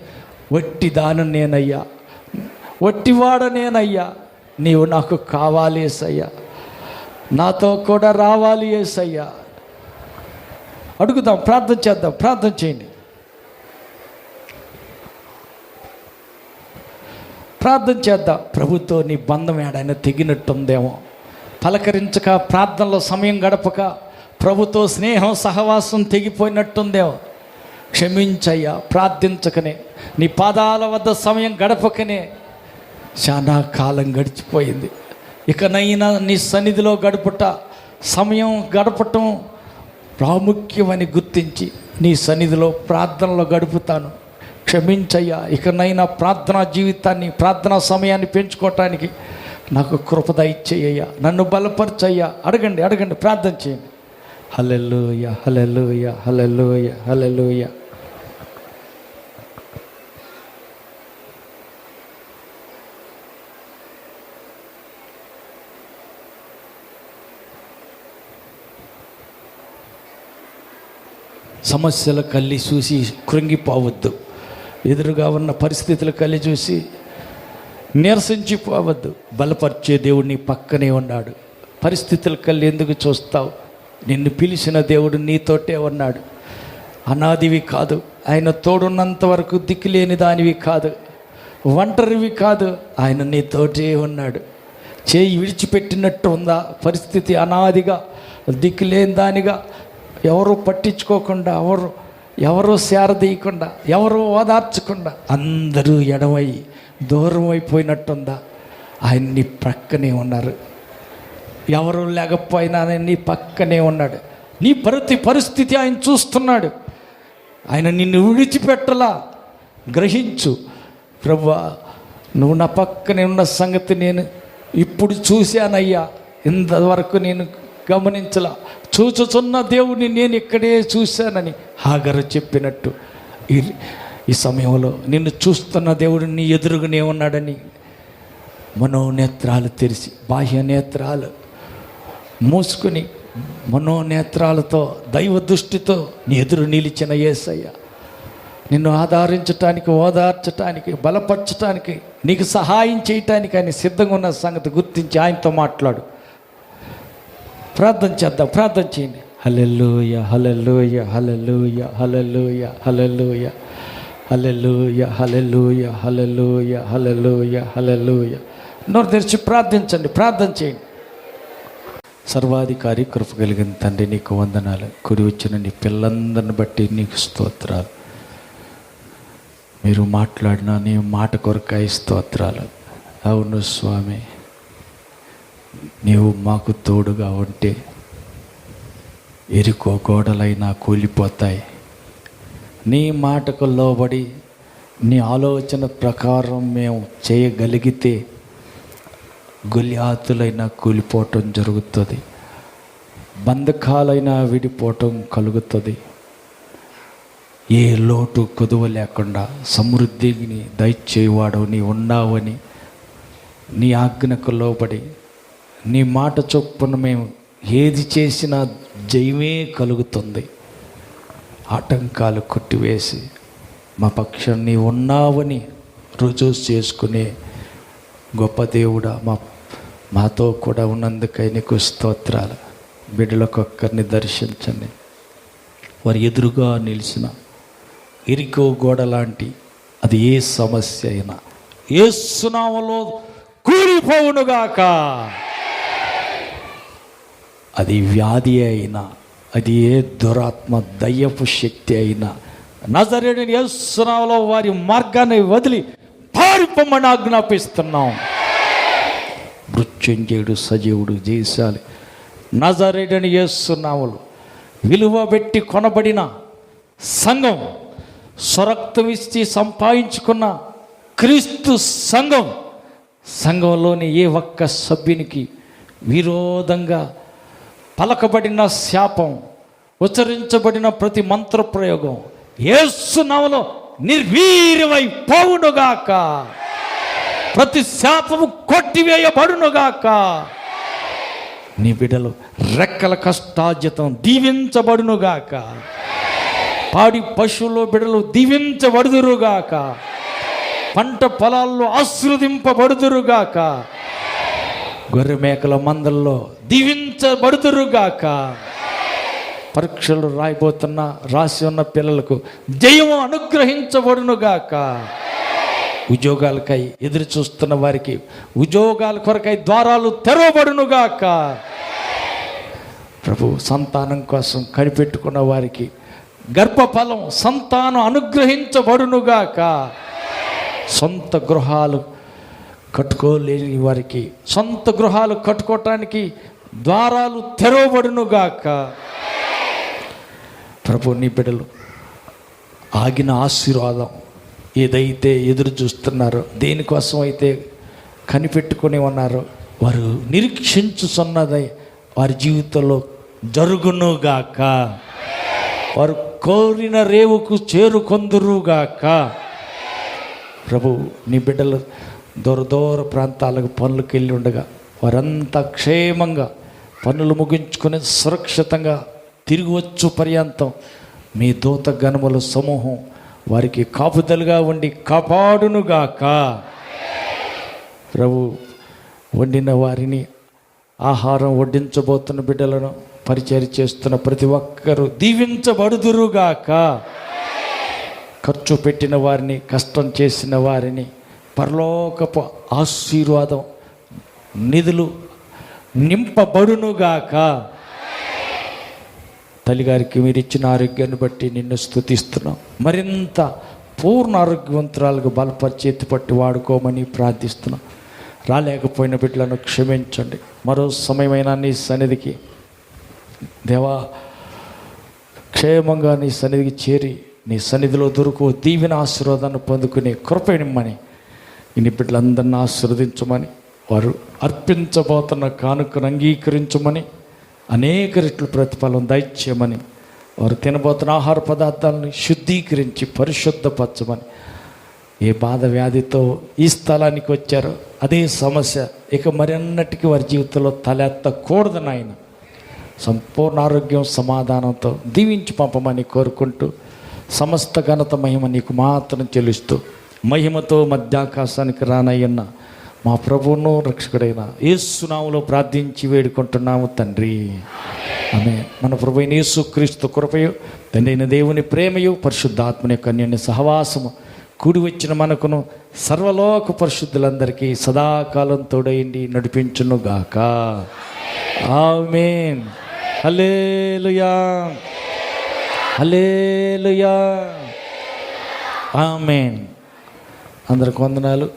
వట్టిదాను నేనయ్యా, వట్టివాడ నేనయ్యా. నీవు నాకు కావాలి యేసయ్యా. నాతో కూడా రావాలి యేసయ్యా. అడుగుదాం, ప్రార్థన చేద్దాం. ప్రార్థన చేయండి, ప్రార్థన చేద్దాం. ప్రభుతో నీ బంధం ఏడైనా తెగినట్టుందేమో. పలకరించక, ప్రార్థనలో సమయం గడపక ప్రభుతో స్నేహం సహవాసం తెగిపోయినట్టుందేమో. క్షమించయ్యా. ప్రార్థించకనే, నీ పాదాల వద్ద సమయం గడపకనే చాలా కాలం గడిచిపోయింది. ఇకనైనా నీ సన్నిధిలో గడుపుట, సమయం గడపటం ప్రాముఖ్యమని గుర్తించి నీ సన్నిధిలో ప్రార్థనలో గడుపుతాను. క్షమించయ్యా. ఇకనైనా ప్రార్థనా జీవితాన్ని, ప్రార్థనా సమయాన్ని పెంచుకోవటానికి నాకు కృప దయచేయ్యా. నన్ను బలపరచయ్యా. అడగండి, అడగండి, ప్రార్థన చేయండి. హల్లెలూయా, హల్లెలూయా, హల్లెలూయా, హల్లెలూయా. సమస్యల కళ్ళి చూసి కృంగిపోవద్దు. ఎదురుగా ఉన్న పరిస్థితుల కళ్ళి చూసి నీరసించిపోవద్దు. బలపరిచే దేవుడు నీ పక్కనే ఉన్నాడు. పరిస్థితుల కళ్ళి ఎందుకు చూస్తావు? నిన్ను పిలిచిన దేవుడు నీతోటే ఉన్నాడు. అనాదివి కాదు. ఆయన తోడున్నంత వరకు దిక్కులేని దానివి కాదు, ఒంటరివి కాదు. ఆయన నీతోటే ఉన్నాడు. చేయి విడిచిపెట్టినట్టు ఉందా పరిస్థితి? అనాదిగా దిక్కులేని దానిగా, ఎవరు పట్టించుకోకుండా, ఎవరు సేరదీయకుండా, ఎవరు ఓదార్చకుండా అందరూ ఎడమై దూరం అయిపోయినట్టుందా? ఆయన నీ పక్కనే ఉన్నారు. ఎవరు లేకపోయినా నీ పక్కనే ఉన్నాడు. నీ ప్రతి పరిస్థితి ఆయన చూస్తున్నాడు. ఆయన నిన్ను విడిచిపెట్టలా. గ్రహించు, ప్రభువా నువ్వు నా పక్కనే ఉన్న సంగతి నేను ఇప్పుడు చూశానయ్యా, ఇంతవరకు నేను గమనించలా, చూచుచున్న దేవుడిని నేను ఇక్కడే చూశానని హాగరు చెప్పినట్టు ఈ సమయంలో నిన్ను చూస్తున్న దేవుడు నీ ఎదురుగునే ఉన్నాడని మనోనేత్రాలు తెరిచి, బాహ్య నేత్రాలు మూసుకుని మనోనేత్రాలతో దైవ దృష్టితో నీ ఎదురు నిలిచిన యేసయ్య నిన్ను ఆదరించటానికి, ఓదార్చటానికి, బలపరచటానికి, నీకు సహాయం చేయటానికి ఆయన సిద్ధంగా ఉన్న సంగతి గుర్తించి ఆయనతో మాట్లాడు. ప్రార్థన చేద్దాం. ప్రార్థన చేయండి. హల్లెలూయా హల్లెలూయా హల్లెలూయా హల్లెలూయా హల్లెలూయా హల్లెలూయా హల్లెలూయా హల్లెలూయా హల్లెలూయా హల్లెలూయా. నోరు తెరిచి ప్రార్థించండి. ప్రార్థన చేయండి. సర్వాధికారి కృప కలిగిన తండ్రి నీకు వందనాలు. కుడి వచ్చిన నీ పిల్లందరిని బట్టి నీకు స్తోత్రాలు. మీరు మాట్లాడిన నీ మాట కొరకాయ స్తోత్రాలు. అవును స్వామి, నీవు మాకు తోడుగా ఉంటే ఎరుకో గోడలైనా కూలిపోతాయి. నీ మాటకు లోబడి నీ ఆలోచన ప్రకారం మేము చేయగలిగితే గొలియాతులైనా కూలిపోవటం జరుగుతుంది, బంధకాలైనా విడిపోవటం కలుగుతుంది. ఏ లోటు కొదువ లేకుండా సమృద్ధిని దయచేవాడవు నీ ఉన్నావని నీ ఆజ్ఞకు లోబడి నీ మాట చొప్పున మేము ఏది చేసినా జయమే కలుగుతుంది. ఆటంకాలు కొట్టివేసి మా పక్షం నీ ఉన్నావని రుజువు చేసుకునే గొప్ప దేవుడా, మాతో కూడా ఉన్నందుకై నీకు స్తోత్రాలు. బిడ్డలకొక్కరిని దర్శించండి. వారి ఎదురుగా నిలిచిన ఇరుకో గోడ లాంటి అది ఏ సమస్య అయినా యేసు నామములో కూలిపోవునుగాక. అది వ్యాధి అయినా, అది ఏ దురాత్మ దయ్యపు శక్తి అయినా నజరేయుడైన యేసు నామములో వారి మార్గాన్ని వదిలి పారిపోమని ఆజ్ఞాపిస్తున్నాం. మృత్యుంజయుడు సజీవుడు జయశాలి నజరేయుడైన యేసు నామములో విలువ పెట్టి కొనబడిన సంఘం, స్వరక్తం ఇచ్చి సంపాదించుకున్న క్రీస్తు సంఘంలోని ఏ ఒక్క సభ్యునికి విరోధంగా పలకబడిన శాపం, ఉచ్చరించబడిన ప్రతి మంత్ర ప్రయోగం యేసు నామములో నిర్వీర్యమై పోవునుగాక. ప్రతి శాపము కొట్టివేయబడునుగాక. నీ బిడ్డలు రెక్కల కష్టార్జితం దీవించబడునుగాక. పాడి పశువుల బిడ్డలు దీవించబడుదురుగాక. పంట పొలాల్లో ఆశీర్వదింపబడుదురుగాక. గొర్రె మేకల మందల్లో దీవించబడుదురుగాక. పరీక్షలు రాసి ఉన్న పిల్లలకు జయము అనుగ్రహించబడునుగాక. ఉద్యోగాలకై ఎదురు చూస్తున్న వారికి ఉద్యోగాల కొరకై ద్వారాలు తెరవబడునుగాక. ప్రభు సంతానం కోసం కనిపెట్టుకున్న వారికి గర్భఫలం సంతానం అనుగ్రహించబడునుగాక. సొంత గృహాలు కట్టుకోలేని వారికి సొంత గృహాలు కట్టుకోవటానికి ద్వారాలు తెరవబడునుగాక. ప్రభు నీ బిడ్డలు ఆగిన ఆశీర్వాదం ఏదైతే ఎదురు చూస్తున్నారో, దేనికోసం అయితే కనిపెట్టుకుని ఉన్నారో, వారు నిరీక్షించుతున్నది వారి జీవితంలో జరుగునుగాక. వారు కోరిన రేవుకు చేరుకొందురుగాక. ప్రభు నీ బిడ్డలు దూర ప్రాంతాలకు పనులకు వెళ్ళి ఉండగా వారంతా క్షేమంగా పనులు ముగించుకొని సురక్షితంగా తిరిగి వచ్చు పర్యంతం మీ దూత గణముల సమూహం వారికి కాపుదలుగా ఉండి కాపాడునుగాక. ప్రభు వండిన వారిని, ఆహారం వడ్డించబోతున్న బిడ్డలను, పరిచర్య చేస్తున్న ప్రతి ఒక్కరూ దీవించబడుదురుగాక. ఖర్చు పెట్టిన వారిని, కష్టం చేసిన వారిని పరలోకపు ఆశీర్వాదం నిధులు నింపబడునుగాక. తల్లిగారికి మీరు ఇచ్చిన ఆరోగ్యాన్ని బట్టి నిన్ను స్తుతిస్తున్నాం. మరింత పూర్ణ ఆరోగ్యవంతురాలకు బలపరిచి ఎత్తిపట్టి వాడుకోమని ప్రార్థిస్తున్నాం. రాలేకపోయిన బిడ్డలను క్షమించండి. మరో సమయమైన నీ సన్నిధికి దేవా క్షేమంగా నీ సన్నిధికి చేరి నీ సన్నిధిలో దొరుకు దీవెన ఆశీర్వాదాన్ని పొందుకునే కృపనిమ్మని ఇన్ని బిడ్డలందరినీ ఆశీర్వదించమని, వారు అర్పించబోతున్న కానుకను అంగీకరించమని, అనేక రెట్లు ప్రతిఫలం దయచేయమని, వారు తినబోతున్న ఆహార పదార్థాలను శుద్ధీకరించి పరిశుద్ధపరచమని, ఏ బాధ వ్యాధితో ఈ స్థలానికి వచ్చారో అదే సమస్య ఇక మరెన్నటికీ వారి జీవితంలో తలెత్తకూడదు నాయన. సంపూర్ణ ఆరోగ్యం సమాధానంతో దీవించి పంపమని కోరుకుంటూ, సమస్త ఘనత మహిమ నీకు మాత్రం చెల్లిస్తూ, మహిమతో మధ్యాకాశానికి రానయ్యన్న మా ప్రభువును రక్షకుడైన యేసు నామములో ప్రార్థించి వేడుకుంటున్నాము తండ్రి, ఆమేన్. మన ప్రభు అయిన యేసుక్రీస్తు కృపయు, తండ్రి అయిన దేవుని ప్రేమయు, పరిశుద్ధాత్మని యొక్క అన్యోన్య సహవాసము కూడి వచ్చిన మనకును సర్వలోక పరిశుద్ధులందరికీ సదాకాలం తోడైండి నడిపించునుగాక. ఆమేన్. హల్లెలూయా, హల్లెలూయా, ఆమేన్. అందరికి వందనాలు.